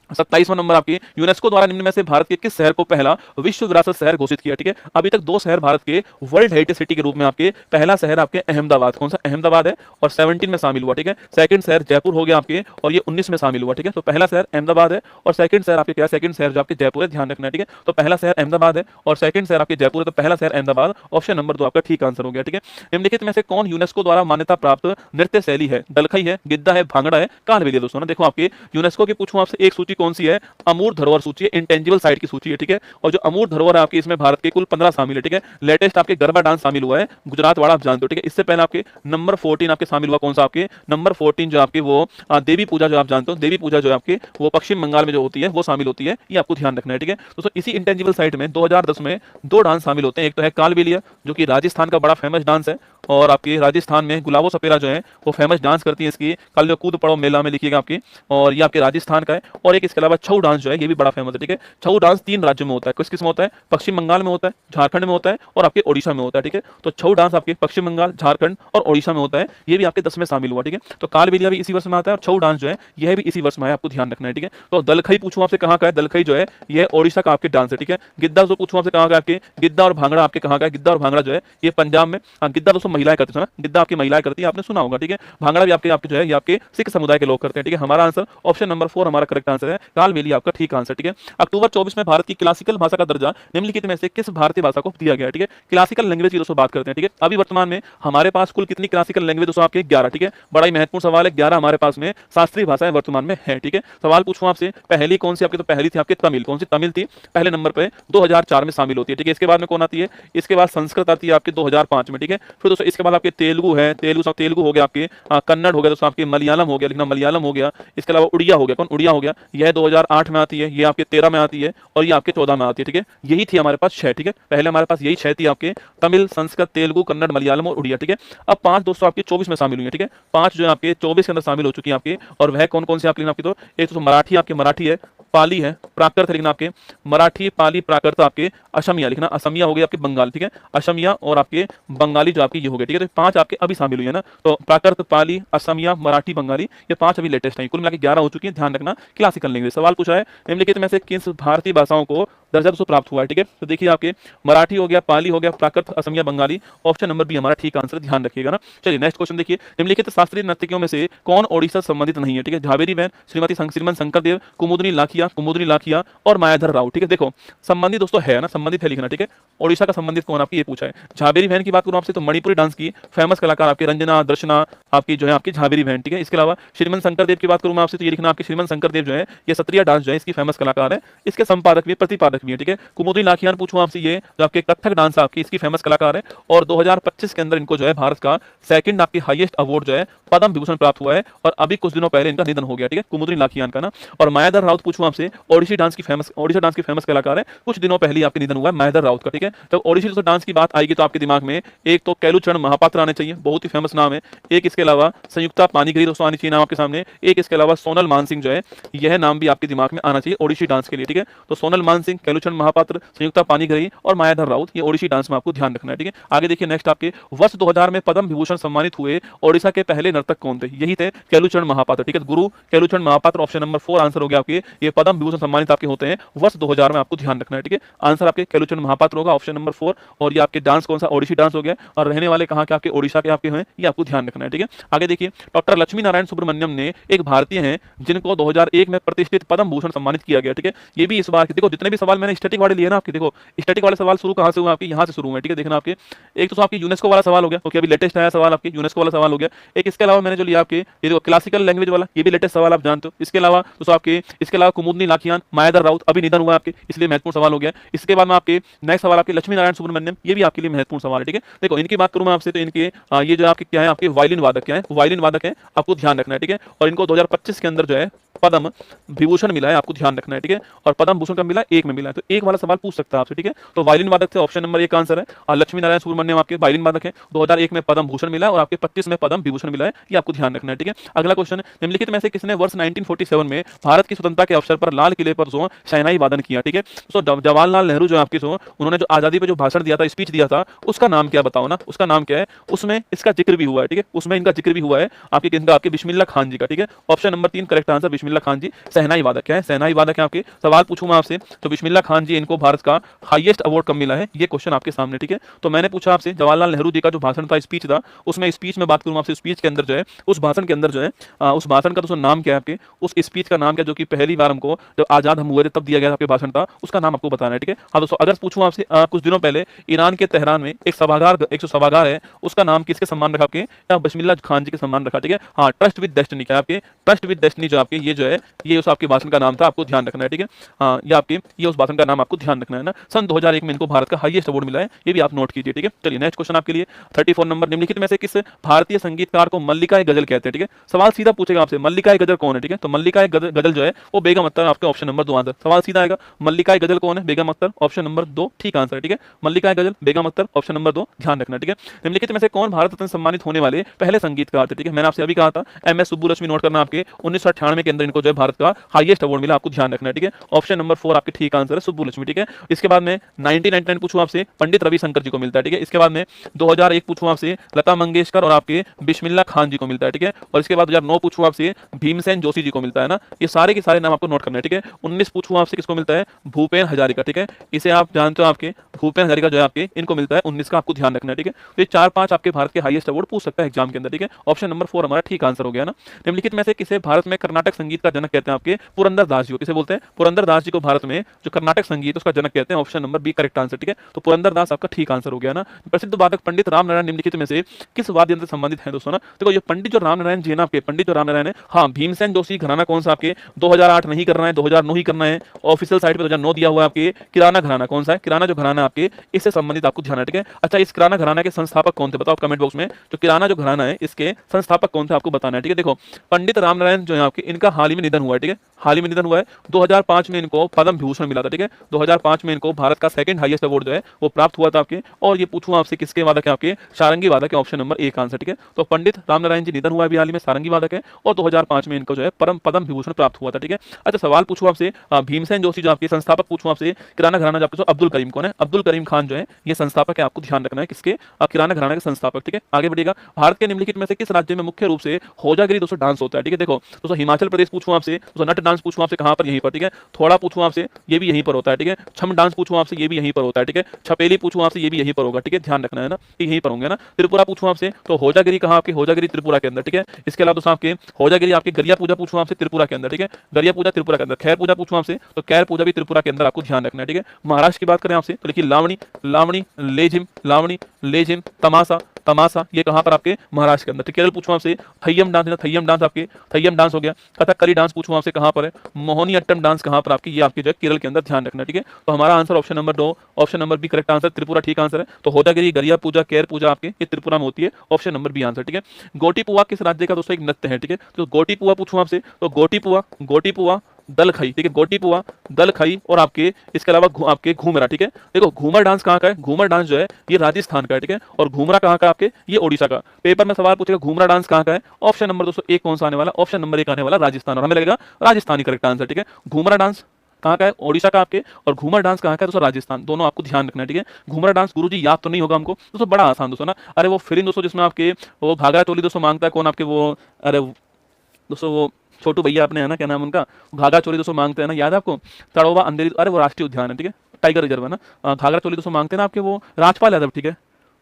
27वां नंबर आपकी, यूनेस्को द्वारा निम्न में से भारत के किस शहर को पहला विश्व विरासत शहर घोषित किया, ठीक है। अभी तक 2 शहर भारत के वर्ल्ड हेरिटेज सिटी के रूप में आपके, पहला शहर आपके अहमदाबाद, कौन सा, अहमदाबाद है, और 17 में शामिल हुआ, ठीक है। सेकंड शहर जयपुर हो गया आपके, और ये 19 में शामिल हुआ, ठीक है। तो पहला शहर अहमदाबाद है और सेकंड शहर आपके क्या, सेकंड शहर जो आपके जयपुर है, ध्यान रखना है, ठीक है। तो पहला शहर अहमदाबाद है और सेकंड शहर आपके जयपुर है, तो पहला शहर अहमदाबाद, ऑप्शन नंबर 2 आपका ठीक आंसर हो गया, ठीक है। निम्नलिखित में से कौन यूनेस्को द्वारा मान्यता प्राप्त नृत्य शैली है, दलखई है, गिद्दा है, भांगड़ा है, कालबेलिया। दोस्तों ना देखो आपके यूनेस्को की पूछूं आपसे एक सूची कौन सी है, अमूर्त धरोहर सूची है, इंटेंजिबल साइट की सूची है, ठीक है। और जो अमूर्त धरोहर है आपकी, इसमें भारत के कुल 15 शामिल है, ठीक है। लेटेस्ट आपके गरबा डांस शामिल हुआ है, गुजरात वाड़ा आप जानते हो, ठीक है। इससे पहले आपके नंबर 14 आपके शामिल हुआ कौन सा, आपके नंबर 14 जो आपके वो देवी पूजा जो आप जानते हो, देवी पूजा जो आपके वो पश्चिम बंगाल में जो होती है वो शामिल होती है, ये आपको ध्यान रखना है, ठीक है। दोस्तों इसी इंटेंजिबल साइट में 2010 में 2 डांस शामिल होते हैं। एक तो है कालबेलिया जो कि राजस्थान का बड़ा फेमस डांस है, और आपके राजस्थान में गुलाबो सपेरा जो है वो फेमस डांस करती है, इसकी कल जो कूद पड़ो मेला में लिखिएगा आपकी, और ये आपके राजस्थान का है। और एक एक इसके अलावा छऊ डांस जो है ये भी बड़ा फेमस है, ठीक है। छऊ डांस 3 राज्यों में होता है, किस किस में होता है, पश्चिम बंगाल में होता है, झारखंड में होता है और आपके ओडिशा में होता है, ठीक है। तो छऊ डांस आपके पश्चिम बंगाल, झारखंड और ओडिशा में होता है, ये भी आपके 10 में शामिल हुआ, ठीक है। तो कालबेलिया भी इसी वर्ष में आता है और छऊ डांस जो है यह भी इसी वर्ष में है, आपको ध्यान रखना है, ठीक है। तो दलखई पूछूं आपसे कहाँ का है, दलखई जो है ये ओडिशा का आपके डांस है, ठीक है। गिद्दा जो पूछूं आपसे कहाँ का, आपके गिद्दा और भांगड़ा आपके कहाँ का है, गिद्दा और भांगड़ा जो है ये पंजाब में, गिद्दा दोस्तों महिलाएं करती है ना, गिद्दा आपकी महिलाएं करती है, आपने सुना होगा, ठीक है। भांगड़ा भी आपके आपके जो है ये आपके सिख समुदाय के लोग करते हैं, ठीक है। हमारा आंसर ऑप्शन नंबर 4 हमारा करेक्ट आंसर है, कालबेलिया आपका ठीक आंसर, ठीक है। अक्टूबर 24 में भारत की क्लासिकल भाषा का दर्जा निम्नलिखित में से किस भारतीय भाषा को दिया गया है, ठीक है। क्लासिकल लैंग्वेज की दोस्तों बात करते हैं, ठीक है। अभी वर्तमान में हमारे पास कुल कितनी क्लासिकल लैंग्वेज दोस्तों आपके 11, ठीक है। बड़ा ही महत्वपूर्ण सवाल है, 11 हमारे पास में शास्त्रीय भाषाएं वर्तमान में है, ठीक है। सवाल पूछूं आपसे पहली कौन सी आपकी, तो पहली थी आपके तमिल, कौन सी तमिल थी, पहले नंबर पे 2004 में शामिल होती है, ठीक है। इसके बाद में कौन आती है, इसके बाद संस्कृत आती है आपके 2005 में, ठीक है। फिर दोस्तों इसके बाद आपके तेलुगु है, तेलुगु हो गया आपके, कन्नड़ हो गया दोस्तों आपके, मलयालम हो गया, लिखना मलयालम हो गया। इसके अलावा उड़िया हो गया, कौन उड़िया हो गया, यह 2008 में आती है, ये आपके 13 में आती है और ये आपके 14 में आती है, ठीक है। यही थी हमारे पास 6, ठीक है। पहले हमारे पास यही 6 थी आपके, तमिल, संस्कृत, तेलुगु, कन्नड़, मलयालम और उड़िया, ठीक है। अब 5 दोस्तों आपके 24 में शामिल हुई है, ठीक है। 5 जो है आपके 24 के अंदर शामिल हो चुकी है आपकी, और वह कौन कौन सी आपकी आपकी, तो एक तो मराठी आपके, मराठी है, पाली है, प्राकृत है लिखना आपके, मराठी, पाली, प्राकृत आपके, असमिया लिखना, असमिया हो गया आपके बंगाल, ठीक है। असमिया और आपके बंगाली जो आपकी ये हो गए, ठीक है। तो 5 आपके अभी शामिल हुई है ना, तो प्राकृत, पाली, असमिया, मराठी, बंगाली, ये 5 अभी लेटेस्ट है, कुल मिला के 11 हो चुकी है, ध्यान रखना। क्लासिकल लैंग्वेज सवाल पूछा है निम्नलिखित में से किस भारतीय भाषाओं को दर्जा दोस्तों प्राप्त हुआ है, ठीक है। तो देखिए आपके मराठी हो गया, पाली हो गया, Prakrit, Asamiya, Bengali, option number B हमारा ठीक आंसर, ध्यान रखिएगा ना। चलिए नेक्स्ट क्वेश्चन देखिए, निम्नलिखित शास्त्रीय नर्तकियों में से कौन ओडिशा संबंधित नहीं है, ठीक है। झावेरी बहन, श्रीमती श्रीमंत शंकरदेव, कुमुदनी लाखिया और मायाधर राव, ठीक है। देखो संबंधित दोस्तों है ना, संबंधित है लिखना, ठीक है। ओडिशा का संबंधित कौन आपकी ये पूछा है। झावेरी बहन की बात करूं आपसे तो मणिपुरी डांस की फेमस कलाकार आपकी रंजना दर्शना आपकी जो है आपकी झावेरी बहन, ठीक है। इसके अलावा श्रीमंत शंकरदेव की बात करूं मैं आपसे तो ये लिखना आपके श्रीमंत शंकरदेव जो है ये सत्रिया डांस जो है इसकी फेमस कलाकार है, इसके संपादक भी प्रतिपादक भी है, ठीक है। कुमुदनी लाखियान पूछूं आपसे ये जो आपके कथक डांस आपकी इसकी फेमस कलाकार है और 2025 के अंदर इनको जो है भारत का सेकंड आपकी हाईएस्ट अवार्ड जो है पद्म विभूषण प्राप्त हुआ है और अभी कुछ दिनों पहले इनका निधन हो गया, ठीक है। कुमुदनी लाखियान का ना। और मायाधर राउत पूछूं आपसे ओडिसी डांस की फेमस कलाकार है, कुछ दिनों पहले आपके निधन हुआ है मायाधर राउत का, ठीक है। जब ओडिसी डांस की बात आएगी तो आपके दिमाग में एक तो कैलूचरण महापात्र आने चाहिए, बहुत ही फेमस नाम है। एक इसके अलावा संयुक्ता पानीग्री दोस्तों आनी चाहिए नाम आपके सामने। एक इसके अलावा सोनल मानसिंह जो है यह नाम भी आपके दिमाग में आना चाहिए ओडिसी डांस के लिए, ठीक है। तो सोनल मानसिंह, कैलूचरण महापात्र, संयुक्ता पानीग्री और मायाधर राउत ये ओडिसी डांस में आपको ध्यान रखना है, ठीक है। आगे देखिए नेक्स्ट आपके वर्ष 2000 में पद्म विभूषण सम्मानित हुए ओडिशा के पहले नर्तक कौन थे, यही थे कैलूचरण महापात्र, ठीक है। गुरु कैलूचरण महापात्र ऑप्शन नंबर 4 आंसर हो गया आपके। ये पद्म विभूषण सम्मानित आपके होते हैं वर्ष 2000 में, आपको ध्यान रखना है, ठीक है। आंसर आपके कैलूचरण महापात्र होगा ऑप्शन नंबर 4। और ये आपके डांस कौन सा, ओडिसी डांस हो गया और रहने वाले कहाँ के आपके ओडिशा के आपके हैं, ये आपको ध्यान रखना है, ठीक है। आगे देखिए डॉक्टर लक्ष्मी नारायण सुब्रमण्यम ने एक भारतीय हैं जिनको 2001 में प्रतिष्ठित पद्म भूषण सम्मानित किया गया, ठीक है। ये भी इस बार देखो जितने भी सवाल मैंने स्टैटिक वाले लिए ना आपके, देखो स्टैटिक वाले सवाल शुरू कहाँ से हुए आपके, यहाँ से शुरू हुए, ठीक है। देखना आपके एक तो आपकी यूनेस्को वाला सवाल हो गया, ओके, अभी लेटेस्ट आया सवाल आपके यूनेस्को वाला सवाल हो गया। एक इसके अलावा मैंने जो लिया आपके ये देखो क्लासिकल लैंग्वेज वाला, ये भी लेटेस्ट सवाल आप जानते हो। इसके अलावा दोस्तों आपके इसके अलावा कुमुदनी लाखियान, मायाधर राउत अभी निधन हुआ आपके, इसलिए महत्वपूर्ण सवाल हो गया। इसके बाद में आपके नेक्स्ट सवाल आपके लक्ष्मी नारायण सुब्रमण्यम, ये भी आपके लिए महत्वपूर्ण सवाल है, ठीक है। देखो इनकी बात करूं मैं आपसे तो इनके ये जो आपके क्या है आपके वायलिन वादक, क्या है वायलिन वादक है, आपको ध्यान रखना है, ठीक है। और इनको 2025 के अंदर जो है पद्म विभूषण मिला है, आपको ध्यान रखना है, ठीक है। और पद्म भूषण कब मिला, एक में मिला है, तो एक वाला सवाल पूछ सकता है आपसे, ठीक है। तो वायलिन वादक थे ऑप्शन नंबर 1 आंसर है। और लक्ष्मी नारायण सुब्रमण्यम आपके वायलिन वादक है, 2001 में पद्म भूषण मिला और आपके 25 में पद्म विभूषण मिला है, ये आपको ध्यान रखना है, ठीक है। अगला क्वेश्चन, निम्नलिखित में से किसने वर्ष 1947 में भारत की स्वतंत्रता के अवसर पर लाल किले पर जो शहनाई वादन किया, ठीक है। तो जवाहरलाल नेहरू जो आपकी उन्होंने जो आजादी पे जो भाषण दिया था, स्पीच दिया था, उसका नाम क्या बताओ ना, उसका नाम क्या है। उसमें इसका जिक्र भी हुआ है, ठीक है, उसमें इनका जिक्र भी हुआ है आपके किसका, आपके बिस्मिल्लाह खान जी का, ठीक है। Option number 3 correct answer Bismillah Khan जी। शहनाई वादक है, शहनाई वादक है आपके। सवाल पूछूं मैं आपसे तो बिस्मिल्लाह खान जी इनको भारत का हाईएस्ट अवार्ड कब मिला है, ये क्वेश्चन आपके सामने, ठीक है। तो मैंने पूछा आपसे जवाहरलाल नेहरू जी का जो भाषण था, स्पीच था, उसमें स्पीच में बात करूं आपसे, स्पीच के अंदर जो है उस भाषण के अंदर जो है उस भाषण का दोस्तों नाम क्या है आपके, उस स्पीच का नाम क्या जो कि पहली बार हमको जब आजाद हम हुए थे तब दिया गया आपके भाषण था, उसका नाम आपको बताना है, ठीक है। हाँ दोस्तों अगर पूछूं आपसे कुछ दिनों पहले ईरान के तेहरान में एक सभागार है, उसका नाम किसके सम्मान रखा आपके, बिस्मिल्लाह खान जी के सम्मान रखा, ठीक है। हाँ ट्रस्ट विद डेस्टिनी का आपके, ट्रस्ट विद डेस्टिनी जो आपके ये जो है ये उस आपके भाषण का नाम था, आपको ध्यान रखना है, ठीक है। हाँ ये आपके ये उस भाषण का नाम आपको ध्यान रखना है ना। सन 2001 में इनको भारत का हाईएस्ट अवार्ड मिला है, ये भी आप नोट कीजिए, ठीक है। चलिए नेक्स्ट क्वेश्चन आपके लिए 34 नंबर, निम्नलिखित में से किस भारतीय संगीतकार को मल्लिका गजल कहते हैं, ठीक है। सवाल सीधा पूछेगा आपसे मल्लिका गजल कौन है, ठीक है। तो मल्लिका गजल जो है वो बेगम अख्तर, आपके ऑप्शन नंबर 2 आंसर। सवाल सीधा आएगा मल्लिका गजल कौन है, बेगम अख्तर, ऑप्शन नंबर 2 ठीक आंसर, ठीक है। मल्लिका गजल बेगम अख्तर ऑप्शन नंबर 2 ध्यान रखना, ठीक है। निम्नलिखित में से कौन भारत रत्न सम्मानित होने वाले पहले संगीतकार थे, ठीक है। मैंने आपसे अभी कहा था MS सुब्बुलक्ष्मी, नोट करना आपके 1998 के अंदर अंदर इनको जो है भारत का हाईएस्ट अवार्ड मिला, आपको ध्यान रखना है, ठीक है। ऑप्शन नंबर 4 आपके ठीक आंसर है सुब्बुलक्ष्मी, ठीक है। इसके बाद में 1999 पूछूं आपसे, पंडित रविशंकर जी को मिलता है, ठीक है। इसके बाद में 2001 पूछूं आपसे, लता मंगेशकर और आपके बिस्मिल्लाह खान जी को मिलता है, ठीक है। और इसके बाद 2009 पूछूं आपसे, भीमसेन जोशी जी को मिलता है ना। ये सारे के सारे नाम आपको नोट करना है, ठीक है। 19 पूछूं आपसे, किसको मिलता है, भूपेन हजारिका, ठीक है। इसे आप जानते हो, आपके भूपेन हजारिका जो है आपके इनको मिलता है 19 का, आपको ध्यान रखना है, ठीक है। तो ये 4-5 आपके भारत के हाईएस्ट अवार्ड पूछ सकता है एग्जाम के अंदर, ठीक है। ऑप्शन नंबर 4 हमारा ठीक आंसर हो गया ना। निम्नलिखित में से किसे भारत में कर्नाटक संगीत का जनक कहते हैं, आपके पुरंदर दास जी को किसे बोलते हैं, पुरंदर दास जी को भारत में जो कर्नाटक संगीत उसका जनक कहते हैं। Option number B correct answer, ठीक है। तो पुरंदर दास आपका ठीक आंसर हो गया ना। प्रसिद्ध वादक पंडित राम नारायण निम्नलिखित में से किस वाद्य यंत्र से संबंधित है दोस्तों ना। देखो ये पंडित जो राम नारायण जी है ना, आपके पंडित जो राम नारायण है, हाँ, भीमसेन जोशी घराना कौन सा आपके 2008 नहीं करना है, 2009 ही करना है। ऑफिशियल साइट पे 2009 दिया हुआ है। आपके किराना घराना कौन सा है, किराना जो घराना आपके इससे संबंधित आपको ध्यान है, ठीक है। अच्छा, इस किराना घराना के संस्थापक कौन थे बताओ कमेंट बॉक्स में। जो किराना जो घराना है इसके संस्थापक कौन थे आपको बताना है, ठीक है। देखो पंडित राम नारायण जो है आपके, इनका हाल ही में निधन हुआ है, ठीक है। हाल ही में निधन हुआ है। 2005 में इनको पद्म विभूषण मिला था, ठीक है। 2005 में इनको भारत का सेकंड हाईएस्ट अवार्ड जो है वो प्राप्त हुआ था आपके। और ये पूछूं आपसे किसके वादक है, आपके सारंगी वादक है। ऑप्शन नंबर 1 आंसर, ठीक है। तो पंडित राम नारायण जी निधन हुआ है हाल ही में, सारंगी वादक है। और 2005 में इनको जो है पद्म विभूषण प्राप्त हुआ था, ठीक है। अच्छा, सवाल पूछूं आपसे, भीमसेन जोशी जो आपके संस्थापक पूछूं आपसे, किराना घराना जो आपके अब्दुल करीम कौन है, अब्दुल करीम खान जो है ये संस्थापक है, आपको ध्यान रखना है किसके, किराना घराना के संस्थापक, ठीक है। आगे बढ़ेगा, भारत के निम्नलिखित में से किस राज्य में मुख्य रूप से होजागिरी दोस्तों डांस होता है, ठीक है। देखो दोस्तों हिमाचल प्रदेश पूछूं आपसे, दोस्तों नट डांस पूछूं आपसे कहां पर, यहीं पर, ठीक है। थोड़ा पूछूं आपसे, ये भी यहीं पर होता है, ठीक है। छम डांस पूछूं आपसे, ये भी यहीं पर होता है, ठीक है। छपेली पूछूं आपसे, ये भी यहीं पर होगा, ठीक है। ध्यान रखना है ना, यहीं पर होंगे ना। त्रिपुरा पूछूं आपसे, तो होजागिरी कहां आपकी, होजागिरी त्रिपुरा के अंदर, ठीक है। इसके अलावा दोस्तों आपके होजागिरी आपके गरिया पूजा पूछूं आपसे त्रिपुरा के अंदर, ठीक है। गरिया पूजा त्रिपुरा के अंदर। खैर पूजा पूछूं आपसे, तो खैर पूजा भी त्रिपुरा के अंदर, आपको ध्यान रखना है, ठीक है। महाराष्ट्र की बात करें आपसे, तो देखिए लावणी, लावणी लेझिम, लावणी लेझिम, तमाशा, तमाशा ये कहां पर आपके महाराष्ट्र के अंदर। केरल पूछूं आपसे, थय्यम डांस है, थय्यम डांस आपके, थय्यम डांस हो गया। कथकली डांस पूछूं आपसे कहां पर है, मोहिनी अट्टम डांस कहां पर आपकी, ये आपके जो है केरल के अंदर, ध्यान रखना, ठीक है। तो हमारा answer option number 2, option number B correct answer, Tripura ठीक आंसर है। तो होजागिरी, गरिया पूजा, केर पूजा आपके ये त्रिपुरा में होती है। ऑप्शन नंबर बी आंसर, ठीक है। गोटी पुआ किस राज्य का दोस्तों एक नृत्य है, ठीक है। तो गोटी पुआ पूछूं आपसे, तो गोटी पुआ दल खई, ठीक है। गोटी पुआ, दल खई और आपके इसके अलावा आपके घूमरा, ठीक है। देखो घूमर डांस कहाँ का है, घूमर डांस जो है ये राजस्थान का है, ठीक है। और घूमरा कहाँ का आपके, ये ओडिशा का। पेपर में सवाल पूछेगा घूमरा डांस कहाँ का है, ऑप्शन नंबर दोस्तों 1 कौन सा आने वाला, ऑप्शन नंबर 1 आने वाला राजस्थान, और हमें लगेगा राजस्थानी करेक्ट आंसर, ठीक है। घूमरा डांस कहाँ का है, ओडिशा का आपके, और घूमर डांस कहाँ का है दोस्तों, राजस्थान। दोनों आपको ध्यान रखना है, ठीक है। घूमर डांस गुरुजी याद तो नहीं होगा हमको दोस्तों, बड़ा आसान दोस्तों ना। अरे वो फिल्म दोस्तों जिसमें आपके वो घाघरा चोली दोस्तों मांगता है कौन आपके, वो अरे दोस्तों वो छोटू भैया अपने है ना, क्या नाम उनका, घाघरा चोली दोस्तों मांगते हैं ना, याद है आपको, तड़ोवा अंधेरी, अरे वो राष्ट्रीय उद्यान है, ठीक है, टाइगर रिजर्व है ना। घाघरा चोली दोस्तों मांगते हैं ना आपके वो राजपाल यादव, ठीक है।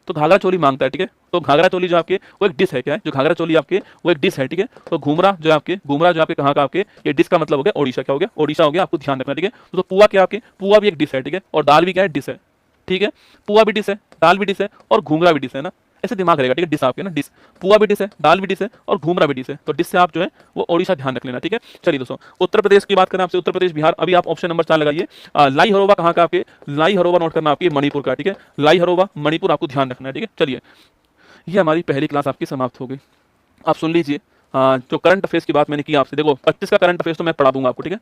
तो घाघरा चोली मांगता है, ठीक है। तो घाघरा चोली जो आपके वो एक डिश है, क्या है जो घाघरा चोली आपके वो एक डिश है, ठीक है। तो घूमरा जो आपके, घूमरा जो आपके कहाँ का आपके, ये डिश का मतलब हो गया ओडिशा, क्या हो गया, ओडिशा हो गया, आपको ध्यान रखना, ठीक है। तो पुआ क्या आपके, पुआ भी एक डिश है, ठीक है। और दाल भी क्या है, डिश है, ठीक है। पुआ भी डिश है, दाल भी डिश है, और घूमरा भी डिश है ना, ऐसे दिमाग रहेगा, ठीक है। डिश आपके ना, डिश पुआ भी डिश है, दाल भी डिश है, और घूमरा भी डिश है। तो डिश से आप जो है वो ओडिशा ध्यान रख लेना, ठीक है। चलिए दोस्तों उत्तर प्रदेश की बात करें आपसे, उत्तर प्रदेश बिहार, अभी आप ऑप्शन नंबर 4 लगाइए। लाई हरोबा कहाँ का आपके, लाई हरोबा नोट करना आपकी मणिपुर का, ठीक है। लाई हरोबा मणिपुर, आपको ध्यान रखना है, ठीक है। चलिए ये हमारी पहली क्लास आपकी समाप्त हो गई। आप सुन लीजिए जो करंट अफेयर्स की बात मैंने की आपसे, देखो 25 का करंट अफेयर्स तो मैं पढ़ा दूंगा आपको, ठीक है।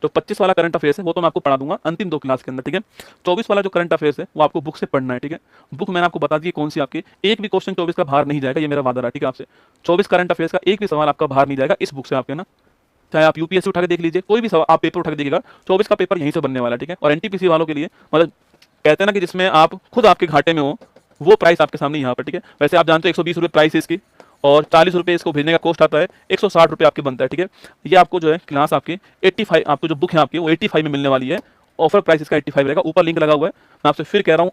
जो 25 वाला करंट अफेयर्स है वो तो मैं आपको पढ़ा दूंगा अंतिम 2 क्लास के अंदर, ठीक है। 24 वाला जो करंट अफेयर्स है वो आपको बुक से पढ़ना है, ठीक है। बुक मैंने आपको बता दी कौन सी, आपकी एक भी क्वेश्चन 24 का बाहर नहीं जाएगा, ये मेरा वादा रहा, ठीक है आपसे। 24 करंट अफेयर्स का एक भी सवाल आपका बाहर नहीं जाएगा इस बुक से आपके ना। चाहे आप यूपीएससी उठा के देख लीजिए, कोई भी सवाल आप पेपर उठा के देखिएगा, 24 का पेपर यहीं से बनने वाला है, ठीक है। और एनटीपीसी वालों के लिए मतलब कहते हैं ना कि जिसमें आप खुद आपके घाटे में हो, वो प्राइस आपके सामने यहाँ पर, ठीक है। वैसे आप जानते हो 120 रुपये प्राइस है इसकी, और 40 रुपये इसको भेजने का कॉस्ट आता है, 160 रुपये आपके बनता है, ठीक है। ये आपको जो है क्लास आपकी 85, आपको जो बुक है आपकी वो 85 में मिलने वाली है। ऑफर प्राइस इसका 85 रहेगा, ऊपर लिंक लगा हुआ है। मैं आपसे फिर कह रहा हूँ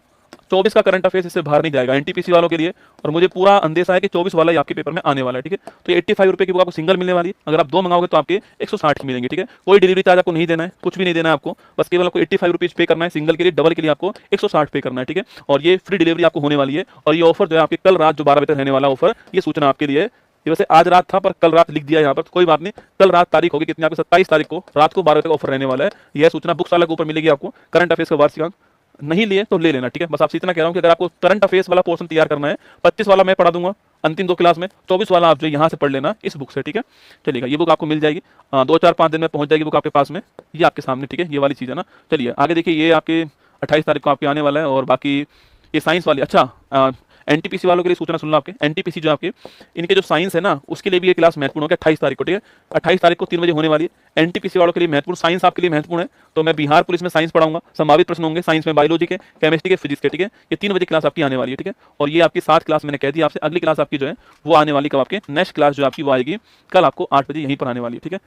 24 का करंट अफेयर्स इससे बाहर नहीं जाएगा एनटीपीसी वालों के लिए, और मुझे पूरा अंदेशा है कि 24 वाला ही आपके पेपर में आने वाला है, ठीक है। तो 85 रुपये की बुक आपको सिंगल मिलने वाली है, अगर आप 2 मंगाओगे तो आपके 160 की मिलेंगे, ठीक है। कोई डिलीवरी चार्ज आपको नहीं देना है, कुछ भी नहीं देना है आपको, बस केवल आपको 85 रुपीज़ पे करना है सिंगल के लिए, डबल के लिए आपको 160 पे करना है, ठीक है। और ये फ्री डिलीवरी आपको होने वाली है, और ये ऑफर जो है आपके कल रात जो 12 बजे तक रहने वाला ऑफर, ये सूचना आपके लिए है। ये वैसे आज रात था पर कल रात लिख दिया यहाँ पर, कोई बात नहीं, कल रात तारीख होगी कितनी आपको 27 तारीख को रात को 12 बजे तक ऑफर रहने वाला है। यह सूचना बुक्स वाला के ऊपर मिलेगी आपको, करंट अफेयर्स का वार्षिकांक नहीं लिए तो ले लेना, ठीक है। बस आपसे इतना कह रहा हूँ कि अगर आपको करंट अफेयर्स वाला पोर्शन तैयार करना है, 25 वाला मैं पढ़ा दूंगा अंतिम 2 क्लास में, 24 वाला आप जो यहाँ से पढ़ लेना इस बुक से, ठीक है। चलिएगा ये बुक आपको मिल जाएगी 2-4-5 दिन में पहुंच जाएगी बुक आपके पास में, ये आपके सामने, ठीक है। ये वाली चीज़ है ना। चलिए आगे देखिए, ये आपके 28 तारीख को आपके आने वाला है। और बाकी ये साइंस वाली, अच्छा एनटीपीसी वालों के लिए सूचना सुन लो, आपके एनटीपीसी जो आपके इनके जो साइंस है ना उसके लिए भी ये क्लास महत्वपूर्ण होगा 28 तारीख को, ठीक है 28 तारीख को 3 बजे होने वाली है। एनटीपीसी वालों के लिए महत्वपूर्ण, साइंस आपके लिए महत्वपूर्ण है, तो मैं बिहार पुलिस में साइंस पढ़ाऊंगा, संभावित प्रश्न होंगे साइंस में, बायोलॉजी के, केमिस्ट्री के, फिजिक्स के, ठीक है। ये 3 बजे क्लास आपकी आने वाली है, ठीक है। और ये आपकी 7 क्लास मैंने कह दी आपसे, अगली क्लास आपकी जो है वो आने वाली कब, आपके नेक्स्ट क्लास जो आपकी वो आएगी कल आपको 8 बजे यहीं पर आने वाली है, ठीक है।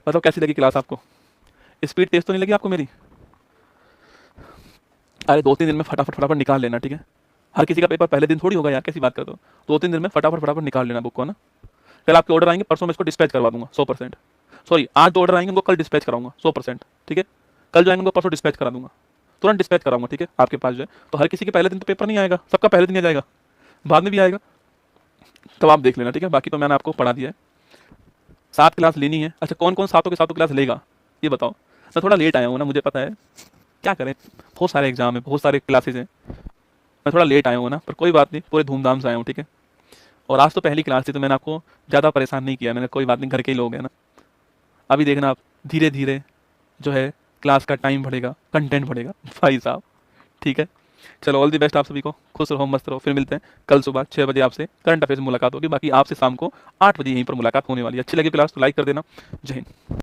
बताओ कैसी लगी क्लास आपको, स्पीड तेज तो नहीं लगी आपको मेरी? अरे 2-3 दिन में फटाफट निकाल लेना, ठीक है। हर किसी का पेपर पहले दिन थोड़ी होगा यार, कैसी बात कर दो। 2-3 दिन में फटाफट निकाल लेना बुक को ना। कल आपके ऑर्डर आएंगे, परसों मैं इसको डिस्पैच करवा दूंगा 100%। सॉरी, आज जो ऑर्डर आएंगे उनको कल डिस्पैच कराऊंगा 100%, ठीक है। कल जो आएंगे उनको परसों डिस्पैच करा दूंगा, तुरंत डिस्पैच कराऊंगा, ठीक है। आपके पास जो है तो हर किसी के पहले दिन तो पेपर नहीं आएगा, सबका पहले दिन आ जाएगा, बाद में भी आएगा, तब आप देख लेना, ठीक है। बाकी तो मैंने आपको पढ़ा दिया है। 7 क्लास लेनी है। अच्छा, कौन कौन सातों के सातों क्लास लेगा ये बताओ। मैं थोड़ा लेट आया हूँ ना, मुझे पता है, क्या करें, बहुत सारे एग्जाम है, बहुत सारे क्लासेज हैं, मैं थोड़ा लेट आया हूँ ना, पर कोई बात नहीं, पूरे धूमधाम से आया हूँ, ठीक है। और आज तो पहली क्लास थी तो मैंने आपको ज़्यादा परेशान नहीं किया, मैंने कोई बात नहीं, घर के ही लोग हैं ना। अभी देखना आप, धीरे धीरे जो है क्लास का टाइम बढ़ेगा, कंटेंट बढ़ेगा भाई साहब, ठीक है। चलो, ऑल दी बेस्ट आप सभी को, खुश रहो, मस्त रहो। फिर मिलते हैं कल सुबह 6 बजे, आपसे करंट अफेयर्स में मुलाकात होगी। बाकी आपसे शाम को 8 बजे यहीं पर मुलाकात होने वाली है। अच्छी लगी क्लास तो लाइक कर देना। जय हिंद।